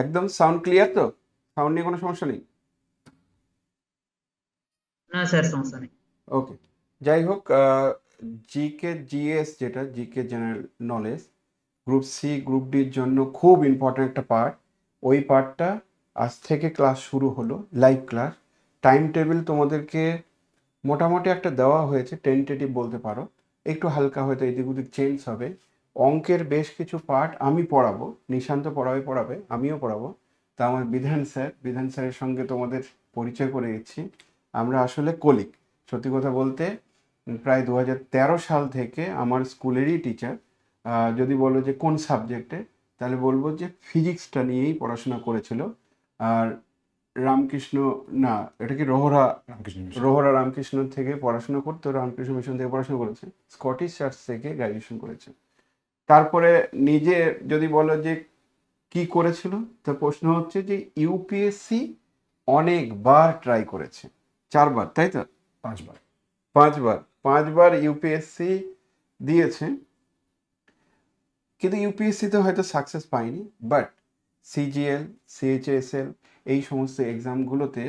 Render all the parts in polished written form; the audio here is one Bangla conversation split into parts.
একদম সাউন্ড ক্লিয়ার তো? সাউন্ড নিয়ে কোনো সমস্যা নেই? না স্যার, সমস্যা নেই। ওকে। যাই হোক, জিকে জিএস যেটা GK general knowledge, group C group ডির জন্য খুব ইম্পর্ট্যান্ট একটা পার্ট। ওই পার্টটা আজ থেকে ক্লাস শুরু হলো, লাইভ ক্লাস। টাইম টেবিল তোমাদেরকে মোটামুটি একটা দেওয়া হয়েছে, টেন্টেটিভ বলতে পারো। একটু হালকা হয়তো এদিক ওদিক চেঞ্জ হবে। অঙ্কের বেশ কিছু পার্ট আমি পড়াবো, নিশান্ত পড়াবে, আমিও পড়াবো। তা আমার বিধান স্যারের সঙ্গে তোমাদের পরিচয় করে দিচ্ছি। আমরা আসলে কলিগ। সত্যি কথা বলতে প্রায় 2013 সাল থেকে আমার স্কুলেরই টিচার। যদি বলো যে কোন সাবজেক্টে, তাহলে বলবো যে ফিজিক্সটা নিয়েই পড়াশোনা করেছিল। আর রামকৃষ্ণ, না এটা কি রোহরা, রামকৃষ্ণ মিশন। রোহরা রামকৃষ্ণ থেকে পড়াশোনা করতো, রামকৃষ্ণ মিশন থেকে পড়াশোনা করেছে, স্কটিশ চার্চ থেকে গ্র্যাজুয়েশন করেছে। তারপরে নিজে যদি বলো যে কি করেছিল, তো প্রশ্ন হচ্ছে যে ইউপিএসসি অনেকবার ট্রাই করেছে। 4বার, তাই তো? 5বার। 5বার ইউপিএসসি দিয়েছে, কিন্তু ইউপিএসসিতে হয়তো সাকসেস পাইনি। বাট সিজিএল, সিএইচএসএল, এই সমস্ত এক্সামগুলোতে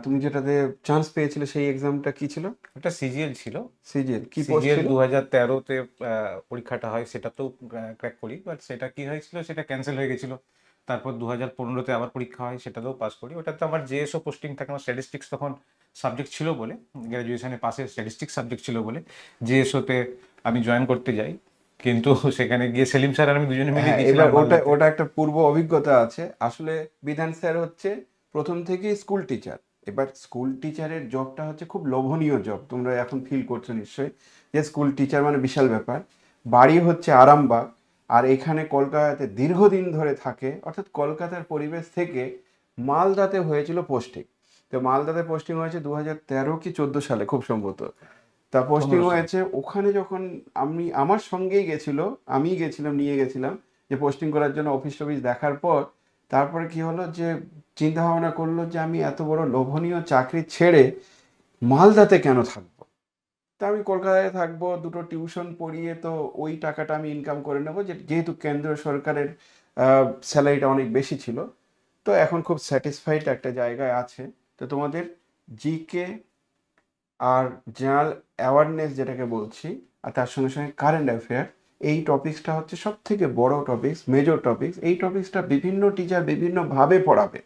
তুমি যেটাতে চান্স পেয়েছিলে, সেই এক্সামটা কি ছিল? ওটা সিজিএল ছিল। সিজিএল কি পোস্ট সিজিএল ছিল? 2013-তে পরীক্ষাটা হয়, সেটাতেও ক্র্যাক করি, বাট সেটা কি হয়েছিল, সেটা ক্যান্সেল হয়ে গেছিল। তারপর 2015-তে আবার পরীক্ষা হয়, সেটাতেও পাস করি। ওটাতে আমার জেএসও পোস্টিং থাকে, আমার স্ট্যাটিস্টিক্স তখন সাবজেক্ট ছিল বলে, গ্র্যাজুয়েশনে পাশে স্ট্যাটিস্টিক্স সাবজেক্ট ছিল বলে জেএসওতে আমি জয়েন করতে যাই। কিন্তু সেখানে গিয়ে সেলিম স্যার আর আমি দুজনে মিলে হ্যাঁ, এবার গিয়েছিলাম ওটা মালদাতে। ওটা একটা পূর্ব অভিজ্ঞতা আছে। আসলে বিধান স্যার হচ্ছে প্রথম থেকেই স্কুল টিচার। এবার স্কুল টিচারের জবটা হচ্ছে খুব লোভনীয় জব, তোমরা এখন ফিল করছো নিশ্চয়ই যে স্কুল টিচার মানে বিশাল ব্যাপার। বাড়ি হচ্ছে আরামবাগ, আর এখানে কলকাতাতে দীর্ঘদিন ধরে থাকে, অর্থাৎ কলকাতার পরিবেশ থেকে মালদাতে হয়েছিল পোস্টিং। তো মালদাতে পোস্টিং হয়েছে 2013 কি 14 সালে খুব সম্ভবত। তা পোস্টিং 15 সালে। হয়েছে ওখানে, যখন আমি আমার সঙ্গেই গেছিল, আমি গেছিলাম, নিয়ে গেছিলাম যে পোস্টিং করার জন্য, অফিস টফিস দেখার পর তারপরে কি হলো যে চিন্তা ভাবনা করলো যে আমি এত বড় লোভনীয় চাকরি ছেড়ে মালদাতে কেন থাকবো। তা আমি কলকাতায় থাকবো, দুটো টিউশন পড়িয়ে তো ওই টাকাটা আমি ইনকাম করে নেবো, যেহেতু কেন্দ্র সরকারের স্যালারিটা অনেক বেশি ছিল। তো এখন খুব স্যাটিসফাইড একটা জায়গায় আছে। তো তোমাদের জিকে আর জেনারেল অ্যাওয়ারনেস যেটাকে বলছি, আর তার সঙ্গে সঙ্গে কারেন্ট অ্যাফেয়ার, এই টপিক্সটা হচ্ছে সব থেকে বড় টপিক্স, মেজর টপিক্স। এই টপিক্সটা বিভিন্ন টিচার বিভিন্নভাবে পড়াবে,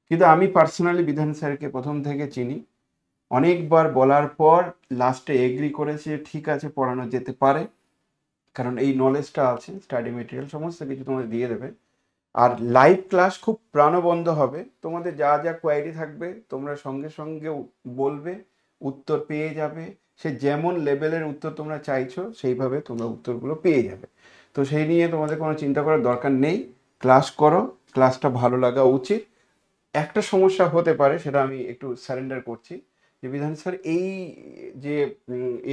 কিন্তু আমি পার্সোনালি বিধান স্যারকে প্রথম থেকে চিনি। অনেকবার বলার পর লাস্টে এগ্রি করেছে, ঠিক আছে পড়ানো যেতে পারে, কারণ এই নলেজটা আছে, স্টাডি মেটেরিয়াল সমস্ত কিছু তোমাদের দিয়ে দেবে। আর লাইভ ক্লাস খুব প্রাণবন্ত হবে, তোমাদের যা যা কোয়ারি থাকবে তোমরা সঙ্গে সঙ্গে বলবে, উত্তর পেয়ে যাবে। সে যেমন লেভেলের উত্তর তোমরা চাইছো সেইভাবে তোমরা উত্তরগুলো পেয়ে যাবে। তো সেই নিয়ে তোমাদের কোনো চিন্তা করার দরকার নেই। ক্লাস করো, ক্লাসটা ভালো লাগা উচিত। একটা সমস্যা হতে পারে, সেটা আমি একটু সারেন্ডার করছি, যে বিধান স্যার এই যে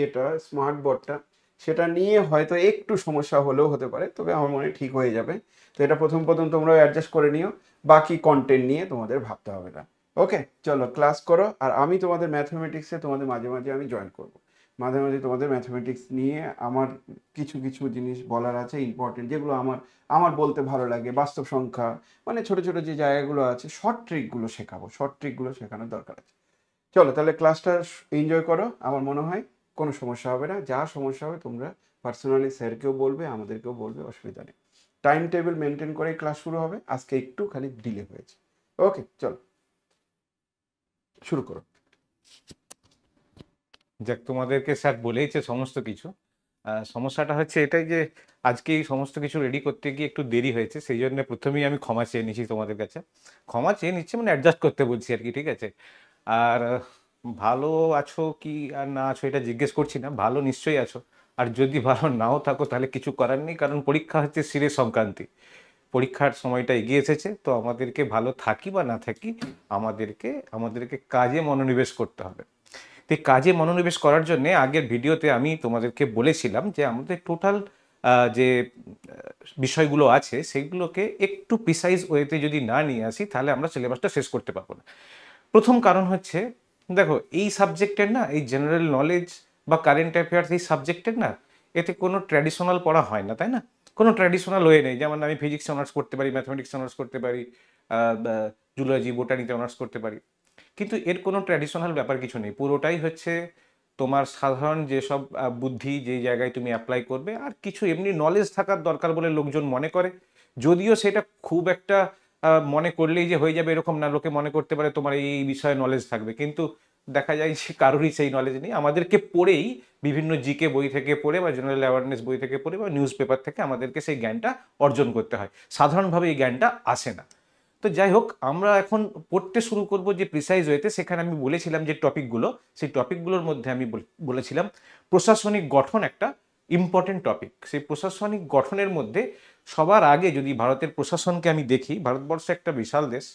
এটা স্মার্ট বোর্ডটা, সেটা নিয়ে হয়তো একটু সমস্যা হলেও হতে পারে, তবে আমার মনে হয় ঠিক হয়ে যাবে। তো এটা প্রথম প্রথম তোমরা অ্যাডজাস্ট করে নিও, বাকি কন্টেন্ট নিয়ে তোমাদের ভাবতে হবে না। ওকে, চলো ক্লাস করো। আর আমি তোমাদের ম্যাথমেটিক্সে তোমাদের মাঝে মাঝে আমি জয়েন করব, মাঝে মাঝে তোমাদের ম্যাথমেটিক্স নিয়ে আমার কিছু কিছু জিনিস বলার আছে ইম্পর্টেন্ট, যেগুলো আমার আমার বলতে ভালো লাগে, বাস্তব সংখ্যা, মানে ছোট ছোট যে জায়গাগুলো আছে, শর্ট ট্রিকগুলো শেখাবো, শর্ট ট্রিকগুলো শেখানোর দরকার আছে। চলো তাহলে ক্লাসটা এনজয় করো। আমার মনে হয় কোনো সমস্যা হবে না, যা সমস্যা হবে তোমরা পার্সোনালি স্যারকেও বলবে, আমাদেরকেও বলবে, অসুবিধা নেই। টাইম টেবিল মেনটেন করে ক্লাস শুরু হবে, আজকে একটু খালি ডিলে হয়েছে। ওকে, চলো শুরু করো। যাক, তোমাদেরকে স্যার বলেইছে সমস্ত কিছু। সমস্যাটা হচ্ছে এটাই যে আজকে এই সমস্ত কিছু রেডি করতে গিয়ে একটু দেরি হয়েছে, সেই জন্য প্রথমেই আমি ক্ষমা চেয়ে নিচ্ছি তোমাদের কাছে। ক্ষমা চেয়ে নিচ্ছি মানে অ্যাডজাস্ট করতে বলছি আর কি, ঠিক আছে? আর ভালো আছো কি আর না আছো এটা জিজ্ঞেস করছি না, ভালো নিশ্চয়ই আছো। আর যদি ভালো নাও থাকো তাহলে কিছু করার নেই, কারণ পরীক্ষা হচ্ছে শিরে সংক্রান্তি। পরীক্ষার সময়টা এগিয়ে এসেছে, তো আমাদেরকে ভালো থাকি বা না থাকি, আমাদেরকে আমাদেরকে কাজে মনোনিবেশ করতে হবে। তো এই কাজে মনোনিবেশ করার জন্য আগের ভিডিওতে আমি তোমাদেরকে বলেছিলাম যে আমাদের টোটাল যে বিষয়গুলো আছে সেগুলোকে একটু প্রিসাইজ ওয়েতে যদি না নিয়ে আসি তাহলে আমরা সিলেবাসটা শেষ করতে পারবো না। প্রথম কারণ হচ্ছে, দেখো এই সাবজেক্টের না, এই জেনারেল নলেজ বা কারেন্ট অ্যাফেয়ার্স এই সাবজেক্টের না, এতে কোনো ট্র্যাডিশনাল পড়া হয় না, তাই না? কোনো ট্র্যাডিশনাল ওয়ে নেই। যেমন আমি ফিজিক্স অনার্স করতে পারি, ম্যাথমেটিক্স অনার্স করতে পারি, জুলজি বোটানিতে অনার্স করতে পারি, কিন্তু এর কোনো ট্র্যাডিশনাল ব্যাপার কিছু নেই। পুরোটাই হচ্ছে তোমার সাধারণ যেসব বুদ্ধি যেই জায়গায় তুমি অ্যাপ্লাই করবে, আর কিছু এমনি নলেজ থাকার দরকার বলে লোকজন মনে করে। যদিও সেটা খুব একটা মনে করলেই যে হয়ে যাবে এরকম না, লোকে মনে করতে পারে তোমার এই বিষয়ে নলেজ থাকবে, কিন্তু দেখা যায় যে কারোরই সেই নলেজ নেই। আমাদেরকে পড়েই বিভিন্ন জিকে বই থেকে পড়ে বা জেনারেল অ্যাওয়ারনেস বই থেকে পড়ে বা নিউজ পেপার থেকে আমাদেরকে সেই জ্ঞানটা অর্জন করতে হয়, সাধারণভাবে এই জ্ঞানটা আসে না। তো যাই হোক, আমরা এখন পড়তে শুরু করব যে প্রিসাইজ ওয়েতে। সেখানে আমি বলেছিলাম যে টপিকগুলো, সেই টপিকগুলোর মধ্যে আমি বলেছিলাম প্রশাসনিক গঠন একটা ইম্পর্টেন্ট টপিক। সেই প্রশাসনিক গঠনের মধ্যে সবার আগে যদি ভারতের প্রশাসনকে আমি দেখি, ভারতবর্ষ একটা বিশাল দেশ,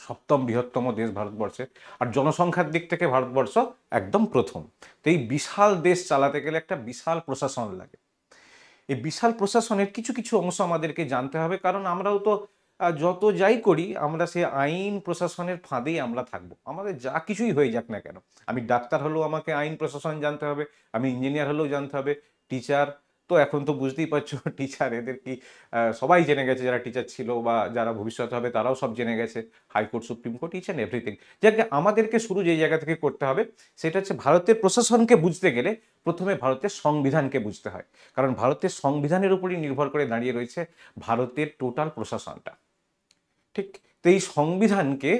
সপ্তম বৃহত্তম দেশ ভারতবর্ষের, আর জনসংখ্যার দিক থেকে ভারতবর্ষ একদম প্রথম। তো এই বিশাল দেশ চালাতে গেলে একটা বিশাল প্রশাসন লাগে। এই বিশাল প্রশাসনের কিছু কিছু অংশ আমাদেরকে জানতে হবে, কারণ আমরাও তো যত যাই করি আমরা সে আইন প্রশাসনের ফাঁদেই আমরা থাকবো। আমাদের যা কিছুই হয়ে যাক না কেন, আমি ডাক্তার হলেও আমাকে আইন প্রশাসন জানতে হবে, আমি ইঞ্জিনিয়ার হলেও জানতে হবে, টিচার তো এখন তো বুঝতেই পারছো টিচার এদের কি সবাই জেনে গেছে, যারা টিচার ছিল বা যারা ভবিষ্যতে হবে তারাও সব জেনে গেছে, high court supreme court each and everything. যাকে আমাদেরকে শুরু যেই জায়গা থেকে করতে হবে সেটা হচ্ছে ভারতের প্রশাসনকে বুঝতে গেলে প্রথমে ভারতের সংবিধানকে বুঝতে হয়, কারণ ভারতের সংবিধানের উপরই নির্ভর করে দাঁড়িয়ে রয়েছে ভারতের টোটাল প্রশাসনটা। ঠিক, তো এই সংবিধানকে,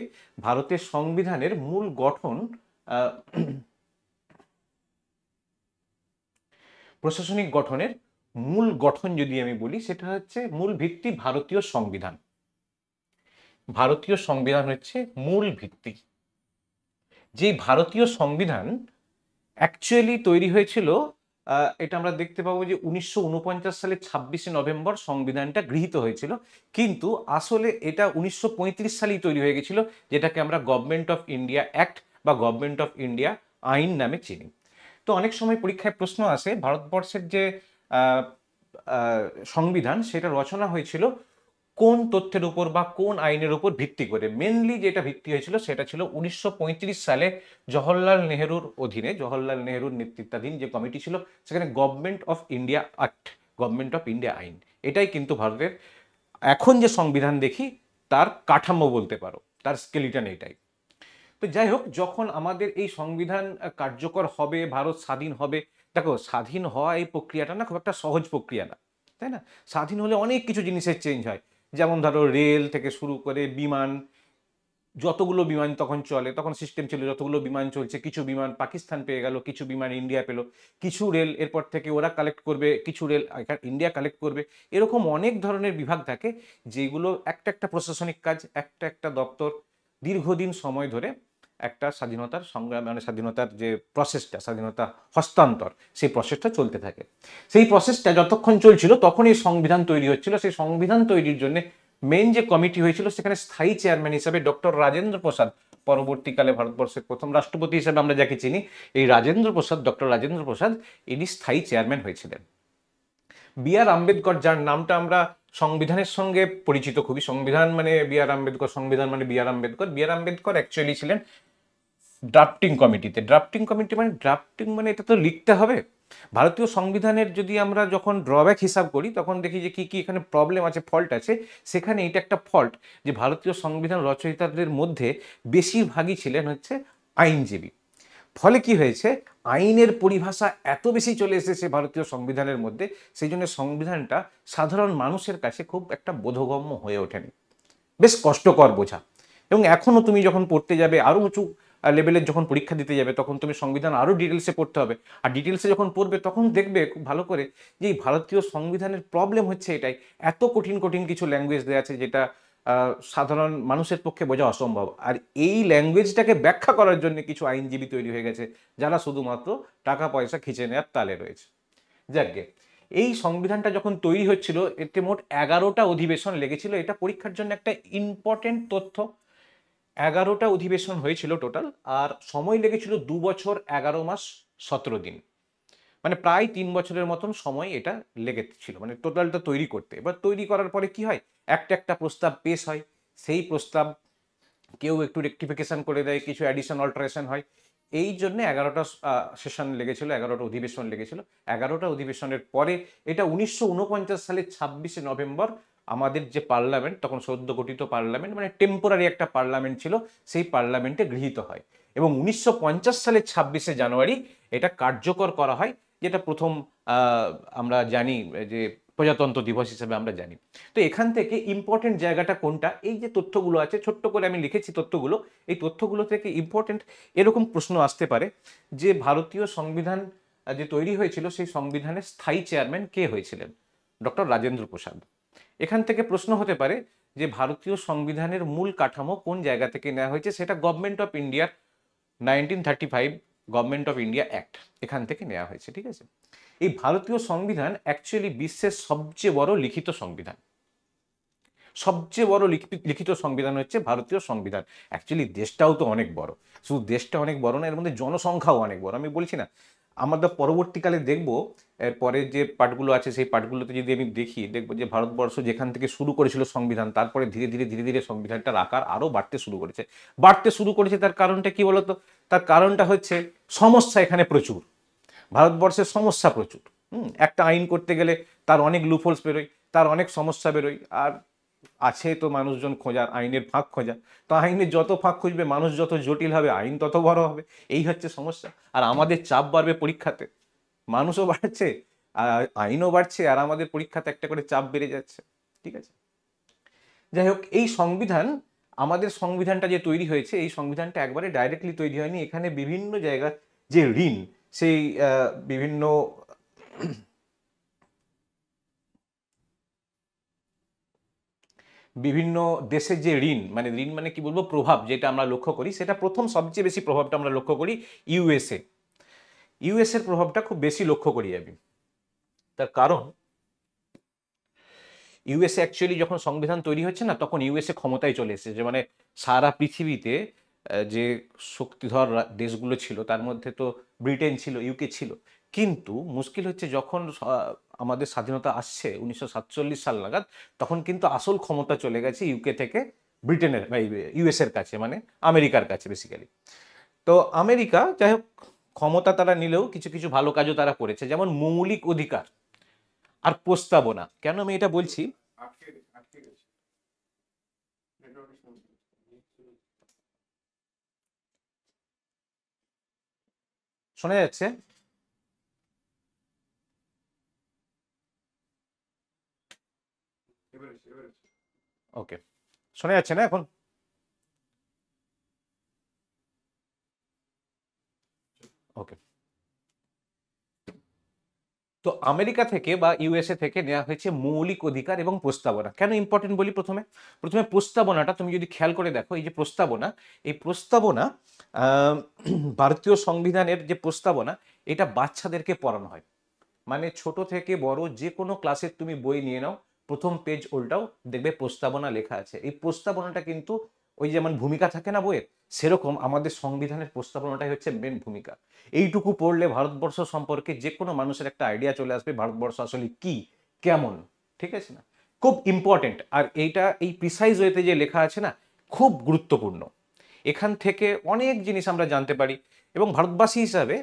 ভারতের সংবিধানের মূল গঠন, প্রশাসনিক গঠনের মূল গঠন যদি আমি বলি, সেটা হচ্ছে মূল ভিত্তি ভারতীয় সংবিধান। ভারতীয় সংবিধান হচ্ছে মূল ভিত্তি। যে ভারতীয় সংবিধান অ্যাকচুয়ালি তৈরি হয়েছিল, এটা আমরা দেখতে পাবো যে 1949 সালে 26শে নভেম্বর সংবিধানটা গৃহীত হয়েছিল, কিন্তু আসলে এটা 1935 সালেই তৈরি হয়ে গেছিল, যেটাকে আমরা গভর্নমেন্ট অফ ইন্ডিয়া অ্যাক্ট বা গভর্নমেন্ট অফ ইন্ডিয়া আইন নামে চিনি। তো অনেক সময় পরীক্ষায় প্রশ্ন আসে ভারতবর্ষের যে আহ, সংবিধান, সেটা রচনা হয়েছিল কোন তথ্যের উপর বা কোন আইনের উপর ভিত্তি করে। মেনলি যেটা ভিত্তি হয়েছিল সেটা ছিল 1935 সালে জওহরলাল নেহেরুর অধীনে, জওহরলাল নেহেরুর নেতৃত্বাধীন যে কমিটি ছিল, সেখানে government of India act, government of India আইন, এটাই কিন্তু ভারতের এখন যে সংবিধান দেখি তার কাঠামো বলতে পারো, তার স্কেলিটন এটাই। তো যাই হোক, যখন আমাদের এই সংবিধান কার্যকর হবে, ভারত স্বাধীন হবে, দেখো স্বাধীন হওয়া এই প্রক্রিয়াটা না খুব একটা সহজ প্রক্রিয়া না, তাই না? স্বাধীন হলে অনেক কিছু জিনিসের চেঞ্জ হয়, যেমন ধরো রেল থেকে শুরু করে বিমান, যতগুলো বিমান তখন চলে, তখন সিস্টেম ছিল যতগুলো বিমান চলছে, কিছু বিমান পাকিস্তান পেয়ে গেল, কিছু বিমান ইন্ডিয়া পেলো, কিছু রেল এরপর থেকে ওরা কালেক্ট করবে, কিছু রেল ইন্ডিয়া কালেক্ট করবে। এরকম অনেক ধরনের বিভাগ থাকে যেগুলো একটা একটা প্রশাসনিক কাজ, একটা একটা দপ্তর দীর্ঘদিন সময় ধরে একটা স্বাধীনতার সংগ্রাম, মানে স্বাধীনতার যে প্রসেসটা, স্বাধীনতা হস্তান্তর, সেই প্রসেসটা চলতে থাকে। সেই প্রসেসটা যতক্ষণ চলছিল তখন এই সংবিধান তৈরি হচ্ছিল। সেই সংবিধান তৈরির জন্য মেন যে কমিটি হয়েছিল সেখানে স্থায়ী চেয়ারম্যান হিসাবে ডক্টর রাজেন্দ্র প্রসাদ, পরবর্তীকালে ভারতবর্ষের প্রথম রাষ্ট্রপতি হিসেবে আমরা যাকে চিনি, এই রাজেন্দ্র প্রসাদ, ডক্টর রাজেন্দ্র প্রসাদ, ইনি স্থায়ী চেয়ারম্যান হয়েছিলেন। বি আর আম্বেদকর, যার নামটা আমরা সংবিধানের সঙ্গে পরিচিত খুবই, সংবিধান মানে বি আর আম্বেদকর, সংবিধান মানে বি আর আম্বেদকর, বি আর আম্বেদকর অ্যাকচুয়ালি ছিলেন ড্রাফটিং কমিটিতে। ড্রাফটিং কমিটি মানে, ড্রাফটিং মানে এটা তো লিখতে হবে। ভারতীয় সংবিধানের যদি আমরা যখন ড্রব্যাক হিসাব করি তখন দেখি যে কি কি এখানে প্রবলেম আছে, ফল্ট আছে। সেখানে এটা একটা ফল্ট যে ভারতীয় সংবিধান রচয়িতাদের মধ্যে বেশিরভাগই ছিলেন হচ্ছে আইনজীবী। ফলে কি হয়েছে, আইনের পরিভাষা এত বেশি চলে এসেছে ভারতীয় সংবিধানের মধ্যে, সেই জন্য সংবিধানটা সাধারণ মানুষের কাছে খুব একটা বোধগম্য হয়ে ওঠেনি, বেশ কষ্টকর বোঝা। এবং এখনো তুমি যখন পড়তে যাবে, আরো উঁচু লেভেলের যখন পরীক্ষা দিতে যাবে, তখন তুমি সংবিধান আরো ডিটেলসে পড়তে হবে। আর ডিটেলসে যখন পড়বে তখন দেখবে খুব ভালো করে যে এই ভারতীয় সংবিধানের প্রবলেম হচ্ছে এটাই, এত কঠিন কঠিন কিছু ল্যাঙ্গুয়েজ দেওয়া আছে যেটা সাধারণ মানুষের পক্ষে বোঝা অসম্ভব। আর এই ল্যাঙ্গুয়েজটাকে ব্যাখ্যা করার জন্য কিছু আইনজীবী তৈরি হয়ে গেছে যারা শুধুমাত্র টাকা পয়সা খিঁচে নেওয়ার তালে রয়েছে। যাকগে, এই সংবিধানটা যখন তৈরি হচ্ছিল এতে মোট 11টা অধিবেশন লেগেছিল। এটা পরীক্ষার জন্য একটা ইম্পর্টেন্ট তথ্য। 11টা অধিবেশন হয়েছিল টোটাল, আর সময় লেগেছিল 2 বছর 11 মাস 17 দিন, মানে প্রায় 3 বছরের মতন সময় এটা লেগেছিল, মানে টোটালটা তৈরি করতে। এবার তৈরি করার পরে কি হয়, একটা একটা প্রস্তাব পেশ হয়, সেই প্রস্তাব কেউ একটু রেকটিফিকেশন করে দেয়, কিছু অ্যাডিশন অল্টারেশন হয়। এই জন্য 11টা সেশন লেগেছিল, 11টা অধিবেশন লেগেছিল। 11টা অধিবেশনের পরে এটা 1949 সালের 26শে নভেম্বর আমাদের যে পার্লামেন্ট, তখন সদ্য গঠিত পার্লামেন্ট, মানে টেম্পোরারি একটা পার্লামেন্ট ছিল, সেই পার্লামেন্টে গৃহীত হয় এবং 1950 সালের 26শে জানুয়ারি এটা কার্যকর করা হয়, যেটা প্রথম আমরা জানি যে প্রজাতন্ত্র দিবস হিসেবে আমরা জানি। তো এখান থেকে ইম্পর্টেন্ট জায়গাটা কোনটা, এই যে তথ্যগুলো আছে ছোট্ট করে আমি লিখেছি তথ্যগুলো, এই তথ্যগুলো থেকে ইম্পর্টেন্ট এরকম প্রশ্ন আসতে পারে যে ভারতীয় সংবিধান যে তৈরি হয়েছিল সেই সংবিধানের স্থায়ী চেয়ারম্যান কে হয়েছিলেন? ডক্টর রাজেন্দ্র প্রসাদ। এখান থেকে প্রশ্ন হতে পারে যে ভারতীয় সংবিধানের মূল কাঠামো কোন জায়গা থেকে নেওয়া হয়েছে, সেটা গভর্নমেন্ট অফ ইন্ডিয়ার 1935 গভর্নমেন্ট অফ ইন্ডিয়া অ্যাক্ট, এখান থেকে নেওয়া হয়েছে। ঠিক আছে, এই ভারতীয় সংবিধান অ্যাকচুয়ালি বিশ্বের সবচেয়ে বড় লিখিত সংবিধান। সবচেয়ে বড় লিখিত সংবিধান হচ্ছে ভারতীয় সংবিধান। অ্যাকচুয়ালি দেশটাও তো অনেক বড়, শুধু দেশটা অনেক বড় না, এর মধ্যে জনসংখ্যাও অনেক বড়। আমি বলছি না, আমরা পরবর্তীকালে দেখবো পরের যে পার্টগুলো আছে সেই পার্টগুলোতে যদি আমি দেখবো যে ভারতবর্ষ যেখান থেকে শুরু করেছিল সংবিধান, তারপরে ধীরে ধীরে ধীরে ধীরে সংবিধানটার আকার আরও বাড়তে শুরু করেছে। তার কারণটা কি বলতো? তার কারণটা হচ্ছে সমস্যা এখানে প্রচুর, ভারতবর্ষের সমস্যা প্রচুর। একটা আইন করতে গেলে তার অনেক লুপহোলস বেরোয়, তার অনেক সমস্যা বেরোয়, আর আছে তো মানুষজন খোঁজার, আইনের ফাঁক খোঁজা। তো আইনের যত ফাঁক খুঁজবে, মানুষ যত জটিল হবে, আইন তত বড় হবে। এই হচ্ছে সমস্যা। আর আমাদের চাপ বাড়বে পরীক্ষাতে, মানুষও বাড়ছে আর আইনও বাড়ছে, আর আমাদের পরীক্ষাতে একটা করে চাপ বেড়ে যাচ্ছে। ঠিক আছে, যাই হোক, এই সংবিধান, আমাদের সংবিধানটা যে তৈরি হয়েছে, এই সংবিধানটা একবারে ডাইরেক্টলি তৈরি হয়নি। এখানে বিভিন্ন জায়গা যে ঋণ, সেই বিভিন্ন বিভিন্ন দেশের যে ঋণ মানে কি বলবো, প্রভাব যেটা আমরা লক্ষ্য করি, সেটা প্রথম সবচেয়ে বেশি প্রভাবটা আমরা লক্ষ্য করি ইউএসএ। ইউএসএর প্রভাবটা খুব বেশি লক্ষ্য করি আমি। তার কারণ ইউএসএ অ্যাকচুয়ালি যখন সংবিধান তৈরি হচ্ছে না, তখন ইউএসএ ক্ষমতায় চলে এসেছে। মানে সারা পৃথিবীতে যে শক্তিধর দেশগুলো ছিল, তার মধ্যে তো ব্রিটেন ছিল, ইউকে ছিল। কিন্তু মুশকিল হচ্ছে যখন আমাদের স্বাধীনতা আসছে 1947 সাল নাগাদ, তখন কিন্তু আসল ক্ষমতা চলে গেছে ইউকে থেকে ব্রিটেনের, ইউএসএর কাছে, মানে আমেরিকার কাছে বেসিক্যালি। তো আমেরিকা, যাই হোক, ক্ষমতা তারা নিলেও কিছু কিছু ভালো কাজও তারা করেছে, যেমন মৌলিক অধিকার আর প্রস্তাবনা। কেন আমি এটা বলছি, শোনা যাচ্ছে? ওকে, শোনা যাচ্ছে না এখন? ওকে, তো আমেরিকা থেকে বা ইউএসএ থেকে নেওয়া হয়েছে মৌলিক অধিকার এবং প্রস্তাবনা। কেন ইম্পর্টেন্ট বলি, প্রথমে প্রস্তাবনাটা তুমি যদি খেয়াল করে দেখো, এই যে প্রস্তাবনা, এই প্রস্তাবনা ভারতীয় সংবিধানের যে প্রস্তাবনা, এটা বাচ্চাদেরকে পড়ানো হয়। মানে ছোট থেকে বড় যে কোনো ক্লাসের তুমি বই নিয়ে নাও, প্রথম পেজ উল্টাও, দেখবে প্রস্তাবনা লেখা আছে। এই প্রস্তাবনাটা কিন্তু ওই যেমন ভূমিকা থাকে না বইয়ের, সেরকম আমাদের সংবিধানের প্রস্তাবনাটাই হচ্ছে মেন ভূমিকা। এইটুকু পড়লে ভারতবর্ষ সম্পর্কে যে কোনো মানুষের একটা আইডিয়া চলে আসবে, ভারতবর্ষ আসলে কি, কেমন। ঠিক আছে না, খুব ইম্পর্টেন্ট। আর এইটা এই প্রিসাইজ ওয়েতে যে লেখা আছে না, খুব গুরুত্বপূর্ণ। এখান থেকে অনেক জিনিস আমরা জানতে পারি। এবং ভারতবাসী হিসাবে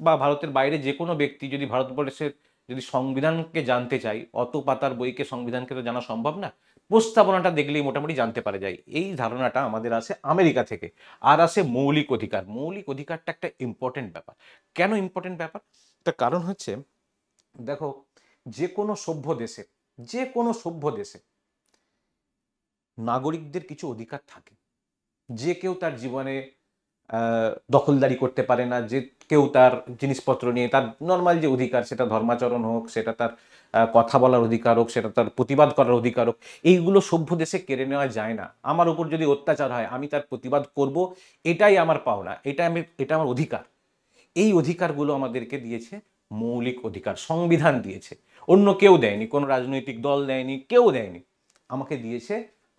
বা ভারতের বাইরে যে কোনো ব্যক্তি যদি ভারতবর্ষের যদি সংবিধানকে জানতে চাই, অত পাতার বইকে সংবিধানকে তো জানা সম্ভব না, প্রস্তাবনাটা দেখলেই মোটামুটি জানতে পারা যায়। এই ধারণাটা আমাদের আসে আমেরিকা থেকে। আর আসে মৌলিক অধিকার। মৌলিক অধিকারটা একটা ইম্পর্টেন্ট ব্যাপার। কেন ইম্পর্টেন্ট ব্যাপার? তার কারণ হচ্ছে, দেখো, যে কোনো সভ্য দেশে নাগরিকদের কিছু অধিকার থাকে। যে কেউ তার জীবনে দখলদারি করতে পারে না, যে কেউ তার জিনিসপত্র নিয়ে, তার নর্মাল যে অধিকার, সেটা ধর্মাচরণ হোক, সেটা তার কথা বলার অধিকার হোক, সেটা তার প্রতিবাদ করার অধিকার হোক, এইগুলো সভ্য দেশে কেড়ে নেওয়া যায় না। আমার উপর যদি অত্যাচার হয়, আমি তার প্রতিবাদ করব, এটাই আমার পাওনা, এটা আমার অধিকার। এই অধিকারগুলো আমাদেরকে দিয়েছে মৌলিক অধিকার, সংবিধান দিয়েছে। অন্য কেউ দেয়নি, কোনো রাজনৈতিক দল দেয়নি, কেউ দেয়নি, আমাকে দিয়েছে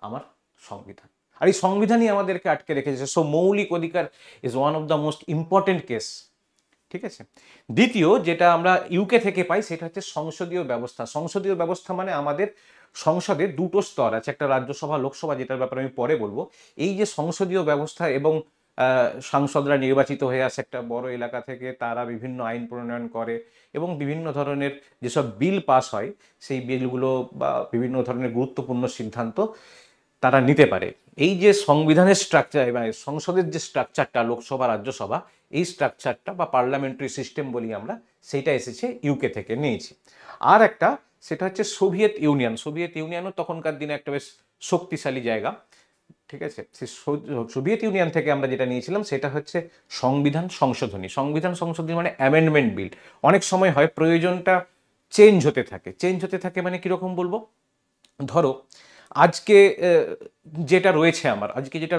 আমার সংবিধান। আর এই সংবিধানই আমাদেরকে আটকে রেখেছে। সো মৌলিক অধিকার is one of the most important case. ঠিক আছে, দ্বিতীয় যেটা আমরা ইউকে থেকে পাই, সেটা হচ্ছে সংসদীয় ব্যবস্থা। সংসদীয় ব্যবস্থা মানে আমাদের সংসদের দুটো স্তর আছে, একটা রাজ্যসভা, লোকসভা, যেটার ব্যাপারে আমি পরে বলবো। এই যে সংসদীয় ব্যবস্থা এবং সাংসদরা নির্বাচিত হয়ে আসে একটা বড় এলাকা থেকে, তারা বিভিন্ন আইন প্রণয়ন করে এবং বিভিন্ন ধরনের যেসব বিল পাস হয় সেই বিলগুলো বা বিভিন্ন ধরনের গুরুত্বপূর্ণ সিদ্ধান্ত তারা নিতে পারে। এই যে সংবিধানের স্ট্রাকচার মানে সংসদের যে স্ট্রাকচারটা, লোকসভা রাজ্যসভা, এই স্ট্রাকচারটা বা পার্লামেন্টারি সিস্টেম বলি আমরা, সেইটা এসেছে ইউকে থেকে নিয়েছি। আর একটা সেটা হচ্ছে সোভিয়েত ইউনিয়ন। সোভিয়েত ইউনিয়নও তখনকার দিনে একটা বেশ শক্তিশালী জায়গা, ঠিক আছে। সেই সোভিয়েত ইউনিয়ন থেকে আমরা যেটা নিয়েছিলাম সেটা হচ্ছে সংবিধান সংশোধনী। সংবিধান সংশোধনী মানে অ্যামেন্ডমেন্ট বিল। অনেক সময় হয় প্রয়োজনটা চেঞ্জ হতে থাকে মানে কিরকম বলবো, ধরো আজকে যেটা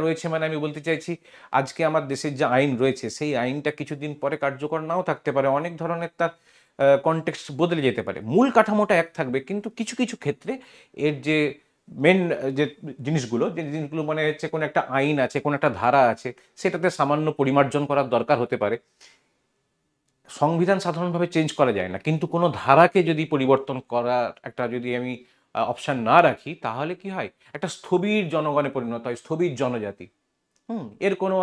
রয়েছে মানে আমি বলতে চাইছি আজকে আমার দেশের যে আইন রয়েছে সেই আইনটা কিছুদিন পরে কার্যকর নাও থাকতে পারে, অনেক ধরনের তার কনটেক্সট বদলে যেতে পারে। মূল কাঠামোটা এক থাকবে, কিন্তু কিছু কিছু ক্ষেত্রে এর যে মেন যে জিনিসগুলো মানে হচ্ছে কোনো একটা আইন আছে, কোনো একটা ধারা আছে, সেটাতে সামান্য পরিমার্জন করার দরকার হতে পারে। সংবিধান সাধারণভাবে চেঞ্জ করা যায় না, কিন্তু কোনো ধারাকে যদি পরিবর্তন করার একটা যদি আমি অপশন না রাখি, তাহলে কি হয়, একটা স্থবির জনগণে পরিণত হয়, স্থবির জনজাতি। এর কোনো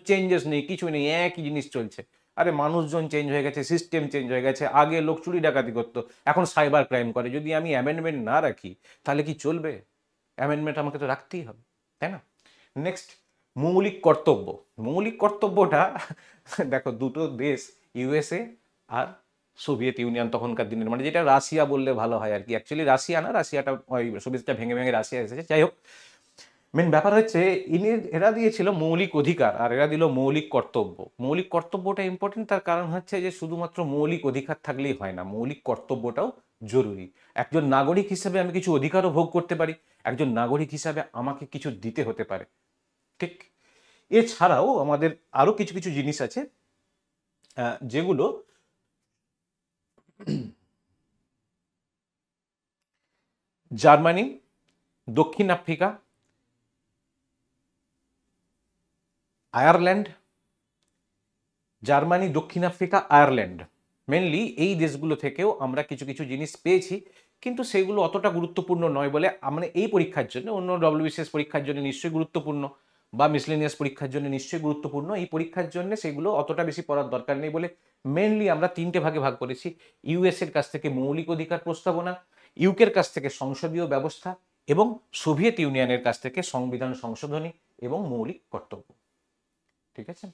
চেঞ্জেস নেই, কিছু নেই, একই জিনিস চলছে। আরে মানুষজন চেঞ্জ হয়ে গেছে, সিস্টেম চেঞ্জ হয়ে গেছে। আগে লোক চুরি ডাকাতি করতো, এখন সাইবার ক্রাইম করে। যদি আমি অ্যামেন্ডমেন্ট না রাখি তাহলে কি চলবে? অ্যামেন্ডমেন্ট আমাকে তো রাখতেই হবে, তাই না? নেক্সট, মৌলিক কর্তব্যটা দেখো, দুটো দেশ, ইউএসএ আর সোভিয়েত ইউনিয়ন তখনকার দিনের, মানে যেটা রাশিয়া বললে ভালো হয় আর কি। অ্যাকচুয়ালি রাশিয়া না, রাশিয়াটা ওই সোভিয়েতটা ভেঙে ভেঙে রাশিয়া এসেছে। যাই হোক, মেন ব্যাপার হচ্ছে এরা দিয়েছিল মৌলিক অধিকার আর এরা দিল মৌলিক কর্তব্য। মৌলিক কর্তব্যটা ইম্পর্টেন্ট, তার কারণ হচ্ছে যে শুধুমাত্র মৌলিক অধিকার থাকলেই হয় না, মৌলিক কর্তব্যটাও জরুরি। একজন নাগরিক হিসেবে আমি কিছু অধিকারও ভোগ করতে পারি, একজন নাগরিক হিসাবে আমাকে কিছু দিতে হতে পারে, ঠিক। এছাড়াও আমাদের আরো কিছু কিছু জিনিস আছে যেগুলো জার্মানি, দক্ষিণ আফ্রিকা, আয়ারল্যান্ড, মেনলি এই দেশগুলো থেকেও আমরা কিছু কিছু জিনিস পেয়েছি, কিন্তু সেগুলো অতটা গুরুত্বপূর্ণ নয় বলে আমরা এই পরীক্ষার জন্য, অন্য ডব্লিউবিসিএস পরীক্ষার জন্য নিশ্চয়ই গুরুত্বপূর্ণ, বা মিসলেনিয়াস পরীক্ষার জন্য নিশ্চয়ই গুরুত্বপূর্ণ, এই পরীক্ষার জন্য সেগুলো অতটা বেশি পড়ার দরকার নেই বলে মেনলি আমরা তিনটে ভাগে ভাগ করেছি। ইউএস এর কাছ থেকে মৌলিক অধিকার প্রস্তাবনা, ইউকের কাছ থেকে সংসদীয় ব্যবস্থা, এবং সোভিয়েত ইউনিয়নের কাছ থেকে সংবিধান সংশোধনী এবং মৌলিক কর্তব্য, ঠিক আছে।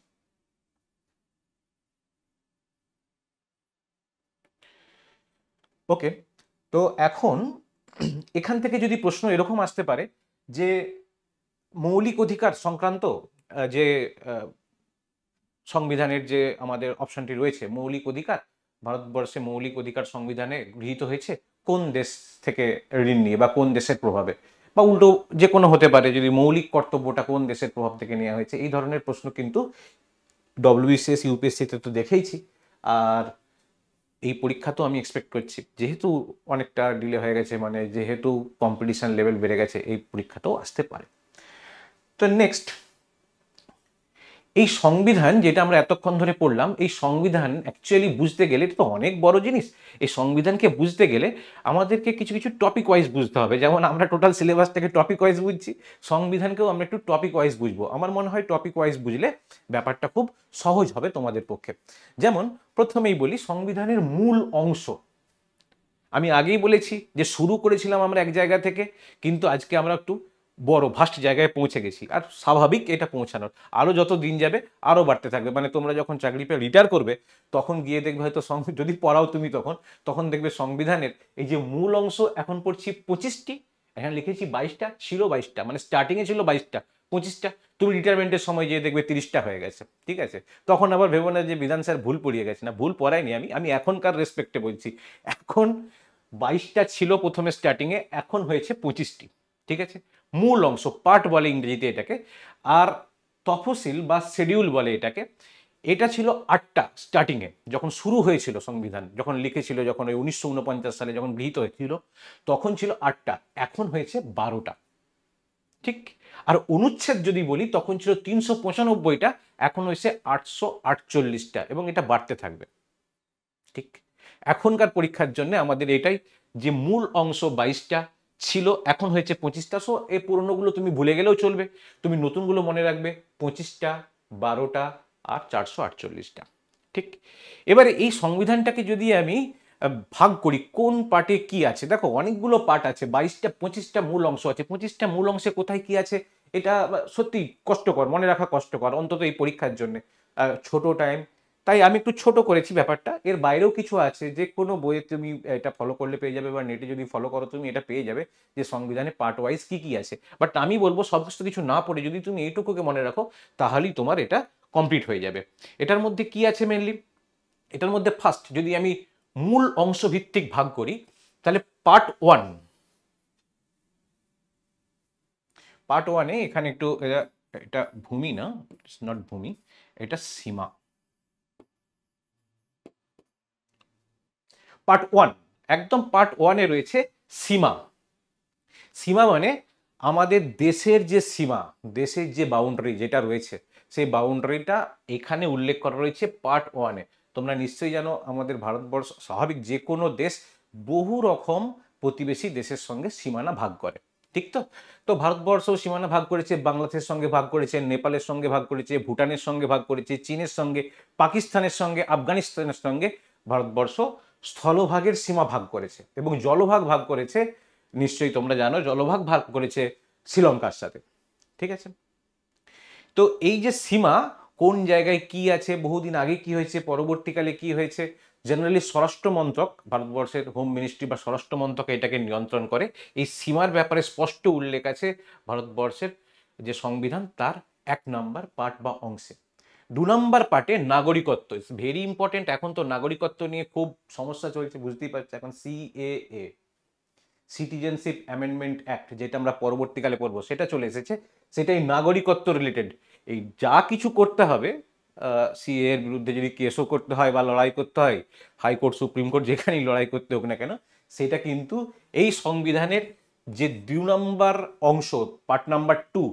ওকে, তো এখন এখান থেকে যদি প্রশ্ন এরকম আসতে পারে যে মৌলিক অধিকার সংক্রান্ত যে সংবিধানের যে আমাদের অপশনটি রয়েছে, মৌলিক অধিকার, ভারতবর্ষে মৌলিক অধিকার সংবিধানে গৃহীত হয়েছে কোন দেশ থেকে ঋণ নিয়ে বা কোন দেশের প্রভাবে, বা উল্টো যে কোনো হতে পারে, যদি মৌলিক কর্তব্যটা কোন দেশের প্রভাব থেকে নেওয়া হয়েছে, এই ধরনের প্রশ্ন কিন্তু ডব্লিউবিসিএস ইউপিএসসিতে তো দেখেইছি, আর এই পরীক্ষা তো আমি এক্সপেক্ট করছি। যেহেতু অনেকটা ডিলে হয়ে গেছে, মানে যেহেতু কম্পিটিশন লেভেল বেড়ে গেছে, এই পরীক্ষাটাও আসতে পারে। তো নেক্সট, এই সংবিধান যেটা আমরা এতক্ষণ ধরে পড়লাম, এই সংবিধান অ্যাকচুয়ালি বুঝতে গেলে, এটা তো অনেক বড় জিনিস, এই সংবিধানকে বুঝতে গেলে আমাদেরকে কিছু কিছু টপিক ওয়াইজ বুঝতে হবে। যেমন আমরা টোটাল সিলেবাসটাকে টপিক ওয়াইজ বুঝছি, সংবিধানকেও আমরা একটু টপিক ওয়াইজ বুঝবো। আমার মনে হয় টপিক ওয়াইজ বুঝলে ব্যাপারটা খুব সহজ হবে তোমাদের পক্ষে। যেমন প্রথমেই বলি, সংবিধানের মূল অংশ। আমি আগেই বলেছি যে শুরু করেছিলাম আমরা এক জায়গা থেকে, কিন্তু আজকে আমরা একটু বড় ভাস্ট জায়গায় পৌঁছে গেছি, আর স্বাভাবিক এটা পৌঁছানোর। আরও যত দিন যাবে আরও বাড়তে থাকবে, মানে তোমরা যখন চাকরি পেয়ে রিটায়ার করবে তখন গিয়ে দেখবে হয়তো যদি পড়াও তুমি তখন দেখবে সংবিধানের এই যে মূল অংশ এখন পড়ছি 25টি, এখানে লিখেছি 22টা, ছিল 22টা, মানে স্টার্টিংয়ে ছিল 22টা, 25টা, তুমি রিটায়ারমেন্টের সময় গিয়ে দেখবে 30টা হয়ে গেছে, ঠিক আছে। তখন আবার ভেবো না যে বিধান স্যার ভুল পড়িয়ে গেছে, না, ভুল পড়ায়নি, আমি এখনকার রেসপেক্টে বলছি। এখন 22টা ছিল প্রথমে স্টার্টিংয়ে, এখন হয়েছে 25টি, ঠিক আছে। মূল অংশ, পার্ট বলে ইংরেজিতে এটাকে, আর তফসিল বা শিডিউল বলে এটাকে। এটা ছিল 8টা স্টার্টিংয়ে, যখন শুরু হয়েছিল সংবিধান, যখন লিখেছিল, যখন ওই 1949 সালে যখন গৃহীত হয়েছিল, তখন ছিল 8টা, এখন হয়েছে 12টা, ঠিক। আর অনুচ্ছেদ যদি বলি, তখন ছিল 395টা, এখন হয়েছে 848টা, এবং এটা বাড়তে থাকবে, ঠিক। এখনকার পরীক্ষার জন্য আমাদের এটাই, যে মূল অংশ 22টা ছিল, এখন হয়েছে 25টা। সো এই পুরনোগুলো তুমি ভুলে গেলেও চলবে, তুমি নতুনগুলো মনে রাখবে, 25টা, 12টা আর 448টা। ঠিক, এবারে এই সংবিধানটাকে যদি আমি ভাগ করি কোন পার্টে কি আছে, দেখো অনেকগুলো পার্ট আছে, 22টা 25টা মূল অংশ আছে। 25টা মূল অংশে কোথায় কি আছে এটা সত্যি কষ্টকর, মনে রাখা কষ্টকর, অন্তত এই পরীক্ষার জন্য ছোট টাইম। তাই আমি একটু ছোট করেছি ব্যাপারটা। এর বাইরেও কিছু আছে, যে কোনো বইয়ে তুমি এটা ফলো করলে পেয়ে যাবে, বা নেটে যদি ফলো করো তুমি এটা পেয়ে যাবে যে সংবিধানে পার্ট ওয়াইজ কি কি আছে। বাট আমি বলবো সমস্ত কিছু না পড়ে যদি তুমি এইটুকুকে মনে রাখো তাহলেই তোমার এটা কমপ্লিট হয়ে যাবে। এটার মধ্যে কি আছে মেনলি, এটার মধ্যে ফার্স্ট যদি আমি মূল অংশ ভিত্তিক ভাগ করি তাহলে পার্ট ওয়ান, পার্ট ওয়ানে এখানে একটু এটা ভূমি না, ইটস নট ভূমি, এটা সীমা। পার্ট ওয়ান, একদম পার্ট ওয়ানে রয়েছে সীমা। সীমা মানে আমাদের দেশের যে সীমা, দেশের যে বাউন্ডারি যেটা রয়েছে, সেই বাউন্ডারিটা এখানে উল্লেখ করা রয়েছে পার্ট ওয়ানে। তোমরা নিশ্চয়ই জানো আমাদের ভারতবর্ষ, স্বাভাবিক যে কোনো দেশ বহু রকম প্রতিবেশী দেশের সঙ্গে সীমানা ভাগ করে, ঠিক তো? তো ভারতবর্ষ সীমানা ভাগ করেছে, বাংলাদেশের সঙ্গে ভাগ করেছে, নেপালের সঙ্গে ভাগ করেছে, ভুটানের সঙ্গে ভাগ করেছে, চীনের সঙ্গে, পাকিস্তানের সঙ্গে, আফগানিস্তানের সঙ্গে ভারতবর্ষ স্থলভাগের সীমা ভাগ করেছে, এবং জলভাগ ভাগ করেছে, নিশ্চয়ই তোমরা জানো জলভাগ ভাগ করেছে শ্রীলঙ্কার সাথে, ঠিক আছে? তো এই যে সীমা কোন জায়গায় কি আছে, বহুদিন আগে কি হয়েছে, পরবর্তীকালে কি হয়েছে, জেনারেলি স্বরাষ্ট্র মন্ত্রক, ভারতবর্ষের হোম মিনিস্ট্রি বা স্বরাষ্ট্র মন্ত্রক এটাকে নিয়ন্ত্রণ করে। এই সীমার ব্যাপারে স্পষ্ট উল্লেখ আছে ভারতবর্ষের যে সংবিধান তার 1 নম্বর পার্ট বা অংশে। 2 নম্বর পার্টে নাগরিকত্ব, ইটস ভেরি ইম্পর্টেন্ট। এখন তো নাগরিকত্ব নিয়ে খুব সমস্যা চলছে, বুঝতেই পারছো, এখন সিএএ, সিটিজেনশিপ অ্যামেন্ডমেন্ট অ্যাক্ট, যেটা আমরা পরবর্তীকালে পড়বো, সেটা চলে এসেছে। সেটাই নাগরিকত্ব রিলেটেড। এই যা কিছু করতে হবে, সিএ এর বিরুদ্ধে যদি কেসও করতে হয় বা লড়াই করতে হয়, হাইকোর্ট সুপ্রিম কোর্ট যেখানেই লড়াই করতে হোক না কেন, সেটা কিন্তু এই সংবিধানের যে 2 নম্বর অংশ, পার্ট নাম্বার 2,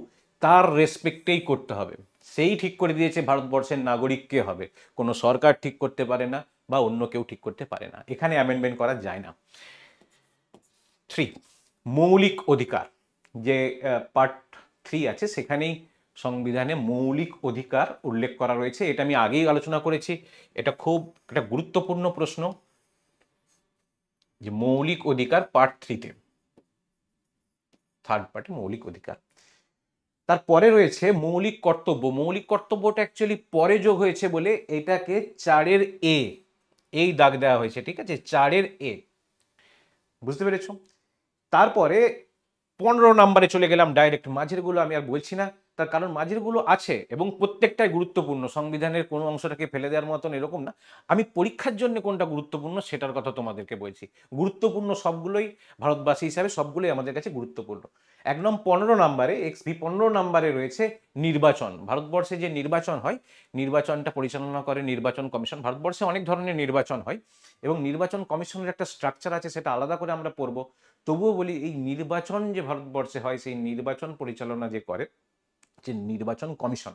তার রেসপেক্টেই করতে হবে। সেই ঠিক করে দিয়েছে ভারতবর্ষের নাগরিক কে হবে, কোনো সরকার ঠিক করতে পারে না বা অন্য কেউ ঠিক করতে পারে না, এখানে অ্যামেন্ডমেন্ট করা যায় না। 3, মৌলিক অধিকার, যে পার্ট 3 আছে সেখানেই সংবিধানে মৌলিক অধিকার উল্লেখ করা রয়েছে। এটা আমি আগেই আলোচনা করেছি, এটা খুব একটা গুরুত্বপূর্ণ প্রশ্ন, যে মৌলিক অধিকার পার্ট 3-তে, থার্ড পার্টে মৌলিক অধিকার। তারপরে রয়েছে মৌলিক কর্তব্য। মৌলিক কর্তব্যটা অ্যাকচুয়ালি পরে যোগ হয়েছে বলে এটাকে 4-এর এ, এই দাগ দেওয়া হয়েছে, ঠিক আছে, 4-এর এ, বুঝতে পেরেছো? তারপরে 15 নম্বরে চলে গেলাম ডাইরেক্ট, মাঝেরগুলো আমি আর বলছি না, তার কারণ মাঝেরগুলো আছে এবং প্রত্যেকটাই গুরুত্বপূর্ণ, সংবিধানের কোনো অংশটাকে ফেলে দেওয়ার মতন এরকম না। আমি পরীক্ষার জন্য কোনটা গুরুত্বপূর্ণ সেটার কথা তোমাদেরকে বলছি। গুরুত্বপূর্ণ সবগুলোই, ভারতবাসী হিসাবে সবগুলোই আমাদের কাছে গুরুত্বপূর্ণ। একদম 15 নম্বরে, এক্সবি 15 নম্বরে রয়েছে নির্বাচন। ভারতবর্ষে যে নির্বাচন হয়, নির্বাচনটা পরিচালনা করে নির্বাচন কমিশন। ভারতবর্ষে অনেক ধরনের নির্বাচন হয় এবং নির্বাচন কমিশনের একটা স্ট্রাকচার আছে, সেটা আলাদা করে আমরা পড়বো। তবুও বলি, এই নির্বাচন যে ভারতবর্ষে হয়, সেই নির্বাচন পরিচালনা যে করে যে নির্বাচন কমিশন,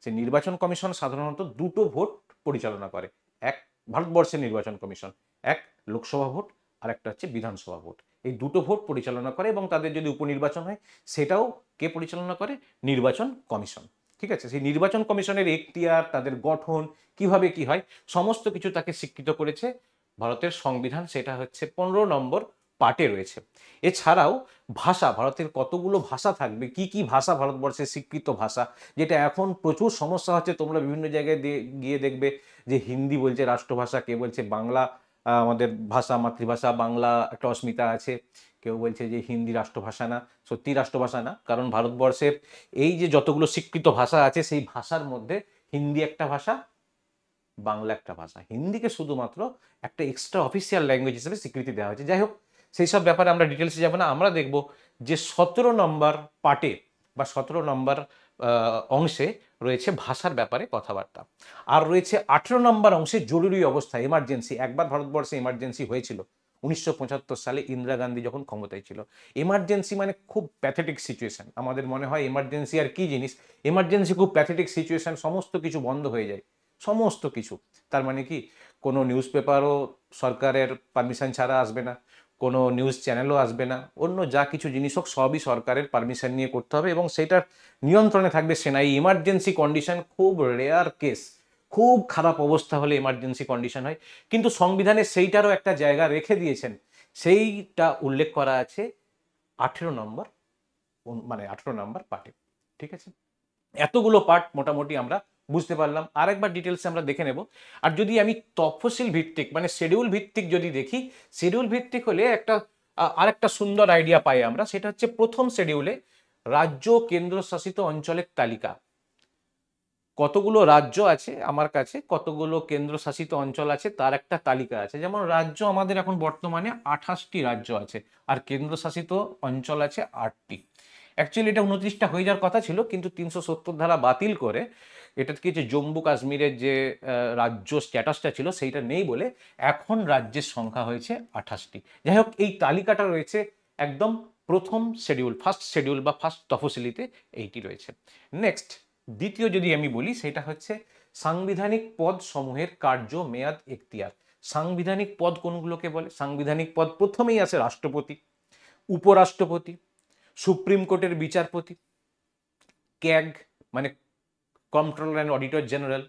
সেই নির্বাচন কমিশন সাধারণত 2টো ভোট পরিচালনা করে। এক, ভারতবর্ষের নির্বাচন কমিশন, এক লোকসভা ভোট আর একটা হচ্ছে বিধানসভা ভোট। এই 2টো ভোট পরিচালনা করে, এবং তাদের যদি উপনির্বাচন হয় সেটাও কে পরিচালনা করে? নির্বাচন কমিশন, ঠিক আছে? সেই নির্বাচন কমিশনের এখতিয়ার, তাদের গঠন, কিভাবে কি হয়, সমস্ত কিছু তাকে স্বীকৃত করেছে ভারতের সংবিধান। সেটা হচ্ছে 15 নম্বর পার্টে রয়েছে। এছাড়াও ভাষা, ভারতের কতগুলো ভাষা থাকবে, কি কি ভাষা ভারতবর্ষের স্বীকৃত ভাষা, যেটা এখন প্রচুর সমস্যা হচ্ছে। তোমরা বিভিন্ন জায়গায় গিয়ে দেখবে যে হিন্দি বলছে রাষ্ট্রভাষা, কে বলছে বাংলা আমাদের ভাষা, মাতৃভাষা বাংলা, একটা অস্মিতা আছে। কেউ বলছে যে হিন্দি রাষ্ট্রভাষা না, সত্যি রাষ্ট্রভাষা না, কারণ ভারতবর্ষের এই যে যতগুলো স্বীকৃত ভাষা আছে, সেই ভাষার মধ্যে হিন্দি একটা ভাষা, বাংলা একটা ভাষা। হিন্দিকে শুধুমাত্র একটা এক্সট্রা অফিসিয়াল ল্যাঙ্গুয়েজ হিসেবে স্বীকৃতি দেওয়া হয়েছে। যাই হোক, সেই সব ব্যাপারে আমরা ডিটেলসে যাব না। আমরা দেখব যে 17 নম্বর পার্টে বা 17 নম্বর অংশে রয়েছে ভাষার ব্যাপারে কথাবার্তা, আর রয়েছে 18 নম্বর অংশে জরুরি অবস্থা, এমার্জেন্সি। একবার ভারতবর্ষে এমার্জেন্সি হয়েছিল 1975 সালে, ইন্দিরা গান্ধী যখন ক্ষমতায় ছিল। এমার্জেন্সি মানে খুব প্যাথেটিক সিচুয়েশন। আমাদের মনে হয় এমার্জেন্সি আর কি জিনিস, এমার্জেন্সি খুব প্যাথেটিক সিচুয়েশন, সমস্ত কিছু বন্ধ হয়ে যায়, সমস্ত কিছু। তার মানে কি, কোনো নিউজ পেপারও সরকারের পারমিশন ছাড়া আসবে না, কোনো নিউজ চ্যানেলও আসবে না, অন্য যা কিছু জিনিস হোক সবই সরকারের পারমিশন নিয়ে করতে হবে এবং সেটার নিয়ন্ত্রণে থাকবে সেনা। এই ইমার্জেন্সি কন্ডিশন খুব রেয়ার কেস, খুব খারাপ অবস্থা হলে ইমার্জেন্সি কন্ডিশন হয়, কিন্তু সংবিধানে সেইটারও একটা জায়গা রেখে দিয়েছেন, সেইটা উল্লেখ করা আছে 18 নম্বর, মানে 18 নম্বর পার্টে। ঠিক আছে, এতগুলো পার্ট মোটামুটি আমরা বুঝতে পারলাম। আরেকবার ডিটেলসে আমরা দেখে নেব। আর যদি আমি তফসিল ভিত্তিক মানে শিডিউল ভিত্তিক যদি দেখি, শিডিউল ভিত্তিক হলে একটা আরেকটা সুন্দর আইডিয়া পাই আমরা, সেটা হচ্ছে প্রথম শিডিউলে রাজ্য কেন্দ্রশাসিত অঞ্চলের তালিকা। কতগুলো রাজ্য আছে আমার কাছে, কতগুলো কেন্দ্রশাসিত অঞ্চল আছে তার একটা তালিকা আছে। যেমন রাজ্য আমাদের এখন বর্তমানে 28টি রাজ্য আছে, আর কেন্দ্রশাসিত অঞ্চল আছে 8টি। অ্যাকচুয়ালি এটা 29টা হয়ে যাওয়ার কথা ছিল, কিন্তু 370 ধারা বাতিল করে এটাকে যে জম্মু কাশ্মীরের যে রাজ্য স্ট্যাটাসটা ছিল সেইটা নেই বলে এখন রাজ্যের সংখ্যা হয়েছে 28টি। যাই হোক, এই তালিকাটা রয়েছে একদম প্রথম শিডিউল, ফার্স্ট শিডিউল বা ফার্স্ট তফসিলিতে এইটি রয়েছে। নেক্সট, দ্বিতীয় যদি আমি বলি, সেটা হচ্ছে সাংবিধানিক পদ সমূহের কার্য, মেয়াদ, এখতিয়ার। সাংবিধানিক পদ কোনগুলোকে বলে? সাংবিধানিক পদ প্রথমেই আছে রাষ্ট্রপতি, উপরাষ্ট্রপতি, সুপ্রিম কোর্টের বিচারপতি, ক্যাগ মানে কন্ট্রোলার অ্যান্ড অডিটর জেনারেল,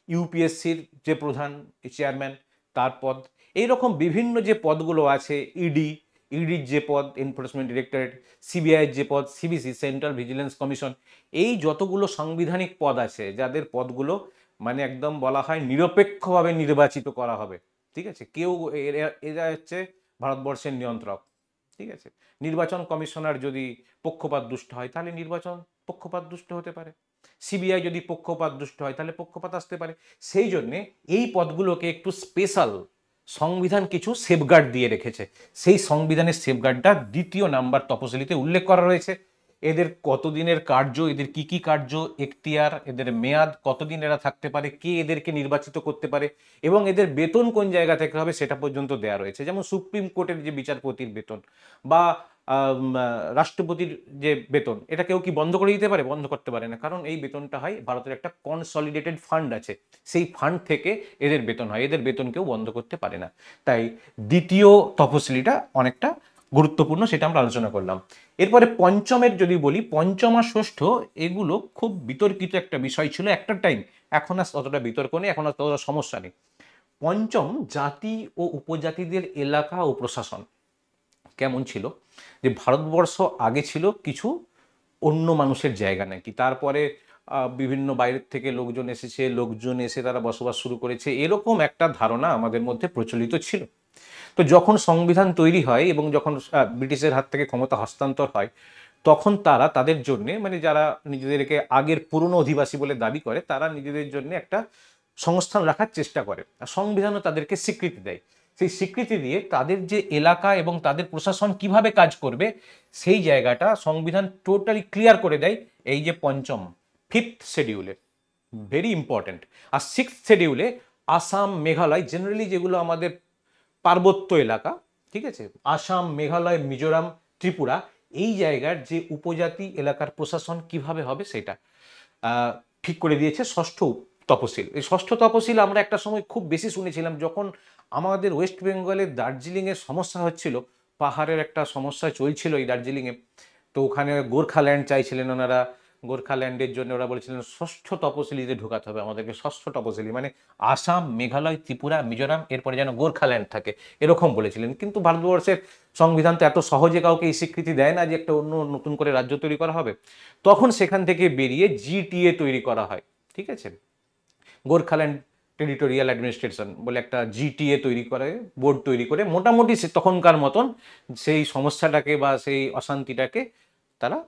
ইউপিএসসির যে প্রধান চেয়ারম্যান তার পদ, এইরকম বিভিন্ন যে পদগুলো আছে, ইডির যে পদ এনফোর্সমেন্ট ডিরেক্টরেট, সিবিআইয়ের যে পদ সিভিসি সেন্ট্রাল ভিজিলেন্স কমিশন, এই যতগুলো সাংবিধানিক পদ আছে যাদের পদগুলো মানে একদম বলা হয় নিরপেক্ষভাবে নির্বাচিত করা হবে। ঠিক আছে, কেউ এরা হচ্ছে ভারতবর্ষের নিয়ন্ত্রক। ঠিক আছে, নির্বাচন কমিশনার যদি পক্ষপাত দুষ্ট হয় তাহলে নির্বাচন পক্ষপাত দুষ্ট হতে পারে, সিবিআই যদি পক্ষপাত দুষ্ট হয় তাহলে পক্ষপাত আসতে পারে। সেই জন্যে এই পদগুলোকে একটু স্পেশাল সংবিধান কিছু সেফগার্ড দিয়ে রেখেছে। সেই সংবিধানের সেফগার্ডটা দ্বিতীয় নাম্বার তফসিলিতে উল্লেখ করা রয়েছে। এদের কতদিনের কার্য, এদের কি কি কার্য, এখতিয়ার, এদের মেয়াদ, কতদিন এরা থাকতে পারে, কে এদেরকে নির্বাচিত করতে পারে এবং এদের বেতন কোন জায়গা থেকে হবে সেটা পর্যন্ত দেয়া রয়েছে। যেমন সুপ্রিম কোর্টের যে বিচারপতির বেতন বা রাষ্ট্রপতির যে বেতন, এটা কেউ কি বন্ধ করে দিতে পারে? বন্ধ করতে পারে না, কারণ এই বেতনটা হয় ভারতের একটা কনসলিডেটেড ফান্ড আছে, সেই ফান্ড থেকে এদের বেতন হয়, এদের বেতন কেউ বন্ধ করতে পারে না। তাই দ্বিতীয় তফসিলিটা অনেকটা গুরুত্বপূর্ণ, সেটা আমরা আলোচনা করলাম। এরপরে পঞ্চমের যদি বলি, পঞ্চম আর ষষ্ঠ এগুলো খুব বিতর্কিত একটা বিষয় ছিল একটা টাইম, এখন আর ততটা বিতর্ক নেই, এখন আর ততটা সমস্যা নেই। পঞ্চম, জাতি ও উপজাতিদের এলাকা ও প্রশাসন কেমন ছিল? যে ভারতবর্ষ আগে ছিল কিছু অন্য মানুষের জায়গা নাকি, তারপরে বিভিন্ন বাইরের থেকে লোকজন এসেছে, লোকজন এসে তারা বসবাস শুরু করেছে, এরকম একটা ধারণা আমাদের মধ্যে প্রচলিত ছিল। তো যখন সংবিধান তৈরি হয় এবং যখন ব্রিটিশের হাত থেকে ক্ষমতা হস্তান্তর হয়, তখন তারা তাদের জন্য মানে যারা নিজেদেরকে আগের পুরনো অধিবাসী বলে দাবি করে, তারা নিজেদের জন্য একটা সংস্থান রাখার চেষ্টা করে, আর সংবিধানও তাদেরকে স্বীকৃতি দেয়। সেই স্বীকৃতি দিয়ে তাদের যে এলাকা এবং তাদের প্রশাসন কিভাবে কাজ করবে সেই জায়গাটা সংবিধান টোটালি ক্লিয়ার করে দেয় এই যে পঞ্চম, ফিফথ শিডিউলে, ভেরি ইম্পর্টেন্ট। আর সিক্সথ শিডিউলে আসাম, মেঘালয়, জেনারেলি যেগুলো আমাদের পার্বত্য এলাকা, ঠিক আছে, আসাম, মেঘালয়, মিজোরাম, ত্রিপুরা, এই জায়গার যে উপজাতি এলাকার প্রশাসন কিভাবে হবে সেটা ঠিক করে দিয়েছে ষষ্ঠ তপশিল। এই ষষ্ঠ তপশিল আমরা একটা সময় খুব বেশি শুনেছিলাম, যখন আমাদের ওয়েস্ট বেঙ্গলের দার্জিলিংয়ের সমস্যা হচ্ছিল, পাহাড়ের একটা সমস্যা চলছিল এই দার্জিলিংয়ে, তো ওখানে গোর্খাল্যান্ড চাইছিলেন ওনারা, গোর্খাল্যান্ডের জন্য ওরা বলেছিলেন ষষ্ঠ তপশিলিতে ঢোকাতে হবে আমাদেরকে, ষষ্ঠ তপশিলি মানে আসাম, মেঘালয়, ত্রিপুরা, মিজোরাম, এরপরে যেন গোর্খাল্যান্ড থাকে, এরকম বলেছিলেন। কিন্তু ভারতবর্ষের সংবিধান তো এত সহজে কাউকে এই স্বীকৃতি দেয় না যে একটা অন্য নতুন করে রাজ্য তৈরি করা হবে। তখন সেখান থেকে বেরিয়ে জিটিএ তৈরি করা হয়। ঠিক আছে, গোর্খাল্যান্ড টেরিটোরিয়াল অ্যাডমিনিস্ট্রেশন বলে একটা জিটিএ তৈরি করে, বোর্ড তৈরি করে মোটামুটি তখনকার মতন সেই সমস্যাটাকে বা সেই অশান্তিটাকে তারা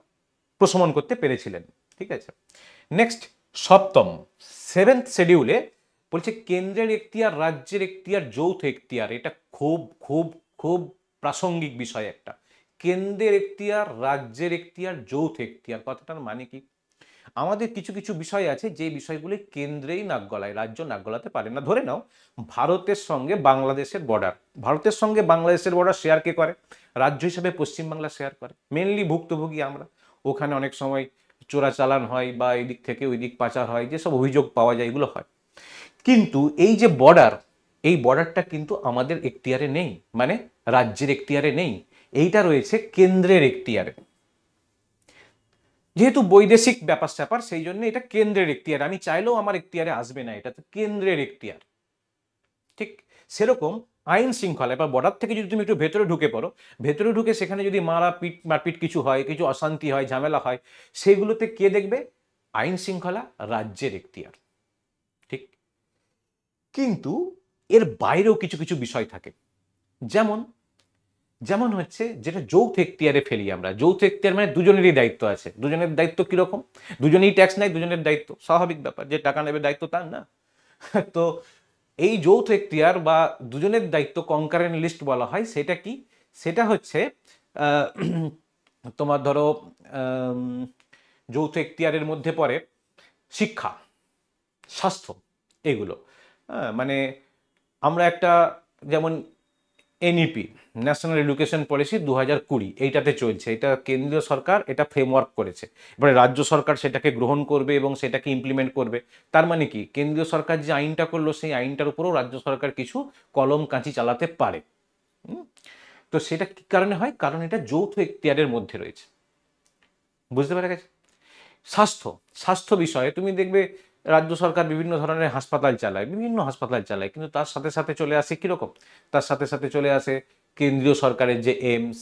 প্রশমন করতে পেরেছিলেন। ঠিক আছে, নেক্সট সপ্তম, সেভেন্থ শিডিউলে বলছে কেন্দ্রের এখতিয়ার, রাজ্যের এখতিয়ার, যৌথ এখতিয়ার। এটা খুব খুব খুব প্রাসঙ্গিক বিষয় একটা, কেন্দ্রের এখতিয়ার, রাজ্যের এখতিয়ার, যৌথ এখতিয়ার। কথাটার মানে কি? আমাদের কিছু কিছু বিষয় আছে যে বিষয়গুলি কেন্দ্রেই নাক গলায়, রাজ্য নাক গলাতে পারে না। ধরে নাও ভারতের সঙ্গে বাংলাদেশের বর্ডার, ভারতের সঙ্গে বাংলাদেশের বর্ডার শেয়ার কে করে? রাজ্য হিসেবে পশ্চিমবাংলা শেয়ার করে, মেনলি ভুক্তভোগী আমরা। ওখানে অনেক সময় চোরাচালান হয় বা এদিক থেকে ওই দিক পাচার হয়, যেসব অভিযোগ পাওয়া যায় এগুলো হয়। কিন্তু এই যে বর্ডার, এই বর্ডারটা কিন্তু আমাদের এখতিয়ারে নেই, মানে রাজ্যের এখতিয়ারে নেই, এইটা রয়েছে কেন্দ্রের এখতিয়ারে। যেহেতু বৈদেশিক ব্যাপার স্যাপার, সেই জন্য এটা কেন্দ্রের এখতিয়ার, আমি চাইলেও আমার এখতিয়ারে আসবে না, এটা তো কেন্দ্রের এখতিয়ার। ঠিক সেরকম আইন শৃঙ্খলা, এবার বর্ডার থেকে যদি তুমি একটু ভেতরে ঢুকে পড়ো, ভেতরে ঢুকে সেখানে যদি মারপিট কিছু হয়, কিছু অশান্তি হয়, ঝামেলা হয়, সেগুলোতে কে দেখবে? আইন শৃঙ্খলা রাজ্যের এখতিয়ার। ঠিক, কিন্তু এর বাইরেও কিছু কিছু বিষয় থাকে, যেমন যেমন হচ্ছে যেটা যৌথ এখতিয়ারে ফেলি আমরা। যৌথ এখতিয়ার মানে দুজনেরই দায়িত্ব আছে। দুজনের দায়িত্ব কিরকম? দুজনেই ট্যাক্স নেয়, দুজনের দায়িত্ব, স্বাভাবিক ব্যাপার, যে টাকা নেবে দায়িত্ব তার না। তো এই যৌথ এখতিয়ার বা দুজনের দায়িত্ব, কনকারেন্ট লিস্ট বলা হয়, সেটা কি? সেটা হচ্ছে আহ, তোমার ধরো যৌথ এখতিয়ারের মধ্যে পড়ে শিক্ষা, স্বাস্থ্য, এগুলো। মানে আমরা একটা, যেমন এনইপি, ন্যাশনাল এডুকেশন পলিসি 2020, এইটাতে চলছে, এটা কেন্দ্রীয় সরকার এটা ফ্রেমওয়ার্ক করেছে, এবারে রাজ্য সরকার সেটাকে গ্রহণ করবে এবং সেটাকে ইমপ্লিমেন্ট করবে। তার মানে কি, কেন্দ্রীয় সরকার যে আইনটা করলো সেই আইনটার উপরেও রাজ্য সরকার কিছু কলম কাঁচি চালাতে পারে। তো সেটা কি কারণে হয়? কারণ এটা যৌথ এখতিয়ারের মধ্যে রয়েছে। বুঝতে পারা গেছে? স্বাস্থ্য, স্বাস্থ্য বিষয়ে তুমি দেখবে রাজ্য সরকার বিভিন্ন ধরনের হাসপাতাল চালায়, বিভিন্ন হাসপাতাল চালায়, কিন্তু তার সাথে সাথে চলে আসে কিরকম? তার সাথে সাথে চলে আসে কেন্দ্রীয় সরকারের যে এইমস,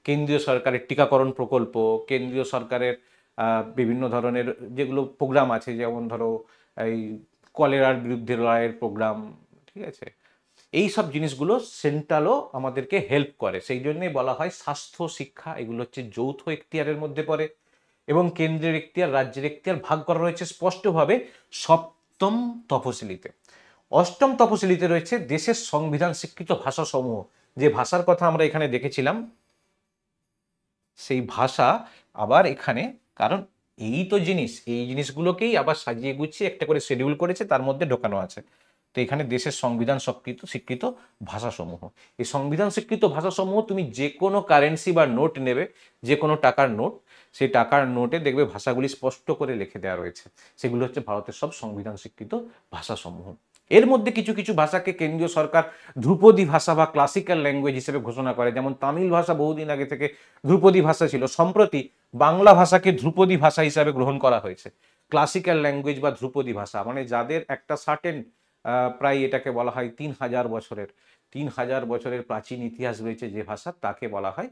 কেন্দ্রীয় সরকারের টিকাকরণ প্রকল্প, কেন্দ্রীয় সরকারের বিভিন্ন ধরনের যেগুলো প্রোগ্রাম আছে, যেমন ধরো এই কলেরার বিরুদ্ধে লড়াইয়ের প্রোগ্রাম, ঠিক আছে? এই সব জিনিসগুলো সেন্ট্রালও আমাদেরকে হেল্প করে, সেই জন্যই বলা হয় স্বাস্থ্য, শিক্ষা এগুলো হচ্ছে যৌথ এখতিয়ারের মধ্যে পড়ে। এবং কেন্দ্রের এখতিয়ার, রাজ্যের এখতিয়ার ভাগ করা রয়েছে স্পষ্টভাবে সপ্তম তফসিলিতে। অষ্টম তফসিলিতে রয়েছে দেশের সংবিধান স্বীকৃত ভাষাসমূহ, যে ভাষার কথা আমরা এখানে দেখেছিলাম, সেই ভাষা আবার এখানে, কারণ এই তো জিনিস, এই জিনিসগুলোকেই আবার সাজিয়ে গুছিয়ে একটা করে শিডিউল করেছে, তার মধ্যে ঢোকানো আছে। তো এখানে দেশের সংবিধান স্বীকৃত ভাষাসমূহ, এই সংবিধান স্বীকৃত ভাষাসমূহ, তুমি যে কোনো কারেন্সি বা নোট নেবে, যে কোনো টাকার নোট, সেই টাকার নোটে দেখবে ভাষাগুলি স্পষ্ট করে লিখে দেওয়া রয়েছে, সেগুলো হচ্ছে ভারতের সব সংবিধান স্বীকৃত ভাষাসমূহ। এর মধ্যে কিছু কিছু ভাষাকে কেন্দ্রীয় সরকার ধ্রুপদী ভাষা বা ক্লাসিক্যাল ল্যাঙ্গুয়েজ হিসেবে ঘোষণা করে, যেমন তামিল ভাষা বহুদিন আগে থেকে ধ্রুপদী ভাষা ছিল, সম্প্রতি বাংলা ভাষাকে ধ্রুপদী ভাষা হিসাবে গ্রহণ করা হয়েছে। ক্লাসিক্যাল ল্যাঙ্গুয়েজ বা ধ্রুপদী ভাষা মানে যাদের একটা সার্টেন, প্রায় এটাকে বলা হয় 3000 বছরের প্রাচীন ইতিহাস রয়েছে যে ভাষা, তাকে বলা হয়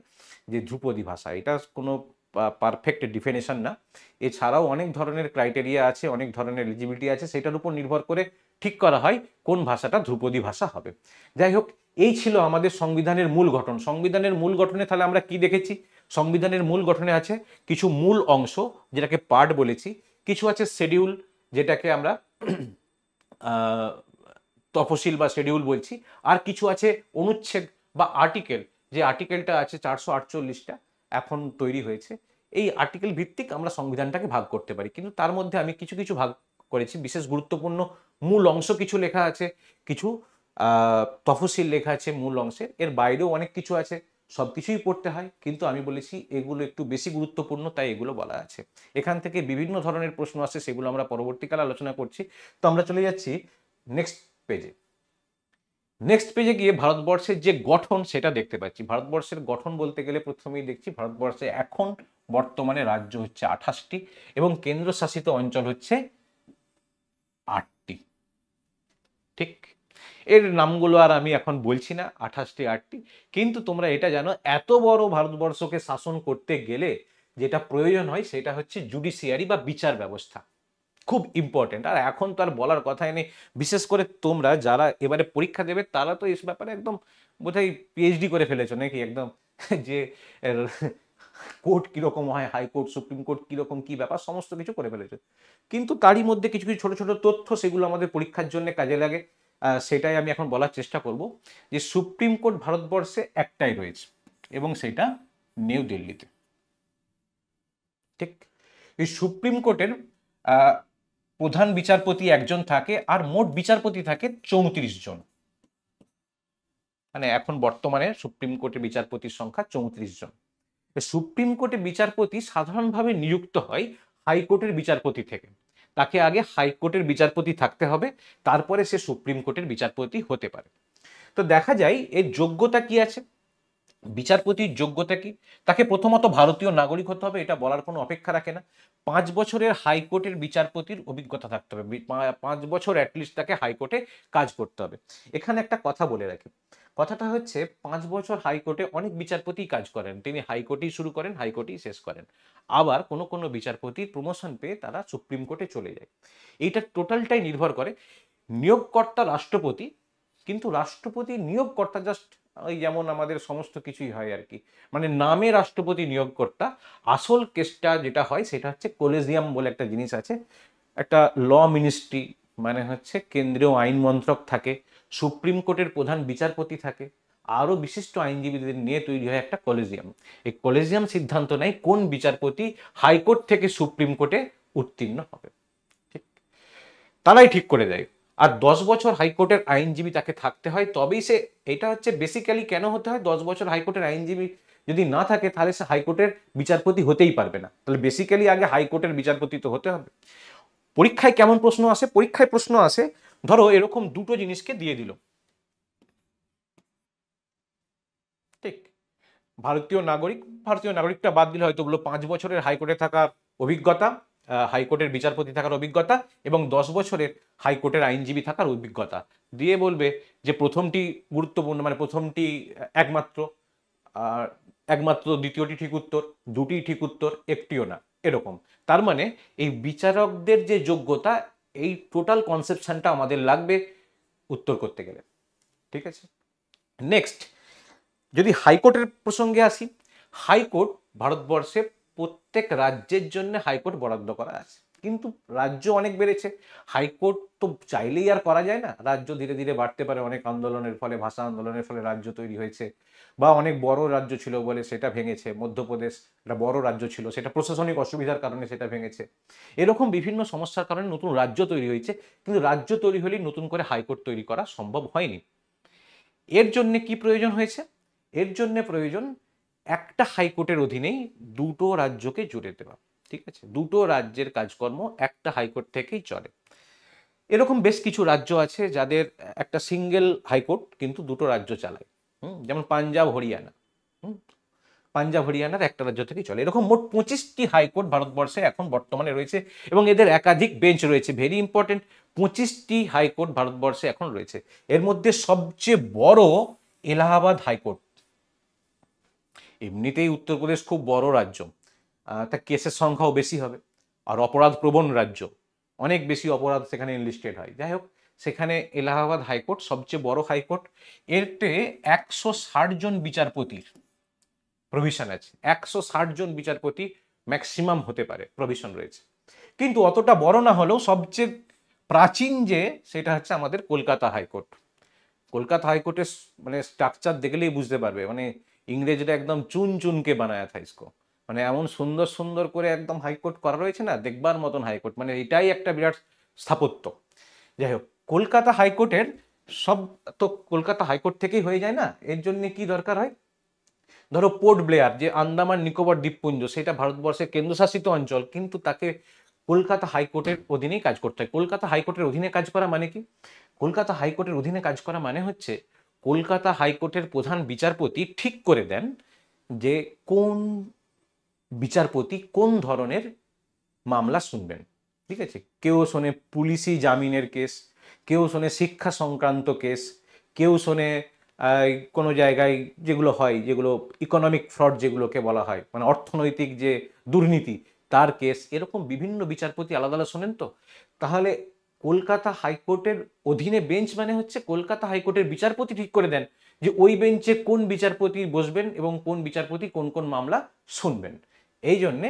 যে ধ্রুপদী ভাষা। এটা কোনো পারফেক্ট ডিফিনেশন না, এছাড়াও অনেক ধরনের ক্রাইটেরিয়া আছে, অনেক ধরনের এলিজিবিলিটি আছে, সেটার উপর নির্ভর করে ঠিক করা হয় কোন ভাষাটা ধ্রুপদী ভাষা হবে। যাই হোক, এই ছিল আমাদের সংবিধানের মূল গঠন। সংবিধানের মূল গঠনে তাহলে আমরা কি দেখেছি? সংবিধানের মূল গঠনে আছে কিছু মূল অংশ, যেটাকে পার্ট বলেছি, কিছু আছে শিডিউল, যেটাকে আমরা তফসিল বা শিডিউল বলছি, আর কিছু আছে অনুচ্ছেদ বা আর্টিকেল, যে আর্টিকেলটা আছে 448টা এখন তৈরি হয়েছে। এই আর্টিকেল ভিত্তিক আমরা সংবিধানটাকে ভাগ করতে পারি, কিন্তু তার মধ্যে আমি কিছু কিছু ভাগ করেছি। বিশেষ গুরুত্বপূর্ণ মূল অংশ কিছু লেখা আছে, কিছু তফসিল লেখা আছে মূল অংশের, এর বাইরেও অনেক কিছু আছে, সব কিছুই পড়তে হয়, কিন্তু আমি বলেছি এগুলো একটু বেশি গুরুত্বপূর্ণ, তাই এগুলো বলা আছে। এখান থেকে বিভিন্ন ধরনের প্রশ্ন আসে, সেগুলো আমরা পরবর্তীকালে আলোচনা করছি। তো আমরা চলে যাচ্ছি নেক্সট পেজে। নেক্সট পেজে গিয়ে ভারতবর্ষের যে গঠন সেটা দেখতে পাচ্ছি। ভারতবর্ষের গঠন বলতে গেলে প্রথমেই দেখছি ভারতবর্ষে এখন বর্তমানে রাজ্য হচ্ছে 28টি এবং কেন্দ্রশাসিত অঞ্চল হচ্ছে 8টি। ঠিক, এর নামগুলো আর আমি এখন বলছি না, 28টি 8টি। কিন্তু তোমরা এটা জানো, এত বড় ভারতবর্ষকে শাসন করতে গেলে যেটা প্রয়োজন হয় সেটা হচ্ছে জুডিশিয়ারি বা বিচার ব্যবস্থা, খুব ইম্পর্টেন্ট। আর এখন তো আর বলার কথাই নেই, বিশেষ করে তোমরা যারা এবারে পরীক্ষা দেবে তারা তো এই ব্যাপারে একদম বোধহয় পিএইচডি করে ফেলেছো নাকি, একদম যে কোর্ট কিরকম হয়, হাইকোর্ট, সুপ্রিম কোর্ট কিরকম, কি ব্যাপার, সমস্ত কিছু করে ফেলেছো। কিন্তু তারই মধ্যে কিছু কিছু ছোট ছোট তথ্য, সেগুলো আমাদের পরীক্ষার জন্য কাজে লাগে। সেটাই আমি এখন বলার চেষ্টা করব, যে সুপ্রিম কোর্ট ভারতবর্ষে একটাই রয়েছে এবং সেটা নিউ দিল্লিতে। ঠিক, এই সুপ্রিম কোর্টের প্রধান বিচারপতি একজন থাকে, আর মোট বিচারপতি থাকে 34 জন। মানে এখন বর্তমানে সুপ্রিম কোর্টের বিচারপতির সংখ্যা 34 জন। সুপ্রিম কোর্টের বিচারপতি সাধারণভাবে নিযুক্ত হয় হাইকোর্টের বিচারপতি থেকে। তাকে আগে হাইকোর্টের বিচারপতি থাকতে হবে, তারপরে সে সুপ্রিম কোর্টের বিচারপতি হতে পারে। তো দেখা যায় এর যোগ্যতা কি আছে, বিচারপতির যোগ্যতা কি, তাকে প্রথমত ভারতীয় নাগরিক হতে হবে, এটা বলার কোনো অপেক্ষা রাখে না। 5 বছরের হাইকোর্টের বিচারপতির অভিজ্ঞতা থাকতে হবে, 5 বছর অ্যাটলিস্ট তাকে হাইকোর্টে কাজ করতে হবে। এখানে একটা কথা বলে রাখি, কথাটা হচ্ছে 5 বছর হাইকোর্টে অনেক বিচারপতি কাজ করেন, তিনি হাইকোর্টেই শুরু করেন, হাইকোর্টেই শেষ করেন। আবার কোনো কোনো বিচারপতির প্রমোশন পেয়ে তারা সুপ্রিম কোর্টে চলে যায়। এইটা টোটালটাই নির্ভর করে নিয়োগকর্তা রাষ্ট্রপতি, কিন্তু রাষ্ট্রপতি নিয়োগকর্তা জাস্ট ওই যেমন আমাদের সমস্ত কিছুই হয় আর কি, মানে নামে রাষ্ট্রপতি নিয়োগকর্তা, আসল কেসটা যেটা হয় সেটা হচ্ছে কলেজিয়াম বলে একটা জিনিস আছে, একটা ল মিনিস্ট্রি, মানে হচ্ছে কেন্দ্রীয় আইন মন্ত্রক থাকে, সুপ্রিম কোর্টের প্রধান বিচারপতি থাকে, আরও বিশিষ্ট আইনজীবীদের নিয়ে তৈরি হয় একটা কলেজিয়াম। এই কলেজিয়াম সিদ্ধান্ত নেয় কোন বিচারপতি হাইকোর্ট থেকে সুপ্রিম কোর্টে উত্তীর্ণ হবে, ঠিক তারাই ঠিক করে দেয়। আর 10 বছর হাইকোর্টের আইনজীবী তাকে থাকতে হয়, তবেই সে, এটা হচ্ছে বেসিক্যালি কেন হতে হয়, 10 বছর হাইকোর্টের আইনজীবী যদি না থাকে তাহলে সে হাইকোর্টের বিচারপতি হতেই পারবে না। তাহলে বেসিক্যালি আগে হাইকোর্টের বিচারপতি তো হতে হবে। পরীক্ষায় কেমন প্রশ্ন আসে, পরীক্ষায় প্রশ্ন আসে ধরো এরকম দুটো জিনিসকে দিয়ে দিল, ঠিক, ভারতীয় নাগরিকটা বাদ দিলে হয়তো বললো 5 বছরের হাইকোর্টে থাকার অভিজ্ঞতা, হাইকোর্টের বিচারপতি থাকার অভিজ্ঞতা, এবং 10 বছরের হাইকোর্টের আইনজীবী থাকার অভিজ্ঞতা দিয়ে বলবে যে প্রথমটি গুরুত্বপূর্ণ, মানে প্রথমটি একমাত্র, আর একমাত্র দ্বিতীয়টি ঠিক উত্তর, দুটি ঠিক উত্তর, একটিও না, এরকম। তার মানে এই বিচারকদের যে যোগ্যতা, এই টোটাল কনসেপশনটা আমাদের লাগবে উত্তর করতে গেলে, ঠিক আছে। নেক্সট, যদি হাইকোর্টের প্রসঙ্গে আসি, হাইকোর্ট ভারতবর্ষে প্রত্যেক রাজ্যের জন্য হাইকোর্ট বরাদ্দ করা আছে, কিন্তু রাজ্য অনেক বেড়েছে, হাইকোর্ট তো চাইলেই আর করা যায় না, রাজ্য ধীরে ধীরে বাড়তে পারে, অনেক আন্দোলনের ফলে, ভাষা আন্দোলনের ফলে রাজ্য তৈরি হয়েছে, বা অনেক বড় রাজ্য ছিল বলে সেটা ভেঙেছে, মধ্যপ্রদেশ একটা বড় রাজ্য ছিল, সেটা প্রশাসনিক অসুবিধার কারণে সেটা ভেঙেছে, এরকম বিভিন্ন সমস্যার কারণে নতুন রাজ্য তৈরি হয়েছে, কিন্তু রাজ্য তৈরি হলেই নতুন করে হাইকোর্ট তৈরি করা সম্ভব হয়নি। এর জন্য কি প্রয়োজন হয়েছে, এর জন্য প্রয়োজন একটা হাইকোর্টের অধীনেই দুটো রাজ্যকে জুড়ে দেওয়া, ঠিক আছে, দুটো রাজ্যের কাজকর্ম একটা হাইকোর্ট থেকেই চলে। এরকম বেশ কিছু রাজ্য আছে যাদের একটা সিঙ্গেল হাইকোর্ট কিন্তু দুটো রাজ্য চালায়, যেমন পাঞ্জাব হরিয়ানা, পাঞ্জাব হরিয়ানার একটা রাজ্য থেকেই চলে। এরকম মোট 25টি হাইকোর্ট ভারতবর্ষে এখন বর্তমানে রয়েছে, এবং এদের একাধিক বেঞ্চ রয়েছে, ভেরি ইম্পর্টেন্ট, 25টি হাইকোর্ট ভারতবর্ষে এখন রয়েছে। এর মধ্যে সবচেয়ে বড় এলাহাবাদ হাইকোর্ট। এমনিতেই উত্তরপ্রদেশ খুব বড় রাজ্য, তা কেসের সংখ্যাও বেশি হবে, আর অপরাধ প্রবণ রাজ্য, অনেক বেশি অপরাধ সেখানে এনলিস্টেড হয়। যাই হোক, সেখানে এলাহাবাদ হাইকোর্ট সবচেয়ে বড় হাইকোর্ট। এরতে 160 জন বিচারপতির প্রভিশন আছে, 160 জন বিচারপতি ম্যাক্সিমাম হতে পারে, প্রভিশন রয়েছে। কিন্তু অতটা বড় না হলেও সবচেয়ে প্রাচীন যে, সেটা হচ্ছে আমাদের কলকাতা হাইকোর্ট। কলকাতা হাইকোর্টের মানে স্ট্রাকচার দেখলেই বুঝতে পারবে, মানে ইংরেজরা একদম চুন চুনকে বানায় থা ইসকো, মানে এমন সুন্দর সুন্দর করে একদম হাইকোর্ট করা রয়েছে না, দেখবার মতন হাইকোর্ট, মানে এটাই একটা বিরাট স্থাপত্য। যাই হোক, কলকাতা হাইকোর্টের সব তো কলকাতা হাইকোর্ট থেকেই হয়ে যায় না, এর জন্য কি দরকার হয়, ধরো পোর্ট ব্লেয়ার যে আন্দামান নিকোবর দ্বীপপুঞ্জ, সেটা ভারতবর্ষের কেন্দ্রশাসিত অঞ্চল, কিন্তু তাকে কলকাতা হাইকোর্টের অধীনেই কাজ করতে হয়। কলকাতা হাইকোর্টের অধীনে কাজ করা মানে কি, কলকাতা হাইকোর্টের অধীনে কাজ করা মানে হচ্ছে কলকাতা হাইকোর্টের প্রধান বিচারপতি ঠিক করে দেন যে কোন বিচারপতি কোন ধরনের মামলা শুনবেন, ঠিক আছে। কেউ শোনে পুলিশি জামিনের কেস, কেউ শোনে শিক্ষা সংক্রান্ত কেস, কেউ শোনে কোনো জায়গায় যেগুলো হয়, যেগুলো ইকোনমিক ফ্রড যেগুলোকে বলা হয়, মানে অর্থনৈতিক যে দুর্নীতি তার কেস, এরকম বিভিন্ন বিচারপতি আলাদা আলাদা শোনেন। তো তাহলে কলকাতা হাইকোর্টের অধীনে বেঞ্চ মানে হচ্ছে কলকাতা হাইকোর্টের বিচারপতি ঠিক করে দেন যে ওই বেঞ্চে কোন বিচারপতি বসবেন এবং কোন বিচারপতি কোন কোন মামলা শুনবেন। এই জন্যে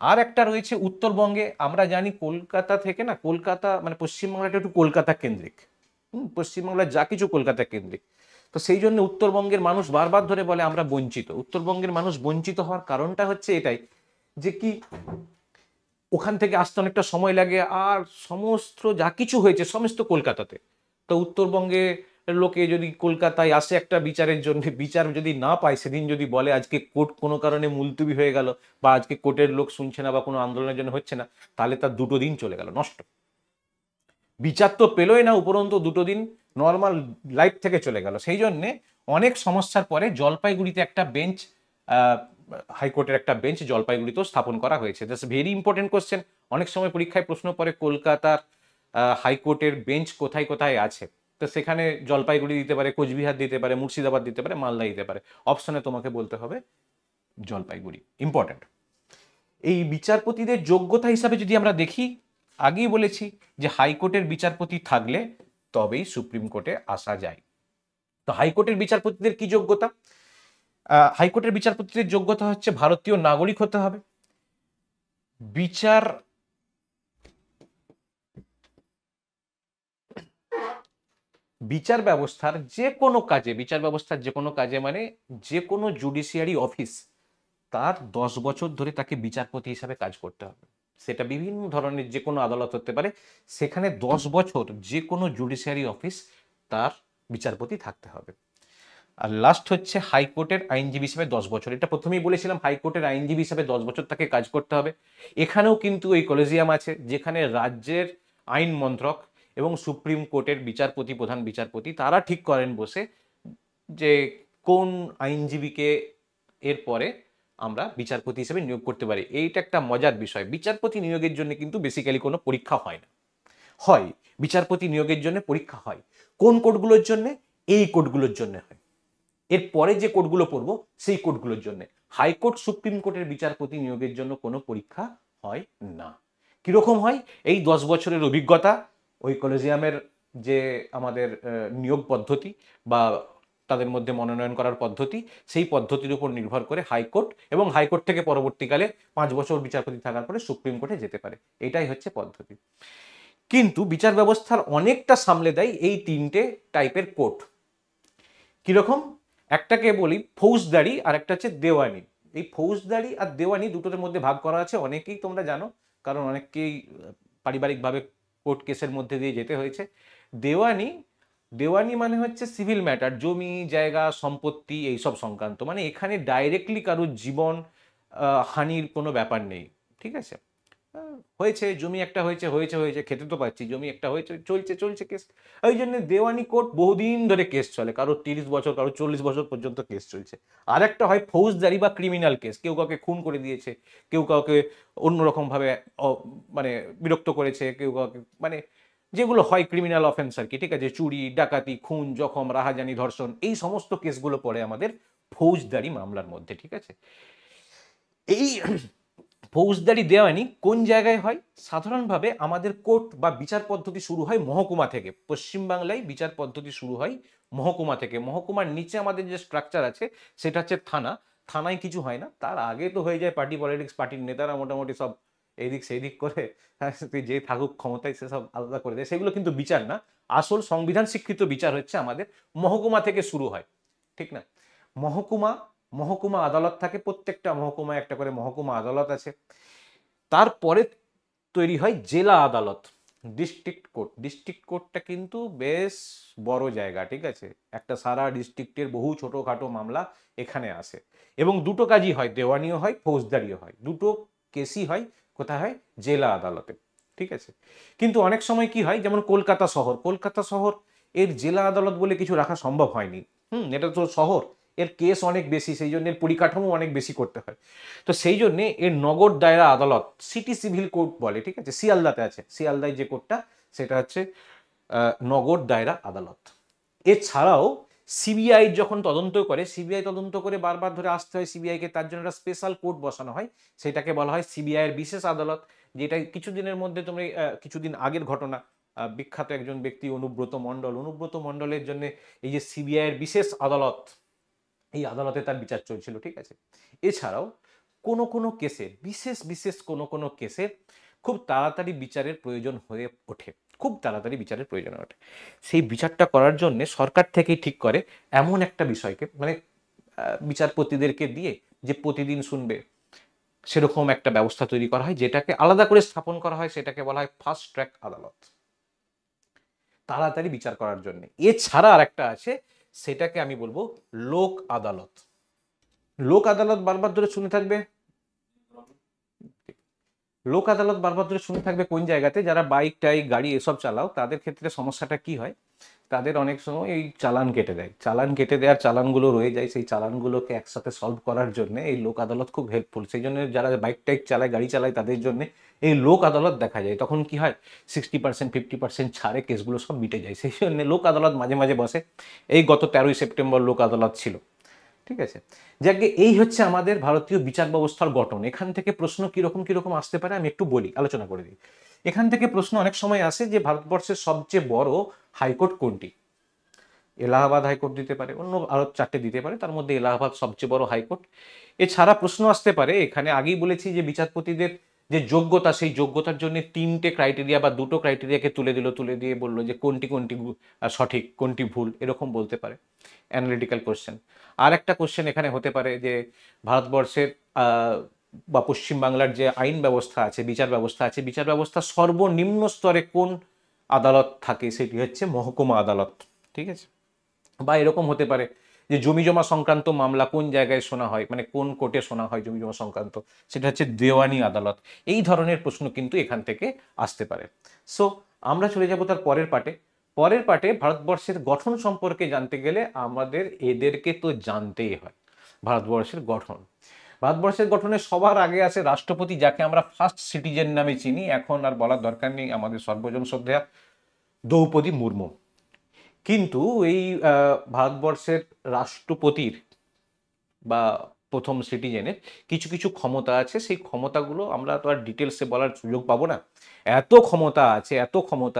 আর একটা রয়েছে উত্তরবঙ্গে, আমরা জানি কলকাতা থেকে না, কলকাতা মানে পশ্চিমবাংলাটা একটু কলকাতা কেন্দ্রিক, পশ্চিমবাংলার যা কিছু কলকাতা কেন্দ্রিক। তো সেই জন্য উত্তরবঙ্গের মানুষ বারবার ধরে বলে আমরা বঞ্চিত। উত্তরবঙ্গের মানুষ বঞ্চিত হওয়ার কারণটা হচ্ছে এটাই যে কি ওখান থেকে আসতে অনেকটা সময় লাগে, আর সমস্ত যা কিছু হয়েছে সমস্ত কলকাতাতে। তো উত্তরবঙ্গে লোকে যদি কলকাতায় আসে একটা বিচারের জন্য, বিচার যদি না পায়, সেদিন যদি বলে আজকে কোর্ট কোনো কারণে মুলতুবি হয়ে গেল, বা আজকে কোর্টের লোক শুনছে না, বা কোনো আন্দোলনের জন্য হচ্ছে না, তাহলে তার 2 দিন চলে গেল নষ্ট। বিচার তো পেলোই না, উপরন্তু দুটো দিন নর্মাল লাইফ থেকে চলে গেল। সেই জন্যে অনেক সমস্যার পরে জলপাইগুড়িতে একটা বেঞ্চ, হাইকোর্টের একটা বেঞ্চ জলপাইগুড়িতেও স্থাপন করা হয়েছে। That's very important question. অনেক সময় পরীক্ষায় প্রশ্ন পড়ে কলকাতার হাইকোর্টের বেঞ্চ কোথায় কোথায় আছে, তো সেখানে জলপাইগুড়ি দিতে পারে, কোচবিহার দিতে পারে, মুর্শিদাবাদ দিতে পারে, মালদা দিতে পারে। অপশনে তোমাকে বলতে হবে জলপাইগুড়ি। ইম্পর্টেন্ট। এই বিচারপতিদের যোগ্যতা হিসাবে যদি আমরা দেখি, আগেই বলেছি যে হাইকোর্টের বিচারপতি থাকলে তবেই সুপ্রিম কোর্টে আসা যায়। তো হাইকোর্টের বিচারপতিদের কি যোগ্যতা? হাইকোর্টের বিচারপতিদের যোগ্যতা হচ্ছে ভারতীয় নাগরিক হতে হবে, বিচার ব্যবস্থার যে কোনো কাজে, বিচার ব্যবস্থার যে কোনো কাজে মানে যে কোনো জুডিশিয়ারি অফিস, তার 10 বছর ধরে তাকে বিচারপতি হিসাবে কাজ করতে হবে। সেটা বিভিন্ন ধরনের যে কোনো আদালত হতে পারে, সেখানে 10 বছর যে কোনো জুডিশিয়ারি অফিস তার বিচারপতি থাকতে হবে। আর লাস্ট হচ্ছে হাইকোর্টের আইনজীবী হিসেবে 10 বছর। এটা প্রথমেই বলেছিলাম, হাইকোর্টের আইনজীবী হিসেবে 10 বছর তাকে কাজ করতে হবে। এখানেও কিন্তু এই কলেজিয়াম আছে, যেখানে রাজ্যের আইন মন্ত্রক এবং সুপ্রিম কোর্টের বিচারপতি, প্রধান বিচারপতি, তারা ঠিক করেন বসে যে কোন আইনজীবীকে এরপরে আমরা বিচারপতি হিসেবে নিয়োগ করতে পারি। এইটা একটা মজার বিষয়। বিচারপতি নিয়োগের জন্য কিন্তু বেসিক্যালি কোনো পরীক্ষা হয় না। হয়, বিচারপতি নিয়োগের জন্য পরীক্ষা হয়। কোন কোর্টগুলোর জন্য? এই কোর্টগুলোর জন্য হয়। এর পরে যে কোর্টগুলো পড়বো সেই কোর্টগুলোর জন্য। হাইকোর্ট, সুপ্রিম কোর্টের বিচারপতি নিয়োগের জন্য কোনো পরীক্ষা হয় না। কিরকম হয়? এই 10 বছরের অভিজ্ঞতা, ওই কলেজিয়ামের যে আমাদের নিয়োগ পদ্ধতি বা তাদের মধ্যে মনোনয়ন করার পদ্ধতি, সেই পদ্ধতির উপর নির্ভর করে হাইকোর্ট, এবং হাইকোর্ট থেকে পরবর্তীকালে 5 বছর বিচারপতি থাকার পরে সুপ্রিম কোর্টে যেতে পারে। এটাই হচ্ছে পদ্ধতি। কিন্তু বিচার ব্যবস্থার অনেকটা সামলে দেয় এই 3টে টাইপের কোর্ট। কিরকম? একটাকে বলি ফৌজদারি, আর একটা হচ্ছে দেওয়ানি। এই ফৌজদারি আর দেওয়ানি দুটোর মধ্যে ভাগ করা আছে, অনেকেই তোমরা জানো, কারণ অনেককেই পারিবারিকভাবে কোর্ট কেসের মধ্যে দিয়ে যেতে হয়েছে। দেওয়ানি, দেওয়ানি মানে হচ্ছে সিভিল ম্যাটার, জমি জায়গা সম্পত্তি এইসব সংক্রান্ত। মানে এখানে ডাইরেক্টলি কারোর জীবন হানির কোনো ব্যাপার নেই, ঠিক আছে? হয়েছে, জমি একটা হয়েছে, খেতে তো পাচ্ছি, জমি একটা হয়েছে, চলছে কেস। ওই জন্য দেওয়ানি কোর্ট বহুদিন ধরে কেস চলে, কারো 30 বছর, কারো 40 বছর পর্যন্ত কেস চলছে। আর একটা হয় ফৌজদারি বা ক্রিমিনাল কেস, কেউ কাউকে খুন করে দিয়েছে, কেউ কাউকে অন্যরকম ভাবে মানে বিরক্ত করেছে, কেউ কাউকে, মানে যেগুলো হয় ক্রিমিনাল অফেন্স আর কি, ঠিক আছে? চুরি, ডাকাতি, খুন, জখম, রাহাজানি, ধর্ষণ, এই সমস্ত কেসগুলো পড়ে আমাদের ফৌজদারি মামলার মধ্যে, ঠিক আছে? এই ফৌজদারি দেওয়ানি কোন জায়গায় হয়? সাধারণভাবে আমাদের কোর্ট বা বিচার পদ্ধতি শুরু হয় মহকুমা থেকে। পশ্চিমবাংলায় বিচার পদ্ধতি শুরু হয় মহকুমা থেকে। মহকুমার নিচে আমাদের যে স্ট্রাকচার আছে সেটা হচ্ছে থানা। থানায় কিছু হয় না, তার আগে তো হয়ে যায় পার্টি পলিটিক্স, পার্টির নেতারা মোটামুটি সব এইদিক সেই দিক করে যে থাকুক ক্ষমতায় সে সব আলাদা করে দেয়। সেগুলো কিন্তু বিচার না। আসল সংবিধান স্বীকৃত বিচার হচ্ছে আমাদের মহকুমা থেকে শুরু হয়, ঠিক না? মহকুমা, মহকুমা আদালত থাকে, প্রত্যেকটা মহকুমায় একটা করে মহকুমা আদালত আছে। তারপরে তৈরি হয় জেলা আদালত, ডিস্ট্রিক্ট কোর্ট। ডিস্ট্রিক্ট কোর্টটা কিন্তু বেশ বড় জায়গা, ঠিক আছে? একটা সারা ডিস্ট্রিক্টের বহু ছোটখাটো মামলা এখানে আসে, এবং দুটো কাজই হয়, দেওয়ানিও হয়, ফৌজদারিও হয়। দুটো কেসই হয় কোথায়? হয় জেলা আদালতে, ঠিক আছে? কিন্তু অনেক সময় কি হয়, যেমন কলকাতা শহর, কলকাতা শহর এর জেলা আদালত বলে কিছু রাখা সম্ভব হয়নি। এটা তো শহর, এর কেস অনেক বেশি, সেই জন্য এর পরিকাঠামো অনেক বেশি করতে হয়। তো সেই জন্যে এর নগর দায়রা আদালত, সিটি সিভিল কোর্ট বলে, ঠিক আছে? শিয়ালদাতে আছে, শিয়ালদায় যে কোর্টটা সেটা হচ্ছে নগর দায়রা আদালত। এছাড়াও সিবিআই যখন তদন্ত করে, সিবিআই তদন্ত করে বারবার ধরে আসতে হয় সিবিআইকে, তার জন্য একটা স্পেশাল কোর্ট বসানো হয়, সেটাকে বলা হয় সিবিআই এর বিশেষ আদালত। যেটা কিছুদিনের মধ্যে তোমরা, কিছুদিন আগের ঘটনা, বিখ্যাত একজন ব্যক্তি অনুব্রত মণ্ডল, অনুব্রত মণ্ডলের জন্য এই যে সিবিআই এর বিশেষ আদালত, এই আদালতে তার বিচার চলছিল, ঠিক আছে? এছাড়াও কোনো কোনো কেসে, বিশেষ বিশেষ কোনো কেসে খুব তাড়াতাড়ি বিচারের প্রয়োজন হয়ে ওঠে, খুব তাড়াতাড়ি বিচারের প্রয়োজন ওঠে। সেই বিচারটা করার জন্য সরকার থেকেই ঠিক করে এমন একটা বিষয়কে, মানে বিচারপতিদেরকে দিয়ে যে প্রতিদিন শুনবে, সেরকম একটা ব্যবস্থা তৈরি করা হয়, যেটাকে আলাদা করে স্থাপন করা হয়, সেটাকে বলা হয় ফাস্ট ট্র্যাক আদালত, তাড়াতাড়ি বিচার করার জন্য। এছাড়া আর একটা আছে, সেটাকে আমি বলবো লোক আদালত। লোক আদালত বারবার ধরে শুনে থাকবে, লোক আদালত বারবার ধরে শুনে থাকবে কোন জায়গাতে, যারা বাইক টাইক গাড়ি এসব চালাও তাদের ক্ষেত্রে সমস্যাটা কি হয়, তাদের অনেক সময় এই চালান কেটে দেয়, চালান কেটে দেওয়ার চালানগুলো রয়ে যায়, সেই চালানগুলোকে একসাথে সলভ করার জন্য এই লোক আদালত খুব হেল্পফুল। সেই জন্য যারা বাইক টাইক চালায় গাড়ি চালায় তাদের জন্য এই লোক আদালত দেখা যায়। তখন কি হয়, 60% 50% ছাড়ে কেসগুলো সব মিটে যায়। সেই জন্য লোক আদালত মাঝে মাঝে বসে। এই গত 13ই সেপ্টেম্বর লোক আদালত ছিল, ঠিক আছে। যাকে এই হচ্ছে আমাদের ভারতীয় বিচার ব্যবস্থার গঠন। এখান থেকে প্রশ্ন কিরকম কিরকম আসতে পারে আমি একটু বলি, আলোচনা করে দিই। এখান থেকে প্রশ্ন অনেক সময় আসে যে ভারতবর্ষের সবচেয়ে বড় হাইকোর্ট কোনটি। এলাহাবাদ হাইকোর্ট দিতে পারে, অন্য আরো 4টে দিতে পারে, তার মধ্যে এলাহাবাদ সবচেয়ে বড় হাইকোর্ট। এছাড়া প্রশ্ন আসতে পারে, এখানে আগেই বলেছি যে বিচারপতিদের যে যোগ্যতা, সেই যোগ্যতার জন্য 3টে ক্রাইটেরিয়া বা 2টো ক্রাইটেরিয়াকে তুলে দিয়ে বললো যে কোনটি কোনটি সঠিক কোনটি ভুল, এরকম বলতে পারে, অ্যানালিটিক্যাল কোশ্চেন। আর একটা কোশ্চেন এখানে হতে পারে যে ভারতবর্ষের বা পশ্চিমবাংলার যে আইন ব্যবস্থা আছে, বিচার ব্যবস্থা আছে, বিচার ব্যবস্থা সর্বনিম্ন স্তরে কোন আদালত থাকে, সেটি হচ্ছে মহকুমা আদালত, ঠিক আছে। বা এরকম হতে পারে যে জমি জমা সংক্রান্ত মামলা কোন জায়গায় শোনা হয়, মানে কোন কোর্টে শোনা হয় জমি জমা সংক্রান্ত, সেটা হচ্ছে দেওয়ানি আদালত। এই ধরনের প্রশ্ন কিন্তু এখান থেকে আসতে পারে। সো আমরা চলে যাব তার পরের পার্টে ভারতবর্ষের গঠন সম্পর্কে জানতে গেলে আমাদের এদেরকে তো জানতেই হয়। ভারতবর্ষের গঠনে সবার আগে আছে রাষ্ট্রপতি, যাকে আমরা ফার্স্ট সিটিজেন নামে চিনি। এখন আর বলার দরকার নেই, আমাদের সর্বজন শ্রদ্ধেয়া দ্রৌপদী মুর্মু। কিন্তু এই ভারতবর্ষের রাষ্ট্রপতির বা প্রথম সিটিজেনের কিছু কিছু ক্ষমতা আছে, সেই ক্ষমতাগুলো আমরা তো আর ডিটেলসে বলার সুযোগ পাবো না। এত ক্ষমতা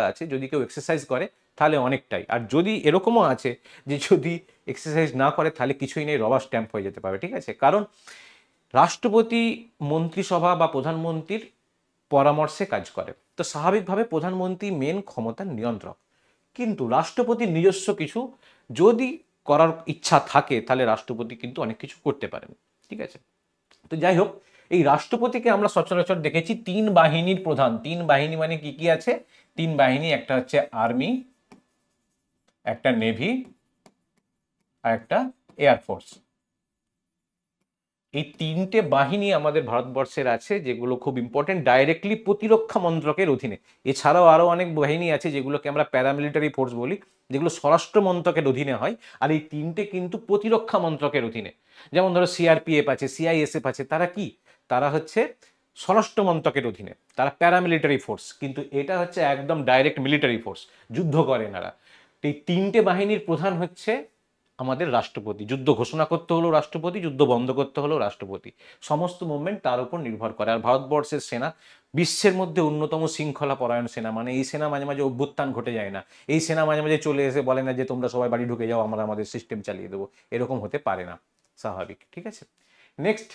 আছে, যদি কেউ এক্সারসাইজ করে তাহলে অনেকটাই, আর যদি এরকমও আছে যে যদি এক্সারসাইজ না করে তাহলে কিছুই নেই, রবার স্ট্যাম্প হয়ে যেতে পারে, ঠিক আছে। কারণ রাষ্ট্রপতি মন্ত্রিসভা বা প্রধানমন্ত্রীর পরামর্শে কাজ করে, তো স্বাভাবিকভাবে প্রধানমন্ত্রী মেন ক্ষমতার নিয়ন্ত্রক। কিন্তু রাষ্ট্রপতির নিজস্ব কিছু যদি করার ইচ্ছা থাকে তাহলে রাষ্ট্রপতি কিন্তু অনেক কিছু করতে পারেন, ঠিক আছে। তো যাই হোক, এই রাষ্ট্রপতিকে আমরা সচরাচর দেখেছি 3 বাহিনীর প্রধান। 3 বাহিনী মানে কি কি আছে? 3 বাহিনী, একটা হচ্ছে আর্মি, একটা নেভি, আর একটা এয়ারফোর্স। এই 3টে বাহিনী আমাদের ভারতবর্ষের আছে, যেগুলো খুব ইম্পর্টেন্ট, ডাইরেক্টলি প্রতিরক্ষা মন্ত্রকের অধীনে। এছাড়াও আরো অনেক বাহিনী আছে যেগুলোকে আমরা প্যারামিলিটারি ফোর্স বলি, যেগুলো স্বরাষ্ট্র মন্ত্রকের অধীনে হয়। আর এই 3টে কিন্তু প্রতিরক্ষা মন্ত্রকের অধীনে। যেমন ধরো সিআরপিএফ আছে, সিআইএসএফ আছে, তারা কি? তারা হচ্ছে স্বরাষ্ট্র মন্ত্রকের অধীনে, তারা প্যারামিলিটারি ফোর্স। কিন্তু এটা হচ্ছে একদম ডাইরেক্ট মিলিটারি ফোর্স, যুদ্ধ করে এনারা। এই 3টে বাহিনীর প্রধান হচ্ছে আমাদের রাষ্ট্রপতি। যুদ্ধ ঘোষণা করতে হলো রাষ্ট্রপতি, যুদ্ধ বন্ধ করতে হলো রাষ্ট্রপতি। সমস্ত মুভমেন্ট তার উপর নির্ভর করে। আর ভারতবর্ষের সেনা বিশ্বের মধ্যে অন্যতম শৃঙ্খলা পরায়ণ সেনা। মানে এই সেনা মাঝে মাঝে অভ্যুত্থান ঘটে যায় না, এই সেনা মাঝে মাঝে চলে এসে বলে না যে তোমরা সবাই বাড়ি ঢুকে যাও, আমরা আমাদের সিস্টেম চালিয়ে দেবো, এরকম হতে পারে না, স্বাভাবিক, ঠিক আছে। নেক্সট,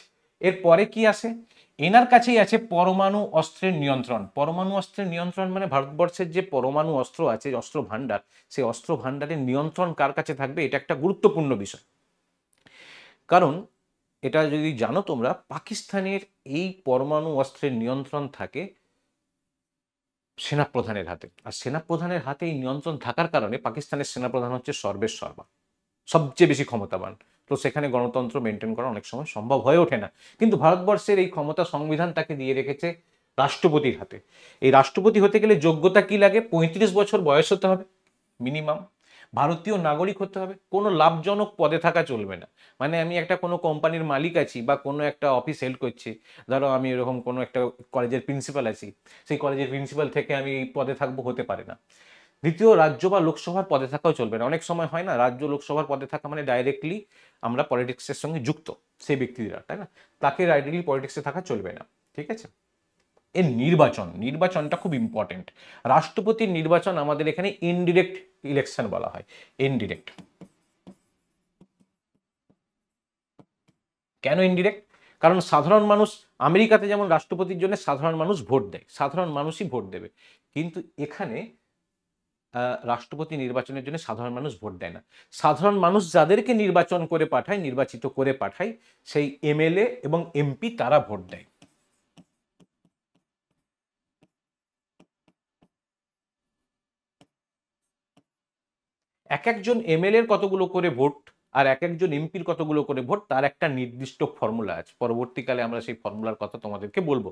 এর পরে কি আসে? এনার কাছেই আছে পরমাণু অস্ত্রের নিয়ন্ত্রণ। পরমাণু অস্ত্রের নিয়ন্ত্রণ মানে ভারতবর্ষের যে পরমাণু অস্ত্র আছে, অস্ত্র ভান্ডার, সেই অস্ত্র ভান্ডারের নিয়ন্ত্রণ কার কাছে থাকবে, এটা একটা গুরুত্বপূর্ণ বিষয়। কারণ এটা যদি জানো তোমরা, পাকিস্তানের এই পরমাণু অস্ত্রের নিয়ন্ত্রণ থাকে সেনাপ্রধানের হাতে। আর সেনাপ্রধানের হাতে এই নিয়ন্ত্রণ থাকার কারণে পাকিস্তানের সেনাপ্রধান হচ্ছে সর্বেসর্বা, সবচেয়ে বেশি ক্ষমতাবান। তো সেখানে গণতন্ত্র মেনটেন করা অনেক সময় সম্ভব হয়ে ওঠে না। কিন্তু ভারতবর্ষের এই ক্ষমতা সংবিধান তাকে দিয়ে রেখেছে রাষ্ট্রপতির হাতে। এই রাষ্ট্রপতি হতে গেলে যোগ্যতা কি লাগে? 35 বছর বয়স হতে হবে মিনিমাম, ভারতীয় নাগরিক হতে হবে, কোনো লাভজনক পদে থাকা চলবে না। মানে আমি একটা কোনো কোম্পানির মালিক আছি বা কোনো একটা অফিস হেল্প করছি, ধরো আমি এরকম কোনো একটা কলেজের প্রিন্সিপাল আছি, সেই কলেজের প্রিন্সিপাল থেকে আমি এই পদে থাকবো, হতে পারে না। দ্বিতীয়, রাজ্য বা লোকসভার পদে থাকাও চলবে না। অনেক সময় হয় না, রাজ্য লোকসভার পদে থাকা মানে ডাইরেক্টলি আমরা পলিটিক্সের সঙ্গে যুক্ত সেই ব্যক্তিরা, তাই না? তাকে ডাইরেক্টলি পলিটিক্সে থাকা চলবে না, ঠিক আছে। এর নির্বাচনটা খুব ইম্পর্টেন্ট। রাষ্ট্রপতির নির্বাচন আমাদের এখানে ইনডিরেক্ট ইলেকশন বলা হয়, ইনডিরেক্ট। কেন ইনডিরেক্ট? কারণ সাধারণ মানুষ, আমেরিকাতে যেমন রাষ্ট্রপতির জন্য সাধারণ মানুষ ভোট দেয়, সাধারণ মানুষই ভোট দেবে, কিন্তু এখানে রাষ্ট্রপতি নির্বাচনের জন্য সাধারণ মানুষ ভোট দেয় না। সাধারণ মানুষ যাদেরকে নির্বাচিত করে পাঠায়, সেই এমএলএ এবং এমপি তারা ভোট দেয়। এক একজন এমএলএ এর কতগুলো করে ভোট আর এক একজন এমপির কতগুলো করে ভোট, তার একটা নির্দিষ্ট ফর্মুলা আছে। পরবর্তীকালে আমরা সেই ফর্মুলার কথা তোমাদেরকে বলবো।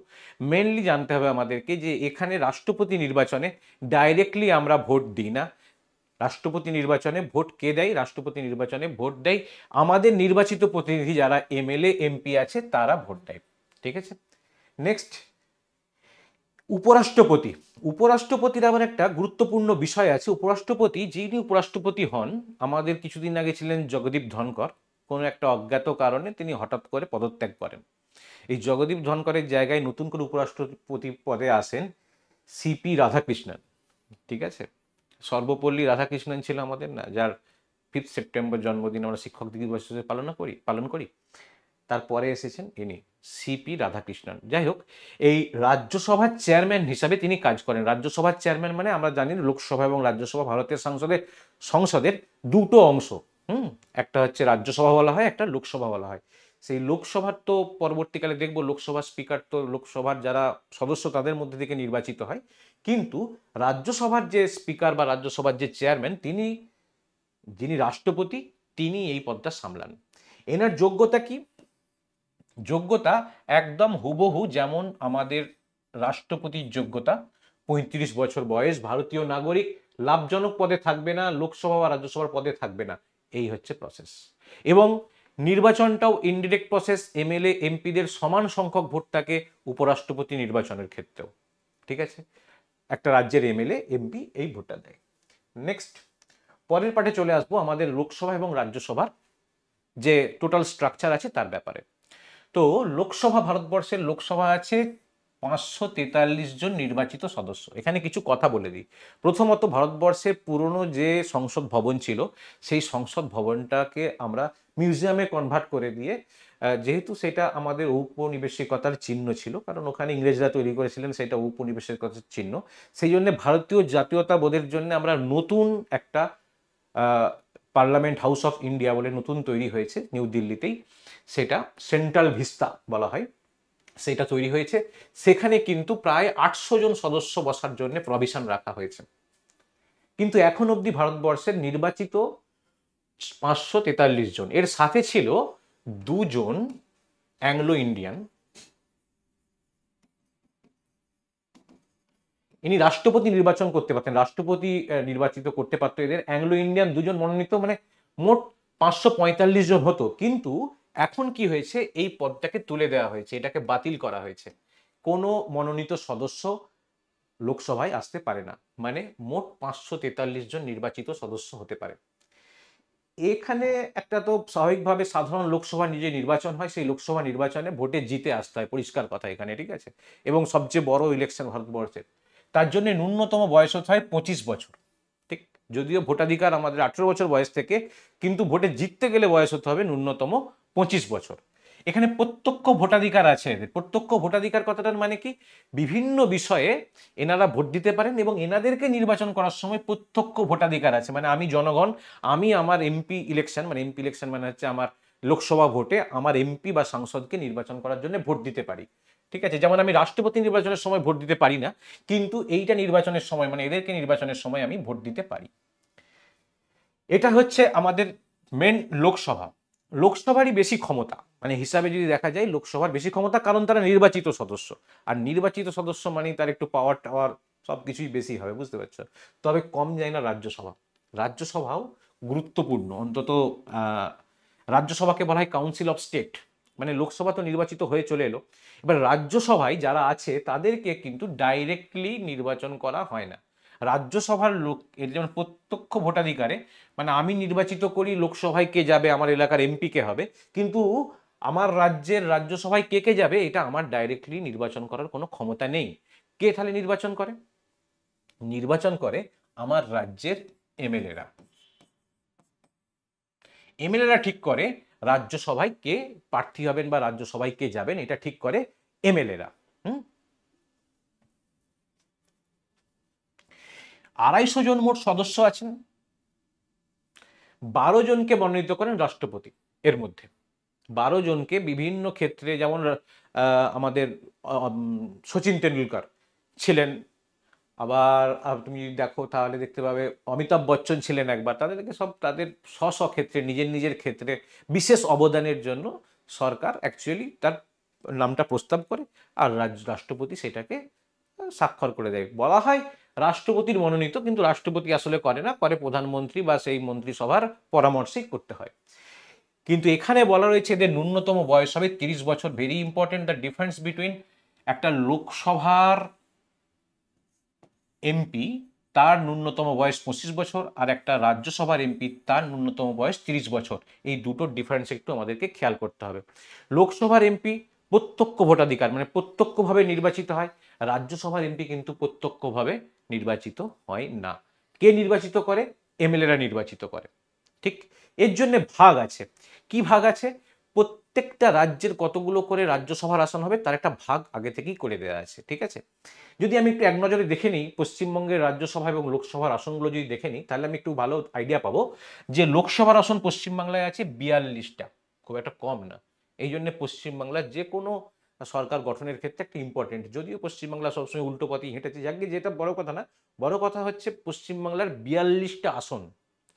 মেনলি জানতে হবে আমাদেরকে যে এখানে রাষ্ট্রপতি নির্বাচনে ডাইরেক্টলি আমরা ভোট দিই না। রাষ্ট্রপতি নির্বাচনে ভোট কে দেয়? রাষ্ট্রপতি নির্বাচনে ভোট দেয় আমাদের নির্বাচিত প্রতিনিধি যারা এমএলএ এমপি আছে, তারা ভোট দেয়। ঠিক আছে, নেক্সট উপরাষ্ট্রপতি। উপরাষ্ট্রপতির আবার একটা গুরুত্বপূর্ণ বিষয় আছে। উপরাষ্ট্রপতি, যিনি উপরাষ্ট্রপতি হন, আমাদের কিছুদিন আগে ছিলেন জগদীপ ধনকর। কোনো একটা অজ্ঞাত কারণে তিনি হঠাৎ করে পদত্যাগ করেন। এই জগদীপ ধনকরের জায়গায় নতুন করে উপরাষ্ট্রপতি পদে আসেন সিপি রাধাকৃষ্ণন। ঠিক আছে, সর্বপল্লী রাধাকৃষ্ণন ছিল আমাদের, না, যার 5 সেপ্টেম্বর জন্মদিন আমরা শিক্ষক দিবস হিসেবে পালন করি। তারপরে এসেছেন ইনি সিপি রাধাকৃষ্ণন। যাই হোক, এই রাজ্যসভার চেয়ারম্যান হিসাবে তিনি কাজ করেন। রাজ্যসভার চেয়ারম্যান মানে আমরা জানি লোকসভা এবং রাজ্যসভা ভারতের সংসদের দুটো অংশ। একটা হচ্ছে রাজ্যসভা বলা হয়, একটা লোকসভা বলা হয়। সেই লোকসভার তো পরবর্তীকালে দেখবো লোকসভার স্পিকার তো লোকসভার যারা সদস্য তাদের মধ্যে থেকে নির্বাচিত হয়, কিন্তু রাজ্যসভার যে স্পিকার বা রাজ্যসভার যে চেয়ারম্যান, যিনি রাষ্ট্রপতি, তিনি এই পদটা সামলান। এনার যোগ্যতা কি? যোগ্যতা একদম হুবহু যেমন আমাদের রাষ্ট্রপতির যোগ্যতা, 35 বছর বয়স, ভারতীয় নাগরিক, লাভজনক পদে থাকবে না, লোকসভা বা রাজ্যসভার পদে থাকবে না, এই হচ্ছে প্রসেস। এবং নির্বাচনটাও ইনডিরেক্ট প্রসেস, এমএলএ এমপিদের সমান সংখ্যক ভোট থাকে উপরাষ্ট্রপতি নির্বাচনের ক্ষেত্রেও। ঠিক আছে, একটা রাজ্যের এমএলএ এমপি এই ভোটটা দেয়। নেক্সট, পরের পার্টে চলে আসবো আমাদের লোকসভা এবং রাজ্যসভার যে টোটাল স্ট্রাকচার আছে তার ব্যাপারে। তো লোকসভা, ভারতবর্ষের লোকসভা আছে 543 জন নির্বাচিত সদস্য। এখানে কিছু কথা বলে দিই। প্রথমত, ভারতবর্ষের পুরনো যে সংসদ ভবন ছিল, সেই সংসদ ভবনটাকে আমরা মিউজিয়ামে কনভার্ট করে দিয়ে, যেহেতু সেটা আমাদের ঔপনিবেশিকতার চিহ্ন ছিল, কারণ ওখানে ইংরেজরা তৈরি করেছিলেন, সেটা ঔপনিবেশিকতার চিহ্ন, সেই জন্য ভারতীয় জাতীয়তাবোধের জন্য আমরা নতুন একটা পার্লামেন্ট হাউস অফ ইন্ডিয়া বলে নতুন তৈরি হয়েছে নিউ দিল্লিতেই, সেটা সেন্ট্রাল ভিস্তা বলা হয়, সেটা তৈরি হয়েছে। সেখানে কিন্তু প্রায় 800 জন সদস্য বসার জন্য প্রভিশন রাখা হয়েছে। কিন্তু এখন অবধি ভারতবর্ষের নির্বাচিত 543 জন। এর সাথে ছিল 2 জন অ্যাংলো ইন্ডিয়ান। ইনি রাষ্ট্রপতি নির্বাচন করতে পারতেন, রাষ্ট্রপতি নির্বাচিত করতে পারতো এদের। অ্যাংলো ইন্ডিয়ান 2 জন মনোনীত, মানে মোট 545 জন হতো। কিন্তু এখন কি হয়েছে, এই পদটাকে তুলে দেওয়া হয়েছে, এটাকে বাতিল করা হয়েছে। কোনো মনোনীত সদস্য লোকসভায় আসতে পারে না, মানে মোট 543 জন নির্বাচিত সদস্য হতে পারে। এখানে একটা তো স্বাভাবিকভাবে সাধারণ লোকসভা নিজে নির্বাচন হয়, সেই লোকসভা নির্বাচনে ভোটে জিতে আসতে হয়, পরিষ্কার কথা এখানে। ঠিক আছে, এবং সবচেয়ে বড় ইলেকশন ভারতবর্ষের, তার জন্য ন্যূনতম বয়স হতে হয় 25 বছর। ঠিক, যদিও ভোটাধিকার আমাদের 18 বছর বয়স থেকে, কিন্তু ভোটে জিততে গেলে বয়স হতে হবে ন্যূনতম 25 বছর। এখানে প্রত্যক্ষ ভোটাধিকার আছে এদের। প্রত্যক্ষ ভোটাধিকার কথাটার মানে কি, বিভিন্ন বিষয়ে এনারা ভোট দিতে পারেন এবং এনাদেরকে নির্বাচন করার সময় প্রত্যক্ষ ভোটাধিকার আছে। মানে আমি জনগণ, আমি আমার এমপি ইলেকশন মানে হচ্ছে আমার লোকসভা ভোটে আমার এমপি বা সাংসদকে নির্বাচন করার জন্য ভোট দিতে পারি। ঠিক আছে, যেমন আমি রাষ্ট্রপতি নির্বাচনের সময় ভোট দিতে পারি না, কিন্তু এইটা নির্বাচনের সময়, মানে এদেরকে নির্বাচনের সময় আমি ভোট দিতে পারি। এটা হচ্ছে আমাদের মেন লোকসভা। লোকসভারই বেশি ক্ষমতা, মানে হিসাবে যদি দেখা যায় লোকসভার বেশি ক্ষমতা, কারণ তারা নির্বাচিত সদস্য। আর নির্বাচিত সদস্য মানেই তার একটু পাওয়ার টাওয়ার সবকিছুই বেশি হবে, বুঝতে পারছো। তবে কম যায় না রাজ্যসভা। রাজ্যসভাও গুরুত্বপূর্ণ, অন্তত রাজ্যসভাকে বলা হয় কাউন্সিল অফ স্টেট। মানে লোকসভা তো নির্বাচিত হয়ে চলে এলো, এবার রাজ্যসভায় যারা আছে তাদেরকে কিন্তু ডাইরেক্টলি নির্বাচন করা হয় না। রাজ্যসভার লোক, এর যেমন প্রত্যক্ষ ভোটাধিকারে, মানে আমি নির্বাচিত করি লোকসভায় কে যাবে, আমার এলাকার এমপি কে হবে, কিন্তু আমার রাজ্যের রাজ্যসভায় কে কে যাবে এটা আমার ডাইরেক্টলি নির্বাচন করার কোনো ক্ষমতা নেই। কে তাহলে নির্বাচন করে? নির্বাচন করে আমার রাজ্যের এমএলএরা। এমএলএরা ঠিক করে রাজ্যসভায় কে প্রার্থী হবেন বা রাজ্যসভায় কে যাবেন, এটা ঠিক করে এমএলএরা। 250 জন মোট সদস্য আছেন, 12 জনকে মনোনীত করেন রাষ্ট্রপতি। এর মধ্যে 12 জনকে বিভিন্ন ক্ষেত্রে, যেমন আমাদের সচিন তেন্ডুলকর ছিলেন আবার তুমি যদি দেখো তাহলে দেখতে পাবে অমিতাভ বচ্চন ছিলেন একবার, তাদেরকে সব তাদের স্ব ক্ষেত্রে নিজের নিজের ক্ষেত্রে বিশেষ অবদানের জন্য সরকার অ্যাকচুয়ালি তার নামটা প্রস্তাব করে, আর রাষ্ট্রপতি সেটাকে স্বাক্ষর করে দেয়। বলা হয় রাষ্ট্রপতির মনোনীত, কিন্তু রাষ্ট্রপতি আসলে করে না, করে প্রধানমন্ত্রী বা সেই মন্ত্রিসভার পরামর্শেই করতে হয়। কিন্তু এখানে বলা রয়েছে এদের ন্যূনতম বয়স হবে 30 বছর। Very important the difference between একটা লোকসভার এমপি, তার ন্যূনতম বয়স 25 বছর, আর একটা রাজ্যসভার এমপি তার ন্যূনতম বয়স 30 বছর। এই দুটোর ডিফারেন্স একটু আমাদেরকে খেয়াল করতে হবে। লোকসভার এমপি প্রত্যক্ষ ভোটাধিকার, মানে প্রত্যক্ষভাবে নির্বাচিত হয়। রাজ্যসভার এমপি কিন্তু প্রত্যক্ষভাবে নির্বাচিত হয় না। কে নির্বাচিত করে? এমএলএরা নির্বাচিত করে। ঠিক, এর জন্য ভাগ আছে। কি ভাগ আছে? প্রত্যেকটা রাজ্যের কতগুলো করে রাজ্যসভার আসন হবে তার একটা ভাগ আগে থেকেই করে দেওয়া আছে। ঠিক আছে, যদি আমি একটু এক নজরে দেখে নিই পশ্চিমবঙ্গের রাজ্যসভা এবং লোকসভার আসনগুলো যদি দেখে নিই, তাহলে আমি একটু ভালো আইডিয়া পাবো যে লোকসভার আসন পশ্চিমবাংলায় আছে 42টা, খুব একটা কম না। এই জন্য পশ্চিমবাংলার যে কোনো সরকার গঠনের ক্ষেত্রে একটা ইম্পর্টেন্ট, যদিও পশ্চিমবাংলা সবসময় উল্টো পথেই হেঁটেছে, যাকে যেটা বড় কথা না, বড় কথা হচ্ছে পশ্চিমবাংলার 42টা আসন,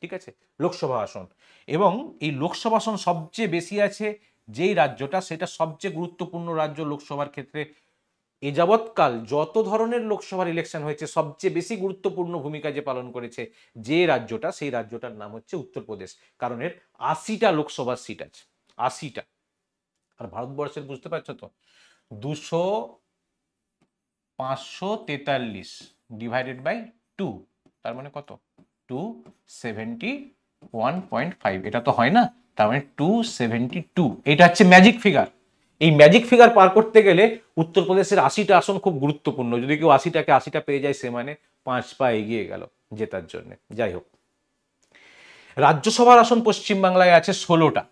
ঠিক আছে, লোকসভা আসন। এবং এই লোকসভা আসন সবচেয়ে বেশি আছে যেই রাজ্যটা, সেটা সবচেয়ে গুরুত্বপূর্ণ রাজ্য লোকসভার ক্ষেত্রে। এ যাবৎকাল যত ধরনের লোকসভার ইলেকশন হয়েছে সবচেয়ে বেশি গুরুত্বপূর্ণ ভূমিকা যে পালন করেছে যে রাজ্যটা, সেই রাজ্যটার নাম হচ্ছে উত্তরপ্রদেশ। কারণ এর 80টা লোকসভার সিট আছে, 80টা। আর ভারতবর্ষের বুঝতে পারছো তো 200 543 ডিভাইডেড বাই 2, তার মানে কত? 271.5। এটা তো হয় না, তার মানে 272। এটা হচ্ছে ম্যাজিক ফিগার। এই ম্যাজিক ফিগার পার করতে গেলে উত্তরপ্রদেশের 80টা আসন খুব গুরুত্বপূর্ণ। যদি কেউ 80টাকে 80টা পেয়ে যায়, সে মানে 5 পা এগিয়ে গেল জেতার জন্য। যাই হোক, রাজ্যসভার আসন পশ্চিমবাংলায় আছে 16টা।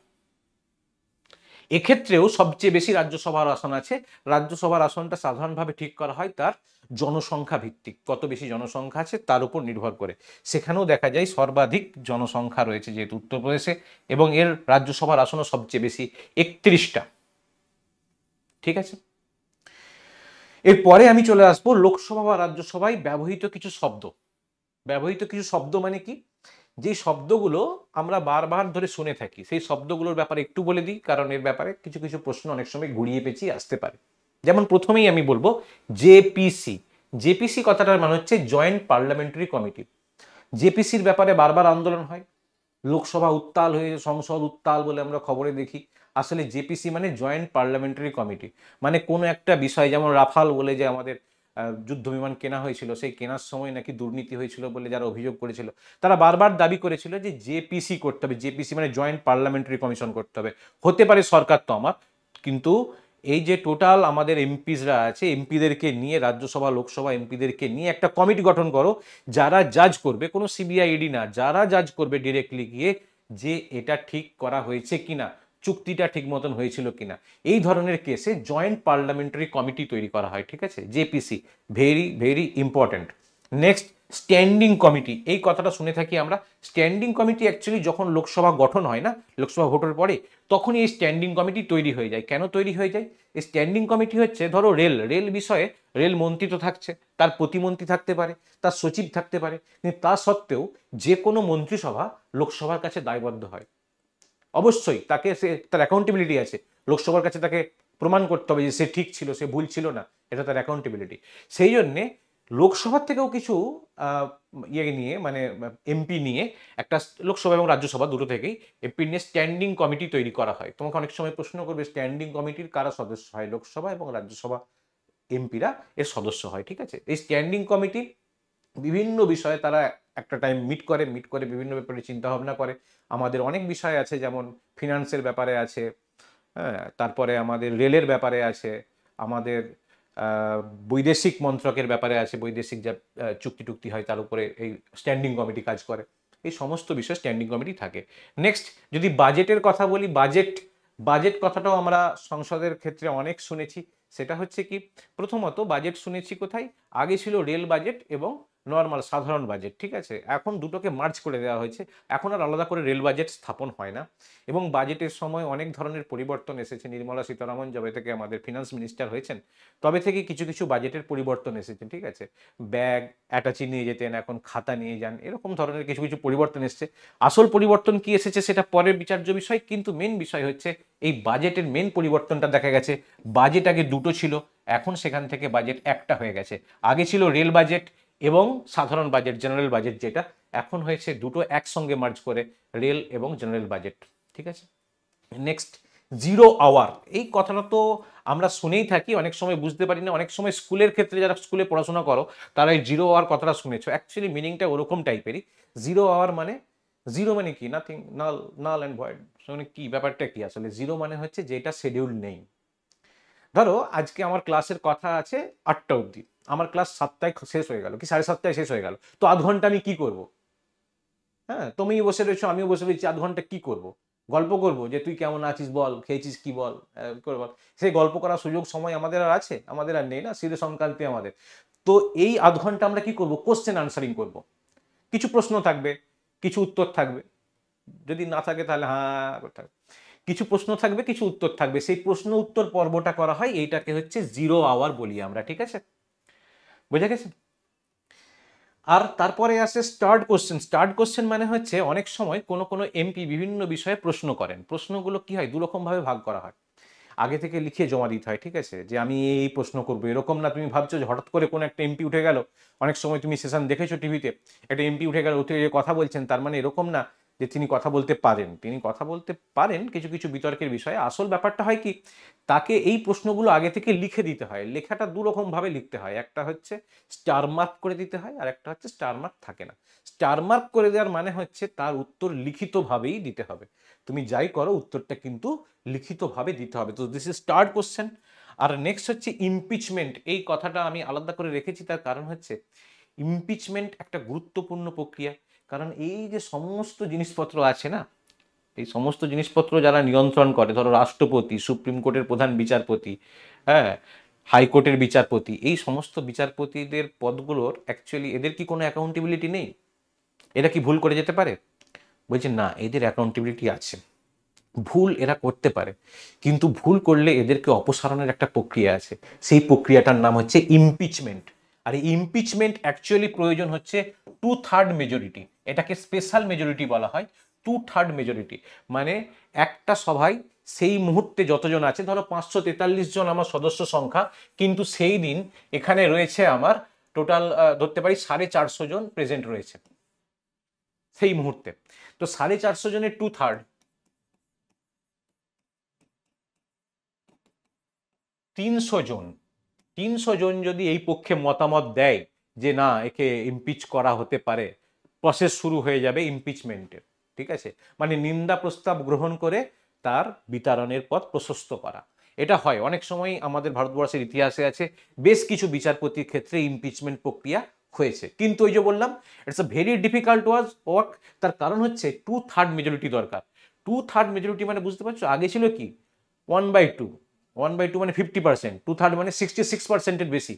এক্ষেত্রেও সবচেয়ে বেশি রাজ্যসভার আসন আছে। রাজ্যসভার আসনটা সাধারণভাবে ঠিক করা হয় তার জনসংখ্যা ভিত্তিক, কত বেশি জনসংখ্যা আছে তার উপর নির্ভর করে। সেখানেও দেখা যায় সর্বাধিক জনসংখ্যা রয়েছে যেহেতু উত্তরপ্রদেশে, এবং এর রাজ্যসভার আসনও সবচেয়ে বেশি 31টা। ঠিক আছে, এরপরে আমি চলে আসবো লোকসভা বা রাজ্যসভায় ব্যবহৃত কিছু শব্দ। ব্যবহৃত কিছু শব্দ মানে কি? যে শব্দগুলো আমরা বারবার ধরে শুনে থাকি, সেই শব্দগুলোর ব্যাপারে একটু বলে দিই, কারণ এর ব্যাপারে কিছু কিছু প্রশ্ন অনেক সময় ঘুরিয়ে পেঁচিয়ে আসতে পারে। যেমন প্রথমেই আমি বলবো জেপিসি। জেপিসি কথাটার মানে হচ্ছে জয়েন্ট পার্লামেন্টারি কমিটি। জেপিসির ব্যাপারে বারবার আন্দোলন হয়, লোকসভা উত্তাল হয়ে সংসদ উত্তাল বলে আমরা খবরে দেখি। আসলে জেপিসি মানে জয়েন্ট পার্লামেন্টারি কমিটি। মানে কোনো একটা বিষয়, যেমন রাফাল বলে যে আমাদের যুদ্ধ বিমান কেনা হয়েছিল, সেই কেনার সময় নাকি দুর্নীতি হয়েছিল বলে যারা অভিযোগ করেছিল, তারা বারবার দাবি করেছিল যে জেপিসি করতে হবে। জেপিসি মানে জয়েন্ট পার্লামেন্টারি কমিশন করতে হবে। হতে পারে সরকার তো আমার, কিন্তু এই যে টোটাল আমাদের এমপিসরা আছে, এমপিদেরকে নিয়ে, রাজ্যসভা লোকসভা এমপিদেরকে নিয়ে একটা কমিটি গঠন করো, যারা জাজ করবে, কোনো সিবিআই ইডি না, যারা জাজ করবে ডিরেক্টলি গিয়ে যে এটা ঠিক করা হয়েছে কিনা, চুক্তিটা ঠিক মতন হয়েছিল কিনা। এই ধরনের কেসে জয়েন্ট পার্লামেন্টারি কমিটি তৈরি করা হয়। ঠিক আছে, জেপিসি very very important. Next, standing committee. এই কথাটা শুনে থাকি আমরা। স্ট্যান্ডিং কমিটি অ্যাকচুয়ালি যখন লোকসভা গঠন হয় না, লোকসভা ভোটের পরে, তখনই এই স্ট্যান্ডিং কমিটি তৈরি হয়ে যায়। কেন তৈরি হয়ে যায়? এই স্ট্যান্ডিং কমিটি হচ্ছে, ধরো রেল বিষয়ে রেল মন্ত্রী তো থাকছে, তার প্রতিমন্ত্রী থাকতে পারে, তার সচিব থাকতে পারে, কিন্তু তা সত্ত্বেও যে কোনো মন্ত্রিসভা লোকসভার কাছে দায়বদ্ধ হয়। অবশ্যই তাকে, সে তার অ্যাকাউন্টেবিলিটি আছে, লোকসভার কাছে তাকে প্রমাণ করতে হবে যে সে ঠিক ছিল, সে ভুল ছিল না, এটা তার অ্যাকাউন্টেবিলিটি। সেই জন্যে লোকসভার থেকেও কিছু ইয়ে নিয়ে, মানে এমপি নিয়ে, একটা লোকসভা এবং রাজ্যসভা দুটো থেকেই এমপি নিয়ে স্ট্যান্ডিং কমিটি তৈরি করা হয়। তোমাকে অনেক সময় প্রশ্ন করবে স্ট্যান্ডিং কমিটির কারা সদস্য হয়? লোকসভা এবং রাজ্যসভা এমপিরা এর সদস্য হয়। ঠিক আছে, এই স্ট্যান্ডিং কমিটি বিভিন্ন বিষয়ে তারা একটা টাইম মিট করে বিভিন্ন ব্যাপারে চিন্তা ভাবনা করে। আমাদের অনেক বিষয় আছে, যেমন ফিনান্সের ব্যাপারে আছে, হ্যাঁ, তারপরে আমাদের রেলের ব্যাপারে আছে, আমাদের বৈদেশিক মন্ত্রকের ব্যাপারে আছে, বৈদেশিক যা চুক্তি টুক্তি হয় তার উপরে এই স্ট্যান্ডিং কমিটি কাজ করে। এই সমস্ত বিষয়ে স্ট্যান্ডিং কমিটি থাকে। নেক্সট, যদি বাজেটের কথা বলি, বাজেট কথাটাও আমরা সংসদের ক্ষেত্রে অনেক শুনেছি। সেটা হচ্ছে কি, প্রথমত বাজেট শুনেছি কোথায়? আগে ছিল রেল বাজেট এবং নর্মাল সাধারণ বাজেট, ঠিক আছে? এখন দুটোকে মার্জ করে দেওয়া হয়েছে। এখন আর আলাদা করে রেল বাজেট স্থাপন হয় না এবং বাজেটের সময় অনেক ধরনের পরিবর্তন এসেছে। নির্মলা সীতারামন যবে থেকে আমাদের ফিনান্স মিনিস্টার হয়েছেন তবে থেকে কিছু কিছু বাজেটের পরিবর্তন এসেছে, ঠিক আছে? ব্যাগ অ্যাটাচি নিয়ে যেতেন, এখন খাতা নিয়ে যান, এরকম ধরনের কিছু কিছু পরিবর্তন এসেছে। আসল পরিবর্তন কি এসেছে সেটা পরের বিচার্য বিষয়, কিন্তু মেন বিষয় হচ্ছে এই বাজেটের মেন পরিবর্তনটা দেখা গেছে। বাজেট আগে দুটো ছিল, এখন সেখান থেকে বাজেট একটা হয়ে গেছে। আগে ছিল রেল বাজেট এবং সাধারণ বাজেট, জেনারেল বাজেট যেটা, এখন হয়েছে দুটো একসঙ্গে মার্জ করে রেল এবং জেনারেল বাজেট, ঠিক আছে? Next, zero hour. এই কথাটা তো আমরা শুনেই থাকি, অনেক সময় বুঝতে পারি না। অনেক সময় স্কুলের ক্ষেত্রে যারা স্কুলে পড়াশোনা করো তারা এই জিরো আওয়ার কথাটা শুনেছো, অ্যাকচুয়ালি মিনিংটা ওরকম টাইপেরই। জিরো আওয়ার মানে, জিরো মানে কি? Nothing, null, null and void. মানে কি ব্যাপারটা কি আসলে? জিরো মানে হচ্ছে যেটা শিডিউল নেই। ধরো আজকে আমার ক্লাসের কথা আছে 8টা অবধি, আমার ক্লাস 7টায় শেষ হয়ে গেল কি 7:30টায় শেষ হয়ে গেল, তো আধ ঘন্টা আমি কি করব? হ্যাঁ, তুমি বসে রয়েছো, আমিও বসে রয়েছি, আধ ঘন্টা কি করব? গল্প করব যে তুই কেমন আছিস বল, খেয়েছিস কি বল, করে বল। সেই গল্প করার সুযোগ সময় আমাদের আর আছে? আমাদের আর নেই না, সিধে সংক্রান্তি আমাদের। তো এই আধ ঘন্টা আমরা কি করব? কোশ্চেন আনসারিং করব। কিছু প্রশ্ন থাকবে, কিছু উত্তর থাকবে, যদি না থাকে তাহলে হ্যাঁ থাকবে। কিছু প্রশ্ন থাকবে, কিছু উত্তর থাকবে, সেই প্রশ্ন উত্তর পর্বটা করা হয়, এইটাকে হচ্ছে জিরো আওয়ার বলি আমরা, ঠিক আছে? বুঝে গেছে? আর তারপরে আসে স্টার্ট কোশ্চেন। স্টার্ট কোশ্চেন মানে হচ্ছে অনেক সময় কোনো কোনো এমপি বিভিন্ন বিষয়ে প্রশ্ন করেন। প্রশ্নগুলো কি হয়, দুরকম ভাবে ভাগ করা হয়। আগে থেকে লিখে জমা দিতে হয়, ঠিক আছে? যে আমি এই প্রশ্ন করবো, এরকম না তুমি ভাবছো যে হঠাৎ করে কোনো একটা এমপি উঠে গেল। অনেক সময় তুমি সেশন দেখেছো টিভিতে, একটা এমপি উঠে গেল, উঠে যে কথা বলছেন, তার মানে এরকম না যে তিনি কথা বলতে পারেন। তিনি কথা বলতে পারেন কিছু কিছু বিতর্কের বিষয়ে। আসল ব্যাপারটা হয় কি, তাকে এই প্রশ্নগুলো আগে থেকে লিখে দিতে হয়। লেখাটা দুরকম ভাবে লিখতে হয়, একটা হচ্ছে স্টার মার্ক করে দিতে হয়, আর একটা হচ্ছে স্টার মার্ক থাকে না। স্টার মার্ক করে দেওয়ার মানে হচ্ছে তার উত্তর লিখিতভাবেই দিতে হবে। তুমি যাই করো উত্তরটা কিন্তু লিখিতভাবে দিতে হবে। তো দিস ইজ স্টার্ট কোশ্চেন। আর নেক্সট হচ্ছে ইমপিচমেন্ট। এই কথাটা আমি আলাদা করে রেখেছি, তার কারণ হচ্ছে ইমপিচমেন্ট একটা গুরুত্বপূর্ণ প্রক্রিয়া। কারণ এই যে সমস্ত জিনিসপত্র আছে না, এই সমস্ত জিনিসপত্র যারা নিয়ন্ত্রণ করে, ধরো রাষ্ট্রপতি, সুপ্রিম কোর্টের প্রধান বিচারপতি, হ্যাঁ, হাইকোর্টের বিচারপতি, এই সমস্ত বিচারপতিদের পদগুলোর অ্যাকচুয়ালি এদের কি কোনো অ্যাকাউন্টেবিলিটি নেই? এরা কি ভুল করে যেতে পারে? বলছে না, এদের অ্যাকাউন্টেবিলিটি আছে। ভুল এরা করতে পারে, কিন্তু ভুল করলে এদেরকে অপসারণের একটা প্রক্রিয়া আছে। সেই প্রক্রিয়াটার নাম হচ্ছে ইমপিচমেন্ট। আর এই ইমপিচমেন্ট অ্যাকচুয়ালি প্রয়োজন হচ্ছে 2/3 মেজরিটি। এটাকে স্পেশাল মেজরিটি বলা হয়। 2/3 মেজরিটি মানে একটা সভায় সেই মুহূর্তে যতজন আছে, ধরো 543 জন আমার সদস্য সংখ্যা, কিন্তু সেই দিন এখানে রয়েছে আমার টোটাল ধরতে পারি 450 জন প্রেজেন্ট রয়েছে সেই মুহূর্তে। তো 450 জনের 2/3, 300 জন। 300 জন যদি এই পক্ষে মতামত দেয় যে না, একে ইমপিচ করা হতে পারে, প্রসেস শুরু হয়ে যাবে ইমপিচমেন্টের, ঠিক আছে? মানে নিন্দা প্রস্তাব গ্রহণ করে তার বিতাড়নের পথ প্রশস্ত করা। এটা হয় অনেক সময়, আমাদের ভারতবর্ষের ইতিহাসে আছে বেশ কিছু বিচারপতির ক্ষেত্রে ইমপিচমেন্ট প্রক্রিয়া হয়েছে। কিন্তু ওই যে বললাম, it's a very difficult work. তার কারণ হচ্ছে 2/3 মেজরিটি দরকার। 2/3 মেজরিটি মানে বুঝতে পারছো, আগে ছিল কি 1/2, 1/2 মানে 50%, 2/3 মানে 66%-এর বেশি।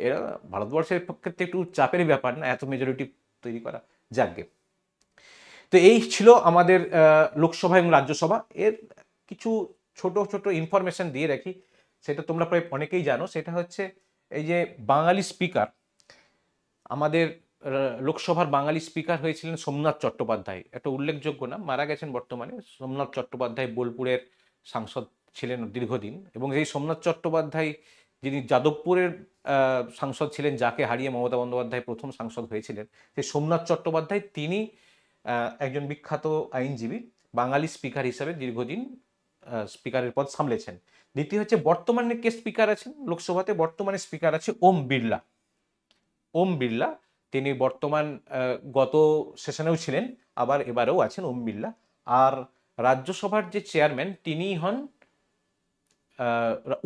এরা ভারতবর্ষের ক্ষেত্রে একটু চাপের ব্যাপার না এত মেজরিটি তৈরি করা। যাকগে, তো এই ছিল আমাদের লোকসভা এবং রাজ্যসভা। এর কিছু ছোট ছোট ইনফরমেশন দিয়ে রাখি, সেটা তোমরা প্রায় অনেকেই জানো। সেটা হচ্ছে এই যে বাঙালি স্পিকার, আমাদের লোকসভার বাঙালি স্পিকার হয়েছিলেন সোমনাথ চট্টোপাধ্যায়। একটা উল্লেখযোগ্য নাম, মারা গেছেন বর্তমানে। সোমনাথ চট্টোপাধ্যায় বোলপুরের সাংসদ ছিলেন দীর্ঘদিন, এবং এই সোমনাথ চট্টোপাধ্যায় যিনি যাদবপুরের সাংসদ ছিলেন, যাকে হারিয়ে মমতা বন্দ্যোপাধ্যায় প্রথম সাংসদ হয়েছিলেন, সেই সোমনাথ চট্টোপাধ্যায় তিনি একজন বিখ্যাত আইনজীবী, বাঙালি স্পিকার হিসাবে দীর্ঘদিন স্পিকারের পদ সামলেছেন। দ্বিতীয় হচ্ছে বর্তমানে কে স্পিকার আছেন লোকসভাতে, বর্তমানে স্পিকার আছে ওম বিড়লা। ওম বিড়লা, তিনি বর্তমান গত সেশনেও ছিলেন, আবার এবারেও আছেন ওম বিড়লা। আর রাজ্যসভার যে চেয়ারম্যান তিনি হন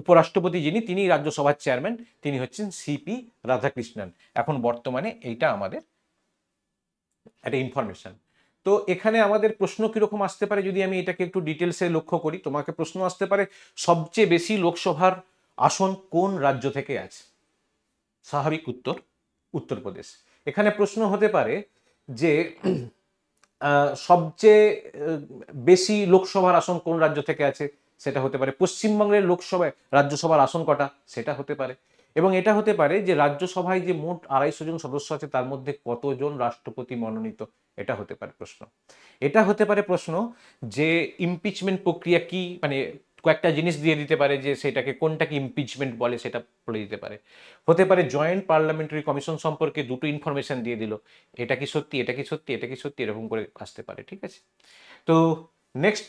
উপরাষ্ট্রপতি, যিনি, তিনি রাজ্যসভার চেয়ারম্যান, তিনি হচ্ছেন সিপি রাধাকৃষ্ণন। এখন বর্তমানে এইটা আমাদের একটা ইনফরমেশন। তো এখানে আমাদের প্রশ্ন কিরকম আসতে পারে, যদি আমি এটাকে একটু ডিটেলসে লক্ষ্য করি, তোমাকে প্রশ্ন আসতে পারে সবচেয়ে বেশি লোকসভার আসন কোন রাজ্য থেকে আছে? স্বাভাবিক উত্তর উত্তরপ্রদেশ। এখানে প্রশ্ন হতে পারে যে সবচেয়ে বেশি লোকসভার আসন কোন রাজ্য থেকে আছে, সেটা হতে পারে। পশ্চিমবঙ্গের লোকসভায় রাজ্যসভার আসন কটা, সেটা হতে পারে। এবং এটা হতে পারে যে রাজ্যসভায় যে মোট 250 জন সদস্য আছে তার মধ্যে কতজন রাষ্ট্রপতি মনোনীত, এটা হতে পারে প্রশ্ন। এটা হতে পারে প্রশ্ন যে ইমপিচমেন্ট প্রক্রিয়া কি, মানে কয়েকটা জিনিস দিয়ে দিতে পারে যে সেটাকে কোনটাকে ইমপিচমেন্ট বলে সেটা বলে দিতে পারে। হতে পারে জয়েন্ট পার্লামেন্টারি কমিশন সম্পর্কে দুটো ইনফরমেশন দিয়ে দিল, এটা কি সত্যি, এটা কি সত্যি, এটা কি সত্যি, এরকম করে আসতে পারে। ঠিক আছে, তো নেক্সট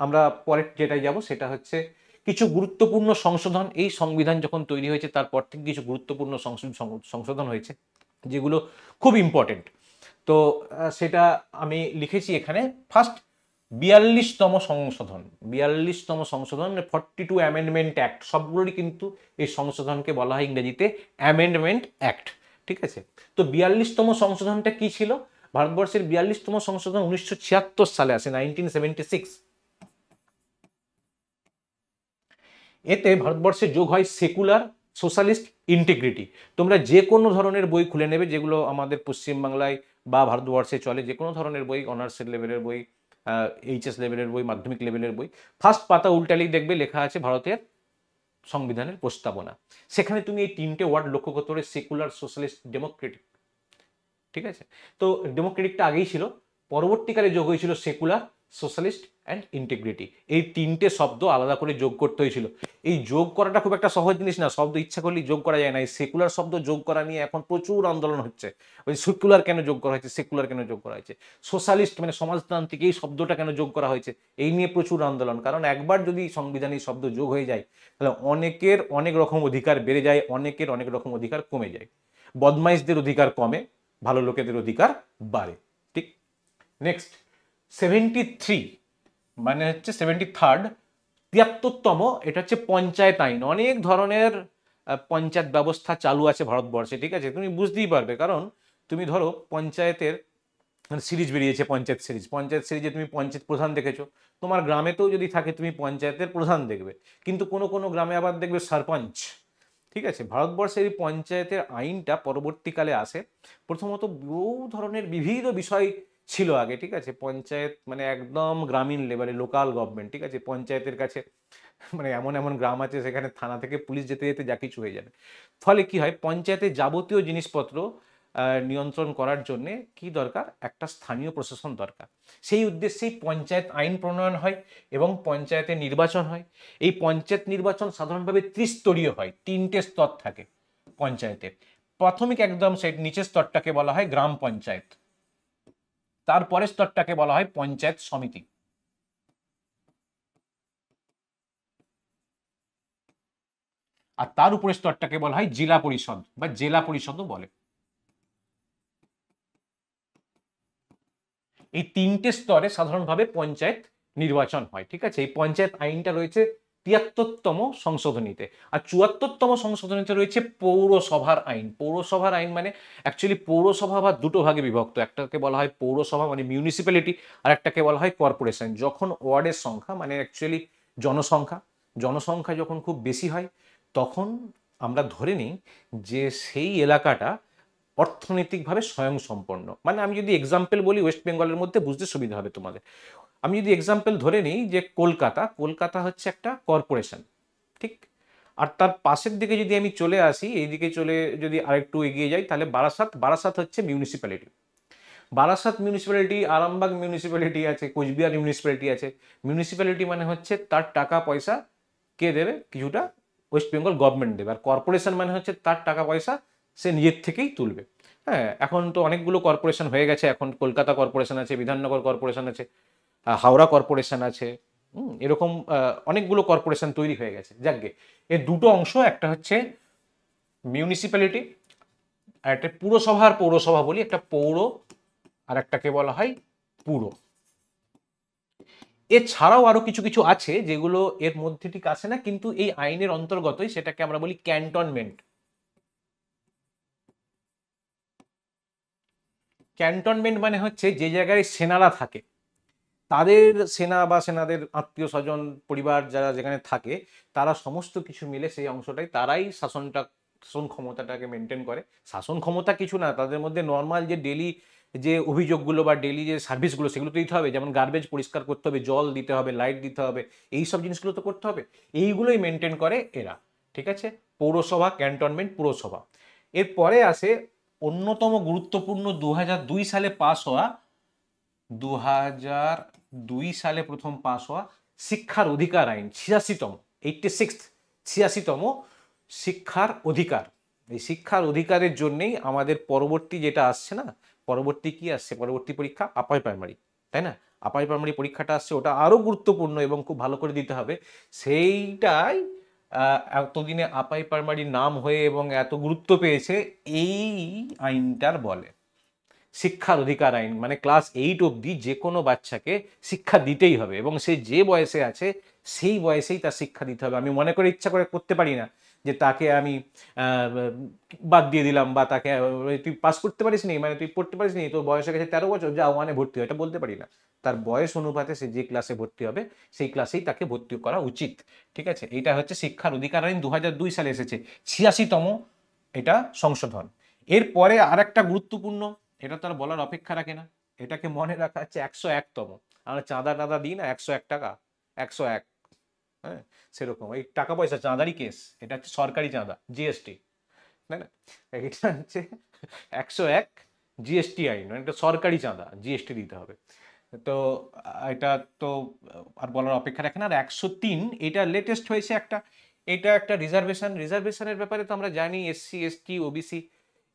আমরা পরের যেটাই যাব সেটা হচ্ছে কিছু গুরুত্বপূর্ণ সংশোধন। এই সংবিধান যখন তৈরি হয়েছে তারপর থেকে কিছু গুরুত্বপূর্ণ সংশোধন হয়েছে যেগুলো খুব ইম্পর্টেন্ট। তো সেটা আমি লিখেছি এখানে। ফার্স্ট 42তম সংশোধন, 42তম সংশোধন, 42 অ্যামেন্ডমেন্ট অ্যাক্ট, সবগুলোরই কিন্তু এই সংশোধনকে বলা হয় ইংরেজিতে অ্যামেন্ডমেন্ট অ্যাক্ট। ঠিক আছে, তো 42তম সংশোধনটা কি ছিল? ভারতবর্ষের 42তম সংশোধন 1976 সালে আসে, 1976। এতে ভারতবর্ষে যোগ হয় সেকুলার সোশ্যালিস্ট ইন্টিগ্রিটি। তোমরা যে কোনো ধরনের বই খুলে নেবে যেগুলো আমাদের পশ্চিমবাংলায় বা ভারতবর্ষে চলে, যে কোনো ধরনের বই, অনার্সের লেভেলের বই, এইচএস লেভেলের বই, মাধ্যমিক লেভেলের বই, ফার্স্ট পাতা উল্টালেই দেখবে লেখা আছে ভারতের সংবিধানের প্রস্তাবনা। সেখানে তুমি এই তিনটে ওয়ার্ড লক্ষ্য করতে পারবে, সেকুলার, সোশ্যালিস্ট, ডেমোক্রেটিক। ঠিক আছে, তো ডেমোক্রেটিকটা আগেই ছিল, পরবর্তীকালে যোগ হয়েছিল সেকুলার, সোশ্যালিস্ট অ্যান্ড ইন্টিগ্রিটি। এই তিনটে শব্দ আলাদা করে যোগ করতে হয়েছিল। এই যোগ করাটা খুব একটা সহজ জিনিস না, শব্দ ইচ্ছা করলেই যোগ করা যায় না। এই সেকুলার শব্দ যোগ করা নিয়ে এখন প্রচুর আন্দোলন হচ্ছে। ওই সেকুলার কেন যোগ করা হয়েছে, সেকুলার কেন যোগ করা হয়েছে, সোশ্যালিস্ট মানে সমাজতান্ত্রিক এই শব্দটা কেন যোগ করা হয়েছে, এই নিয়ে প্রচুর আন্দোলন। কারণ একবার যদি সংবিধানে এই শব্দ যোগ হয়ে যায় তাহলে অনেকের অনেক রকম অধিকার বেড়ে যায়, অনেকের অনেক রকম অধিকার কমে যায়। বদমাইশদের অধিকার কমে, ভালো লোকেদের অধিকার বাড়ে। ঠিক, নেক্সট 73 মানে হচ্ছে 73rd, 73তম, এটা হচ্ছে পঞ্চায়েত আইন। অনেক ধরনের পঞ্চায়েত ব্যবস্থা চালু আছে ভারতবর্ষে। ঠিক আছে, তুমি বুঝতেই পারবে, কারণ তুমি ধরো পঞ্চায়েতের সিরিজ বেরিয়েছে, পঞ্চায়েত সিরিজ। পঞ্চায়েত সিরিজে তুমি পঞ্চায়েত প্রধান দেখেছো, তোমার গ্রামেতেও যদি থাকে তুমি পঞ্চায়েতের প্রধান দেখবে, কিন্তু কোনো কোনো গ্রামে আবার দেখবে সরপঞ্চ। ঠিক আছে, ভারতবর্ষের এই পঞ্চায়েতের আইনটা পরবর্তীকালে আসে। প্রথমত বহু ধরনের বিবিধ বিষয় ছিল আগে। ঠিক আছে, পঞ্চায়েত মানে একদম গ্রামীণ লেভেলে লোকাল গভর্নমেন্ট। ঠিক আছে, পঞ্চায়েতের কাছে মানে এমন এমন গ্রাম আছে সেখানে থানা থেকে পুলিশ যেতে যেতে যা কিছু হয়ে যাবে। ফলে কি হয়, পঞ্চায়েতের যাবতীয় জিনিসপত্র নিয়ন্ত্রণ করার জন্য কি দরকার, একটা স্থানীয় প্রশাসন দরকার। সেই উদ্দেশ্যেই পঞ্চায়েত আইন প্রণয়ন হয় এবং পঞ্চায়েতের নির্বাচন হয়। এই পঞ্চায়েত নির্বাচন সাধারণভাবে ত্রিস্তরীয় হয়, তিনটে স্তর থাকে পঞ্চায়েতের। প্রাথমিক একদম সেই নিচের স্তরটাকে বলা হয় গ্রাম পঞ্চায়েত, তারপরের স্তরটাকে বলা হয় পঞ্চায়েত সমিতি, আর তার উপরের স্তরটাকে বলা হয় জেলা পরিষদ বা জেলা পরিষদও বলে। এই তিনটে স্তরে সাধারণভাবে পঞ্চায়েত নির্বাচন হয়। ঠিক আছে, এই পঞ্চায়েত আইনটা রয়েছে 73তম সংশোধনীতে। আর 74তম সংশোধনীতে রয়েছে পৌরসভার আইন। পৌরসভার আইন মানে অ্যাকচুয়ালি পৌরসভা আবার দুটো ভাগে বিভক্ত, একটাকে বলা হয় পৌরসভা মানে মিউনিসিপ্যালিটি, আর একটাকে বলা হয় কর্পোরেশন। যখন ওয়ার্ডের সংখ্যা মানে অ্যাকচুয়ালি জনসংখ্যা যখন খুব বেশি হয় তখন আমরা ধরে নিই যে সেই এলাকাটা অর্থনৈতিকভাবে স্বয়ংসম্পন্ন। মানে আমি যদি এক্সাম্পল বলি, ওয়েস্ট বেঙ্গলের মধ্যে বুঝতে সুবিধা হবে তোমাদের। আমি যদি এক্সাম্পল ধরে নিই যে কলকাতা হচ্ছে একটা কর্পোরেশন। ঠিক, আর তার পাশের দিকে যদি আমি চলে আসি, এইদিকে চলে যদি আরেকটু এগিয়ে যাই তাহলে বারাসাত হচ্ছে municipality. Barasat municipality, Arambagh municipality আছে, কোচবিহার মিউনিসিপ্যালিটি আছে। মিউনিসিপ্যালিটি মানে হচ্ছে তার টাকা পয়সা কে দেবে, কিছুটা ওয়েস্ট বেঙ্গল গভর্নমেন্ট দেবে। আর কর্পোরেশন মানে হচ্ছে তার টাকা পয়সা সে নিজের থেকেই তুলবে। হ্যাঁ, এখন তো অনেকগুলো কর্পোরেশন হয়ে গেছে, এখন কলকাতা কর্পোরেশন আছে, বিধাননগর কর্পোরেশন আছে, হাওড়া কর্পোরেশন আছে, এরকম অনেকগুলো কর্পোরেশন তৈরি হয়ে গেছে। যাকগে, এর দুটো অংশ, একটা হচ্ছে মিউনিসিপ্যালিটি আর একটা পৌরসভা বলি, একটা পৌর আর একটাকে বলা হয় পুর। এছাড়াও আরো কিছু কিছু আছে যেগুলো এর মধ্যে ঠিক আসে না, কিন্তু এই আইনের অন্তর্গতই, সেটাকে আমরা বলি ক্যান্টনমেন্ট। ক্যান্টনমেন্ট মানে হচ্ছে যে জায়গায় সেনারা থাকে, তাদের সেনা বা সেনাদের আত্মীয় স্বজন পরিবার যারা যেখানে থাকে, তারা সমস্ত কিছু মিলে সেই অংশটাই তারাই শাসনটা শাসন ক্ষমতাটাকে মেনটেন করে। শাসন ক্ষমতা কিছু না, তাদের মধ্যে নর্মাল যে ডেলি যে অভিযোগগুলো বা ডেলি যে সার্ভিসগুলো সেগুলো তো দিতে হবে, যেমন গার্বেজ পরিষ্কার করতে হবে, জল দিতে হবে, লাইট দিতে হবে, এই সব জিনিসগুলো তো করতে হবে। এইগুলোই মেনটেন করে এরা, ঠিক আছে। পৌরসভা, ক্যান্টনমেন্ট, পুরসভা। এরপরে আসে অন্যতম গুরুত্বপূর্ণ 2002 সালে পাস হওয়া, 2002 সালে প্রথম পাস হওয়া শিক্ষার অধিকার আইন, 86তম, 86তম শিক্ষার অধিকার। এই শিক্ষার অধিকারের জন্যই আমাদের পরবর্তী যেটা আসছে না, পরবর্তী কি আসছে, পরবর্তী পরীক্ষা আপার প্রাইমারি, তাই না? আপার প্রাইমারি পরীক্ষাটা আসছে, ওটা আরো গুরুত্বপূর্ণ এবং খুব ভালো করে দিতে হবে। সেইটাই এতদিনে আপার প্রাইমারির নাম হয়ে এবং এত গুরুত্ব পেয়েছে এই আইনটার বলে শিক্ষার অধিকার আইন। মানে ক্লাস 8 অবধি যে কোনো বাচ্চাকে শিক্ষা দিতেই হবে, এবং সে যে বয়সে আছে সেই বয়সেই তার শিক্ষা দিতে হবে। আমি মনে করে ইচ্ছা করে করতে পারি না যে তাকে আমি বাদ দিয়ে দিলাম, বা তাকে তুই পাস করতে পারিস নি, মানে তুই পড়তে পারিস নি, তোর বয়স হয়ে গেছে 13 বছর, যা ওয়ানে ভর্তি হয়, এটা বলতে পারি না। তার বয়স অনুপাতে সে যে ক্লাসে ভর্তি হবে সেই ক্লাসেই তাকে ভর্তি করা উচিত, ঠিক আছে। এইটা হচ্ছে শিক্ষার অধিকার আইন, 2002 সালে এসেছে, 86তম এটা সংশোধন। এরপরে আর একটা গুরুত্বপূর্ণ, এটা তো আর বলার অপেক্ষা রাখে না, এটাকে মনে রাখা হচ্ছে 101তম। আমরা চাঁদা টাদা দিই না, 101 টাকা, 101, হ্যাঁ, সেরকম এই টাকা পয়সা চাঁদারই কেস, এটা হচ্ছে সরকারি চাঁদা, জিএসটি, তাই না? এটা হচ্ছে 101 জিএসটি আইন, মানে এটা সরকারি চাঁদা, জিএসটি দিতে হবে। তো এটা তো আর বলার অপেক্ষা রাখে না। আর 103 এটা লেটেস্ট হয়েছে একটা, এটা একটা রিজার্ভেশনের ব্যাপারে তো আমরা জানি, এসসি এসটি ওবিসি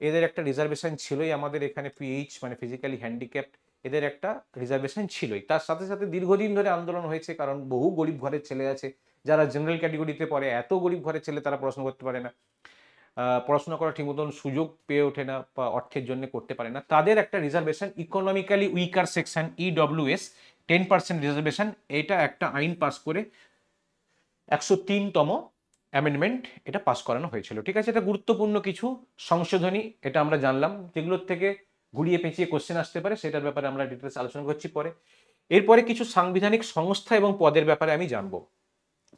এদের একটা রিজার্ভেশন ছিলই আমাদের এখানে, পিএইচ মানে ফিজিক্যালি হ্যান্ডিক্যাপ্ট, এদের একটা রিজার্ভেশন ছিলই। তার সাথে সাথে দীর্ঘদিন ধরে আন্দোলন হয়েছে, কারণ বহু গরিব ঘরের ছেলে আছে যারা জেনারেল ক্যাটেগরিতে পড়ে, এত গরিব ঘরের ছেলে তারা পড়াশোনা করতে পারে না, পড়াশোনা করার ঠিক মতন সুযোগ পেয়ে ওঠে না, বা অর্থের জন্য করতে পারে না, তাদের একটা reservation, economically weaker section EWS, 10% reservation, এটা একটা আইন পাস করে 103তম অ্যামেন্ডমেন্ট এটা পাস করানো হয়েছিল, ঠিক আছে। এটা গুরুত্বপূর্ণ কিছু সংশোধনী, এটা আমরা জানলাম, যেগুলোর থেকে ঘুরিয়ে পেঁচিয়ে কোশ্চেন আসতে পারে সেটার ব্যাপারে আমরা ডিটেলস আলোচনা করছি পরে। এরপরে কিছু সাংবিধানিক সংস্থা এবং পদের ব্যাপারে আমি জানবো।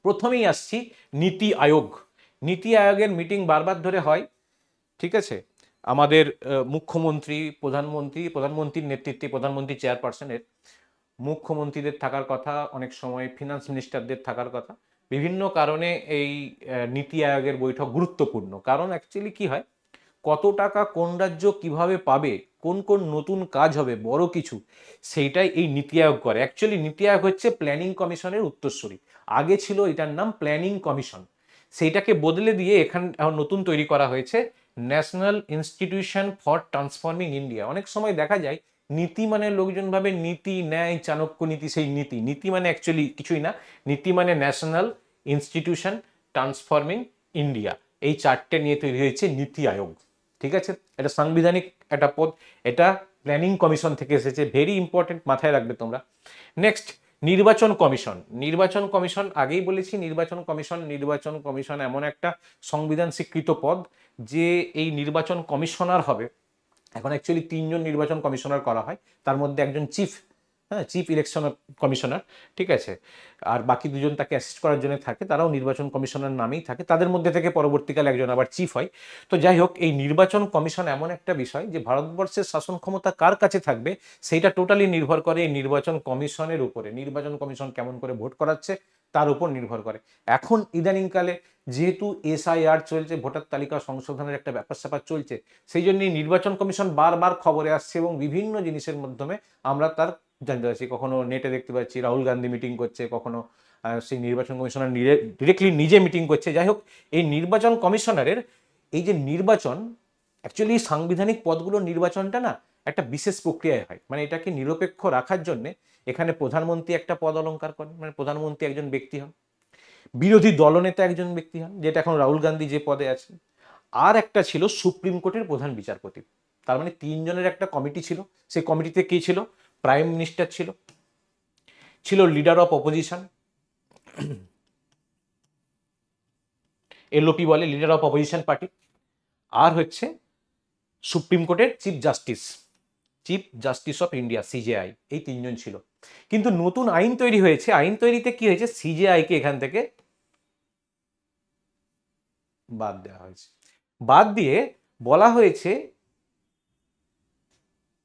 প্রথমেই আসছি নীতি আয়োগ। নীতি আয়োগের মিটিং বারবার ধরে হয়, ঠিক আছে। আমাদের মুখ্যমন্ত্রী, প্রধানমন্ত্রীর নেতৃত্বে, প্রধানমন্ত্রী চেয়ারপারসনের, মুখ্যমন্ত্রীদের থাকার কথা, অনেক সময় ফিনান্স মিনিস্টারদের থাকার কথা। বিভিন্ন কারণে এই নীতি আয়োগের বৈঠক গুরুত্বপূর্ণ, কারণ অ্যাকচুয়ালি কি হয়, কত টাকা কোন রাজ্য কিভাবে পাবে, কোন কোন নতুন কাজ হবে, বড় কিছু, সেইটাই এই নীতি আয়োগ করে। অ্যাকচুয়ালি নীতি আয়োগ হচ্ছে প্ল্যানিং কমিশনের উত্তরসূরি। আগে ছিল এটার নাম প্ল্যানিং কমিশন, সেইটাকে বদলে দিয়ে এখানে নতুন তৈরি করা হয়েছে national institution for transforming India. অনেক সময় দেখা যায় নীতি মানে লোকজন ভাবে নীতি, ন্যায়, চাণক্য নীতি, সেই নীতি, নীতি মানে অ্যাকচুয়ালি কিছুই না। নীতি মানে ন্যাশনাল ইনস্টিটিউশন ট্রান্সফর্মিং ইন্ডিয়া, এই চারটে নিয়ে তৈরি হয়েছে নীতি আয়োগ, ঠিক আছে। এটা সাংবিধানিক একটা পদ, এটা প্ল্যানিং কমিশন থেকে এসেছে, ভেরি ইম্পর্টেন্ট, মাথায় রাখবে তোমরা। নেক্সট নির্বাচন কমিশন। নির্বাচন কমিশন আগেই বলেছি, নির্বাচন কমিশন এমন একটা সংবিধান স্বীকৃত পদ যে এই নির্বাচন কমিশনার হবে। এখন অ্যাকচুয়ালি 3জন নির্বাচন কমিশনার করা হয়, তার মধ্যে একজন চিফ ইলেকশন কমিশনার, ঠিক আছে। আর বাকি 2জন তাকে অ্যাসিস্ট করার জন্য থাকে, তারাও নির্বাচন কমিশনার নামেই থাকে, তাদের মধ্যে থেকে পরবর্তীকালে একজন আবার চিফ হয়। তো যাই হোক, এই নির্বাচন কমিশন এমন একটা বিষয় যে ভারতবর্ষের শাসন ক্ষমতা কার কাছে থাকবে সেইটা টোটালি নির্ভর করে এই নির্বাচন কমিশনের উপরে। নির্বাচন কমিশন কেমন করে ভোট করাচ্ছে তার উপর নির্ভর করে। এখন ইদানিংকালে যেহেতু এসআইআর চলছে, ভোটার তালিকা সংশোধনের একটা ব্যাপার স্যাপার চলছে, সেই জন্যই নির্বাচন কমিশন বারবার খবরে আসছে এবং বিভিন্ন জিনিসের মাধ্যমে আমরা তার জানতে পারছি। কখনো নেটে দেখতে পাচ্ছি রাহুল গান্ধী মিটিং করছে, কখনো সেই নির্বাচন কমিশনার ডিরেক্টলি নিজে মিটিং করছে। যাই হোক, এই নির্বাচন কমিশনারের এই যে নির্বাচন, অ্যাকচুয়ালি সাংবিধানিক পদগুলোর নির্বাচনটা না একটা বিশেষ প্রক্রিয়ায় হয়, মানে এটাকে নিরপেক্ষ রাখার জন্য এখানে প্রধানমন্ত্রী একটা পদ অলঙ্কার করেন, মানে প্রধানমন্ত্রী একজন ব্যক্তি হন, বিরোধী দলনেতা একজন ব্যক্তি হন, যেটা এখন রাহুল গান্ধী যে পদে আছেন, আর একটা ছিল সুপ্রিম কোর্টের প্রধান বিচারপতি। তার মানে 3জনের একটা কমিটি ছিল। সেই কমিটিতে কি ছিল, প্রাইম মিনিস্টার ছিল লিডার অফ অপোজিশন, এলওপি বলে, লিডার অফ অপোজিশন পার্টি, আর হচ্ছে সুপ্রিম কোর্টের chief justice of India, CJI, এই 3জন ছিল। কিন্তু নতুন আইন তৈরি হয়েছে, আইন তৈরিতে কি হয়েছে, সিজেআই কে এখান থেকে বাদ দেওয়া হয়েছে। বাদ দিয়ে বলা হয়েছে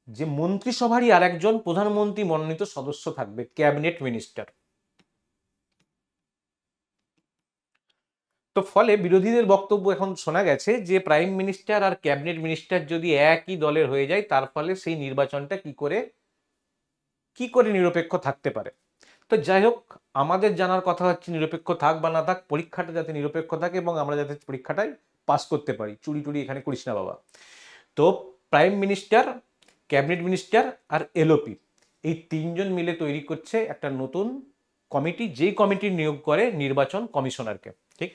যে মন্ত্রিসভারই আর একজন প্রধানমন্ত্রী মনোনীত সদস্য থাকবে, ক্যাবিনেট মিনিস্টার। তো ফলে বিরোধীদের বক্তব্য এখন শোনা গেছে যে প্রাইম মিনিস্টার আর ক্যাবিনেট মিনিস্টার যদি একই দলের হয়ে যায়, তার ফলে সেই নির্বাচনটা কি করে নিরপেক্ষ থাকতে পারে। তো যাই হোক, আমাদের জানার কথা হচ্ছে নিরপেক্ষ থাক বা না থাক, পরীক্ষাটা যাতে নিরপেক্ষ থাকে এবং আমরা যাতে পরীক্ষাটায় পাস করতে পারি। চুরি টুরি এখানে করিস না বাবা। তো প্রাইম মিনিস্টার, ক্যাবিনেট মিনিস্টার আর এলওপি, এই তিনজন মিলে তৈরি করছে একটা নতুন কমিটি, যেই কমিটি নিয়োগ করে নির্বাচন কমিশনারকে। ঠিক,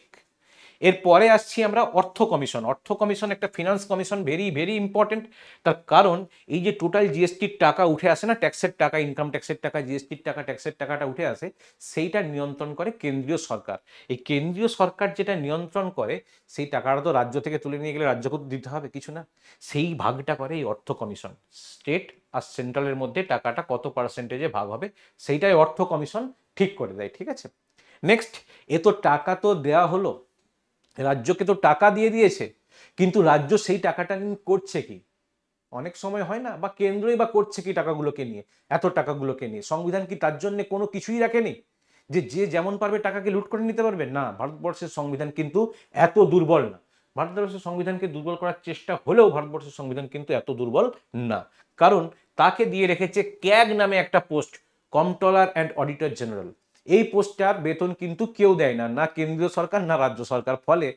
এরপরে আসছি আমরা অর্থ কমিশন। অর্থ কমিশন একটা finance commission, very very important. তার কারণ এই যে টোটাল জিএসটির টাকা উঠে আসে না, ট্যাক্সের টাকা, ইনকাম ট্যাক্সের টাকা, জিএসটির টাকা, ট্যাক্সের টাকাটা উঠে আসে, সেইটা নিয়ন্ত্রণ করে কেন্দ্রীয় সরকার। এই কেন্দ্রীয় সরকার যেটা নিয়ন্ত্রণ করে, সেই টাকাটা তো রাজ্য থেকে তুলে নিয়ে গেলে রাজ্যকে তো দিতে হবে কিছু না, সেই ভাগটা করে এই অর্থ কমিশন। স্টেট আর সেন্ট্রালের মধ্যে টাকাটা কত পার্সেন্টেজে ভাগ হবে, সেইটাই অর্থ কমিশন ঠিক করে দেয়। ঠিক আছে, নেক্সট, এ তো টাকা তো দেওয়া হলো, রাজ্যকে তো টাকা দিয়ে দিয়েছে, কিন্তু রাজ্য সেই টাকাটা নিয়ে করছে কি? অনেক সময় হয় না, বা কেন্দ্রই বা করছে কি টাকাগুলোকে নিয়ে, এত টাকাগুলোকে নিয়ে? সংবিধান কি তার জন্য কোনো কিছুই রাখেনি যে যে যেমন পারবে টাকাকে লুট করে নিতে পারবে? না, ভারতবর্ষের সংবিধান কিন্তু এত দুর্বল না। ভারতবর্ষের সংবিধানকে দুর্বল করার চেষ্টা হলেও ভারতবর্ষের সংবিধান কিন্তু এত দুর্বল না, কারণ তাকে দিয়ে রেখেছে ক্যাগ নামে একটা post, comptroller and auditor general. এই পোস্টটার বেতন কিন্তু কেউ দেয় না, না কেন্দ্রীয় সরকার না রাজ্য সরকার। ফলে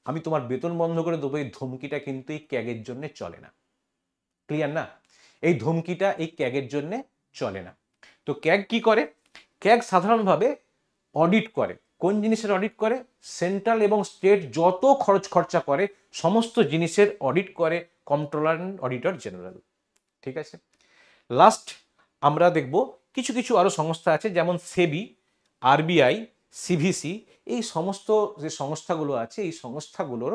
আমি তোমার বেতন বন্ধ করে দেবো, এই ধমকিটা কিন্তু এই ক্যাগের জন্য চলে না। ক্লিয়ার না? এই ধমকিটা এই ক্যাগের জন্য চলে না। তো ক্যাগ কি করে? ক্যাগ সাধারণভাবে অডিট করে। কোন জিনিসের অডিট করে? সেন্ট্রাল এবং স্টেট যত খরচ খরচা করে সমস্ত জিনিসের অডিট করে কম্পট্রোলার অ্যান্ড অডিটর জেনারেল। ঠিক আছে, লাস্ট আমরা দেখব কিছু কিছু আরো সংস্থা আছে, যেমন সেবি, আরবিআই, সিভিসি। এই সমস্ত যে সংস্থাগুলো আছে, এই সংস্থাগুলোর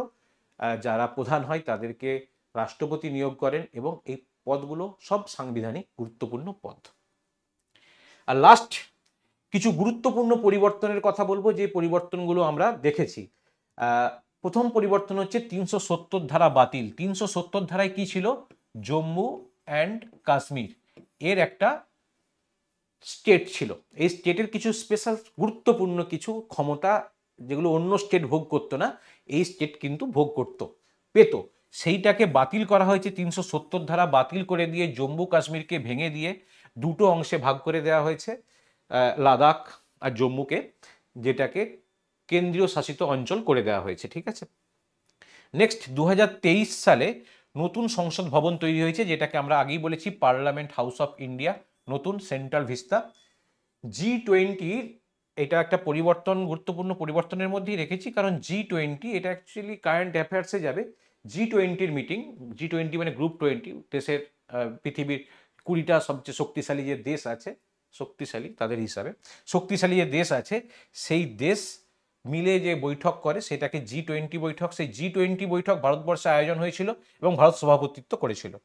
যারা প্রধান হয় তাদেরকে রাষ্ট্রপতি নিয়োগ করেন, এবং এই পদগুলো সব সাংবিধানিক গুরুত্বপূর্ণ পদ। আর লাস্ট কিছু গুরুত্বপূর্ণ পরিবর্তনের কথা বলবো, যে পরিবর্তনগুলো আমরা দেখেছি। প্রথম পরিবর্তন হচ্ছে 370 ধারা বাতিল। 370 ধারায় কি ছিল? জম্মু অ্যান্ড কাশ্মীর এর একটা স্টেট ছিল, এই স্টেটের কিছু স্পেশাল গুরুত্বপূর্ণ কিছু ক্ষমতা যেগুলো অন্য স্টেট ভোগ করতো না, এই স্টেট কিন্তু ভোগ পেত। সেইটাকে বাতিল করা হয়েছে। 370 ধারা বাতিল করে দিয়ে জম্মু কাশ্মীরকে ভেঙে দিয়ে দুটো অংশে ভাগ করে দেওয়া হয়েছে, লাদাখ আর জম্মুকে, যেটাকে কেন্দ্রীয় শাসিত অঞ্চল করে দেওয়া হয়েছে। ঠিক আছে, নেক্সট 2023 সালে নতুন সংসদ ভবন তৈরি হয়েছে, যেটাকে আমরা আগেই বলেছি পার্লামেন্ট হাউস অফ ইন্ডিয়া, নতুন সেন্ট্রাল ভিস্তা। G20 এটা একটা পরিবর্তন, গুরুত্বপূর্ণ পরিবর্তনের মধ্যেই রেখেছি, কারণ G20 এটা অ্যাকচুয়ালি কারেন্ট অ্যাফেয়ার্সে যাবে। G20-র মিটিং, G20 মানে গ্রুপ 20, দেশের পৃথিবীর 20টা সবচেয়ে শক্তিশালী যে দেশ আছে, শক্তিশালী তাদের হিসাবে শক্তিশালী যে দেশ আছে, সেই দেশ মিলে যে বৈঠক করে সেটাকে G20 বৈঠক। সেই G20 বৈঠক ভারতবর্ষে আয়োজন হয়েছিল এবং ভারত সভাপতিত্ব করেছিল।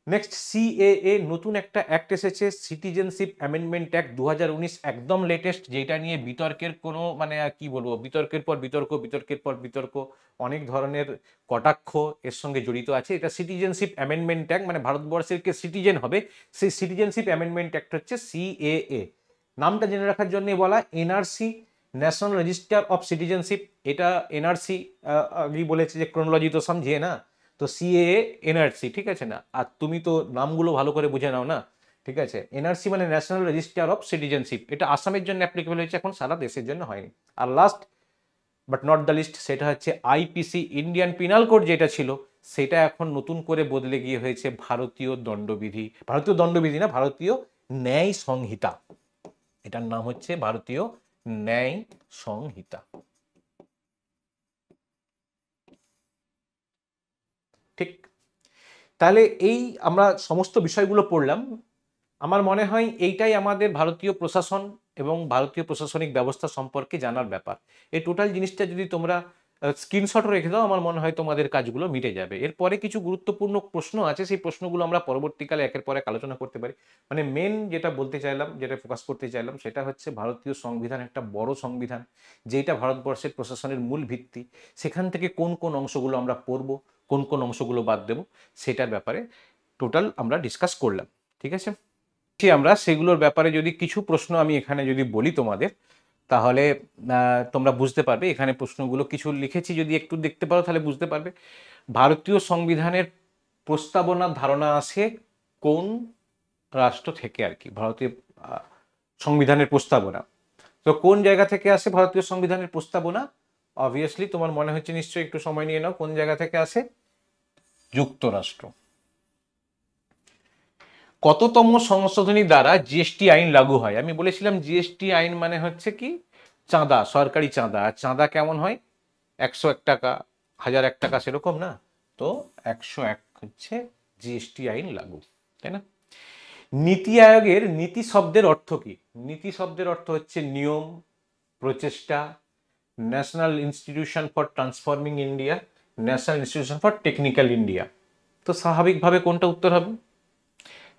নেক্সট, সিএএ, নতুন একটা অ্যাক্ট এসেছে, সিটিজেনশিপ অ্যামেন্ডমেন্ট অ্যাক্ট 2019, একদম লেটেস্ট, যেটা নিয়ে বিতর্কের কোনো মানে কি বলবো, বিতর্কের পর বিতর্ক, বিতর্কের পর বিতর্ক, অনেক ধরনের কটাক্ষ এর সঙ্গে জড়িত আছে। এটা সিটিজেনশিপ অ্যামেন্ডমেন্ট অ্যাক্ট, মানে ভারতবর্ষের কে সিটিজেন হবে, সেই সিটিজেনশিপ অ্যামেন্ডমেন্ট অ্যাক্ট হচ্ছে সিএএ। নামটা জেনে রাখার জন্য বলা, NRC, national register of citizenship. এটা এনআরসি আগেই বলেছে যে ক্রোনোলজি তো সমঝে না, তো সিএএ এনআরসি, ঠিক আছে না? আর তুমি তো নামগুলো ভালো করে বুঝে নাও না, ঠিক আছে? এনআরসি মানে ন্যাশনাল রেজিস্টার অফ সিটিজেনশিপ, এটা আসামের জন্য অ্যাপ্লিকেবল হয়েছে, এখন সারা দেশের জন্য হয়নি। আর last but not the least, সেটা হচ্ছে আইপিসি, ইন্ডিয়ান পিনাল কোড যেটা ছিল, সেটা এখন নতুন করে বদলে গিয়ে হয়েছে ভারতীয় দণ্ডবিধি। ভারতীয় দণ্ডবিধি না, ভারতীয় ন্যায় সংহিতা। এটার নাম হচ্ছে ভারতীয় ন্যায় সংহিতা। ঠিক, তাহলে এই আমরা সমস্ত বিষয়গুলো পড়লাম। আমার মনে হয় এইটাই আমাদের ভারতীয় প্রশাসন এবং ভারতীয় প্রশাসনিক ব্যবস্থা সম্পর্কে জানার ব্যাপার। এই টোটাল জিনিসটা যদি তোমরা স্ক্রিনশটও রেখে দাও, আমার মনে হয় তোমাদের কাজগুলো মিটে যাবে। এরপরে কিছু গুরুত্বপূর্ণ প্রশ্ন আছে, সেই প্রশ্নগুলো আমরা পরবর্তীকালে একের পর এক আলোচনা করতে পারি। মানে মেন যেটা বলতে চাইলাম, যেটা ফোকাস করতে চাইলাম, সেটা হচ্ছে ভারতীয় সংবিধান একটা বড় সংবিধান, যেটা ভারতবর্ষের প্রশাসনের মূল ভিত্তি। সেখান থেকে কোন কোন অংশগুলো আমরা পড়বো, কোন কোন অংশগুলো বাদ দেবো, সেটার ব্যাপারে টোটাল আমরা ডিসকাস করলাম। ঠিক আছে, আমরা সেগুলোর ব্যাপারে যদি কিছু প্রশ্ন আমি এখানে যদি বলি তোমাদের, তাহলে তোমরা বুঝতে পারবে। এখানে প্রশ্নগুলো কিছু লিখেছি, যদি একটু দেখতে পারো তাহলে বুঝতে পারবে। ভারতীয় সংবিধানের প্রস্তাবনার ধারণা আসে কোন রাষ্ট্র থেকে আর কি, ভারতীয় সংবিধানের প্রস্তাবনা। তো কোন জায়গা থেকে আসে ভারতীয় সংবিধানের প্রস্তাবনা? অবভিয়াসলি তোমার মনে হচ্ছে নিশ্চয়ই, একটু সময় নিয়ে নাও, কোন জায়গা থেকে আসে? যুক্তরাষ্ট্র। কততম সংশোধনী দ্বারা জিএসটি আইন লাগু হয়? আমি বলেছিলাম জিএসটি আইন মানে হচ্ছে কি, চাঁদা, সরকারি চাঁদা। আর চাঁদা কেমন হয়? 101 টাকা, 1001 টাকা, সেরকম না? তো 101 হচ্ছে জিএসটি আইন লাগু, তাই না? নীতি আয়োগের নীতি শব্দের অর্থ কি? নীতি শব্দের অর্থ হচ্ছে নিয়ম, প্রচেষ্টা, national institution for transforming India, national institution for technical India. তো স্বাভাবিকভাবে কোনটা উত্তর হবে?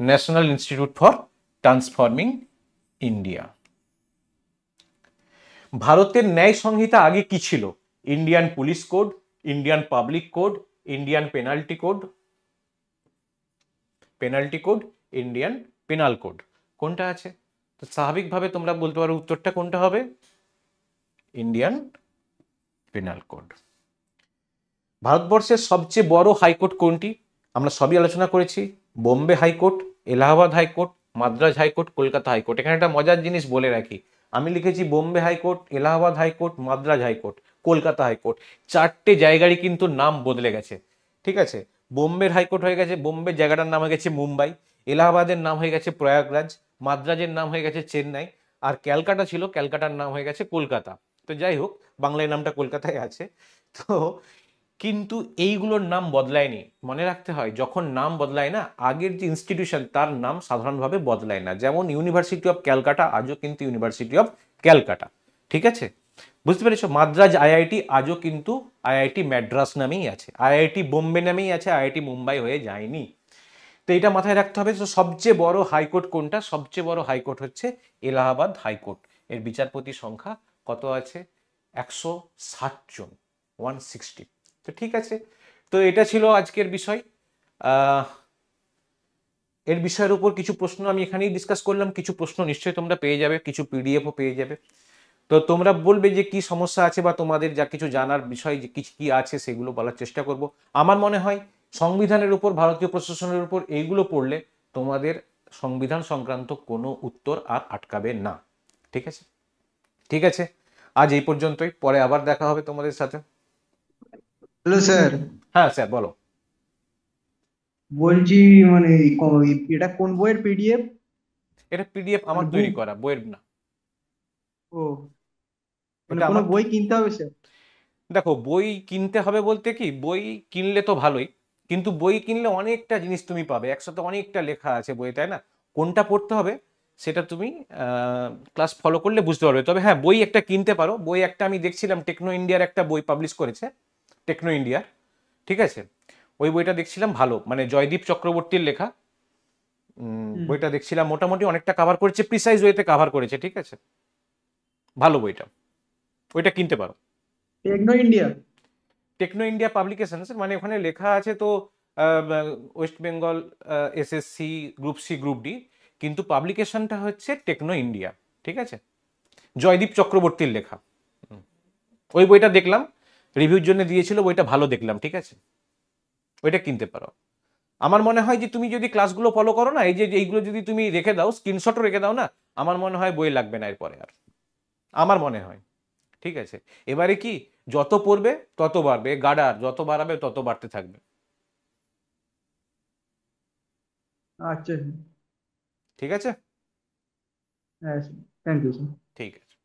National institute for transforming India. ভারতের ন্যায় সংহিতা আগে কি ছিল? Indian police code, Indian public code, Indian penalty code, Indian penal code, কোনটা আছে? তো স্বাভাবিকভাবে তোমরা বলতে পারো উত্তরটা কোনটা হবে? Indian penal code. ভারতবর্ষের সবচেয়ে বড় হাইকোর্ট কোনটি? আমরা সবই আলোচনা করেছি। Bombay high court, Allahabad high court, Madras high court, Kolkata high court. এখানে একটা মজার জিনিস বলে রাখি, আমি লিখেছি Bombay high court, Allahabad high court, Madras high court, Kolkata high court. চারটে জায়গারই কিন্তু নাম বদলে গেছে, ঠিক আছে? বোম্বের হাইকোর্ট হয়ে গেছে, বোম্বে জায়গাটার নাম হয়ে গেছে মুম্বাই, এলাহাবাদের নাম হয়ে গেছে প্রয়াগরাজ, মাদ্রাজের নাম হয়ে গেছে চেন্নাই, আর ক্যালকাটা ছিল, ক্যালকাটার নাম হয়ে গেছে কলকাতা। তো যাই হোক, বাংলায় নামটা কলকাতায় আছে। তো কিন্তু এইগুলোর নাম বদলায়নি। মনে রাখতে হয়, যখন নাম বদলায় না, আগের যে ইনস্টিটিউশন তার নাম সাধারণভাবে বদলায় না। যেমন ইউনিভার্সিটি অফ ক্যালকাটা আজও কিন্তু ইউনিভার্সিটি অফ ক্যালকাটা, ঠিক আছে? বুঝতে পেরেছো? মাদ্রাজ আইআইটি আজও কিন্তু আইআইটি ম্যাড্রাস নামেই আছে, আইআইটি বোম্বে নামেই আছে, আইআইটি মুম্বাই হয়ে যায়নি। তো এটা মাথায় রাখতে হবে। তো সবচেয়ে বড় হাইকোর্ট কোনটা? সবচেয়ে বড় হাইকোর্ট হচ্ছে এলাহাবাদ হাইকোর্ট। এর বিচারপতি সংখ্যা কত আছে? 160 জন, 160। তো ঠিক আছে, তো এটা ছিল আজকের বিষয়। এর বিষয়ের উপর কিছু প্রশ্ন আমি এখানেই ডিসকাস করলাম। কিছু প্রশ্ন নিশ্চয়ই তোমরা পেয়ে যাবে, কিছু পিডিএফও পেয়ে যাবে। তো তোমরা বলবে যে কি সমস্যা আছে, বা তোমাদের যা কিছু জানার বিষয় যে কিছু কি আছে, সেগুলো বলার চেষ্টা করব। আমার মনে হয় সংবিধানের উপর, ভারতীয় প্রশাসনের উপর এইগুলো পড়লে তোমাদের সংবিধান সংক্রান্ত কোনো উত্তর আর আটকাবে না। ঠিক আছে, ঠিক আছে, আজ এই পর্যন্তই। পরে আবার দেখা হবে তোমাদের সাথে। হ্যালো স্যার, হ্যাঁ স্যার, বলো। বলছি মানে এটা কোন বইয়ের পিডিএফ? এটা পিডিএফ আমার মানে তৈরি বুক? করা, বইয়ের না। ও, মানে এটা কোনো আমার, বই কিনতে হবে স্যার? দেখো বই কিনতে হবে বলতে কি, বই কিনলে তো ভালোই, কিন্তু বই কিনলে অনেকটা জিনিস তুমি পাবে একসাথে, অনেকটা লেখা আছে বই, তাই না? কোনটা পড়তে হবে সেটা তুমি ক্লাস ফলো করলে বুঝতে পারবে। তবে হ্যাঁ, বই একটা কিনতে পারো। বই একটা আমি দেখছিলাম, টেকনো ইন্ডিয়ার একটা বই পাবলিশ করেছে, টেকনো ইন্ডিয়া, ঠিক আছে? ওই বইটা দেখছিলাম, ভালো, মানে জয়দীপ চক্রবর্তীর লেখা। হুম। বইটা দেখছিলাম, মোটামুটি অনেকটা কাভার করেছে, প্রিসাইজ ওয়েতে কাভার করেছে, ঠিক আছে? ভালো বইটা, ওইটা কিনতে পারো। Techno India? Techno India publications, মানে ওখানে লেখা আছে তো West Bengal SSC, group C, group D, কিন্তু পাবলিকেশনটা হচ্ছে টেকনো ইন্ডিয়া, ঠিক আছে? জয়দীপ চক্রবর্তীর লেখা। ওই বইটা দেখলাম, রিভিউর জন্য দিয়েছিল, বইটা ভালো দেখলাম, ঠিক আছে? ওইটা কিনতে পারো। আমার মনে হয় যে তুমি যদি ক্লাসগুলো ফলো করো না, এই যে এইগুলো যদি তুমি রেখে দাও, স্ক্রিনশটও রেখে দাও না, আমার মনে হয় বই লাগবে না এরপরে আর, আমার মনে হয়। ঠিক আছে, এবারে কি, যত পড়বে তত বাড়বে, গাডার যত বাড়াবে তত বাড়তে থাকবে। আচ্ছা, ঠিক আছে, হ্যাঁ স্যার, থ্যাংক ইউ স্যার। ঠিক আছে।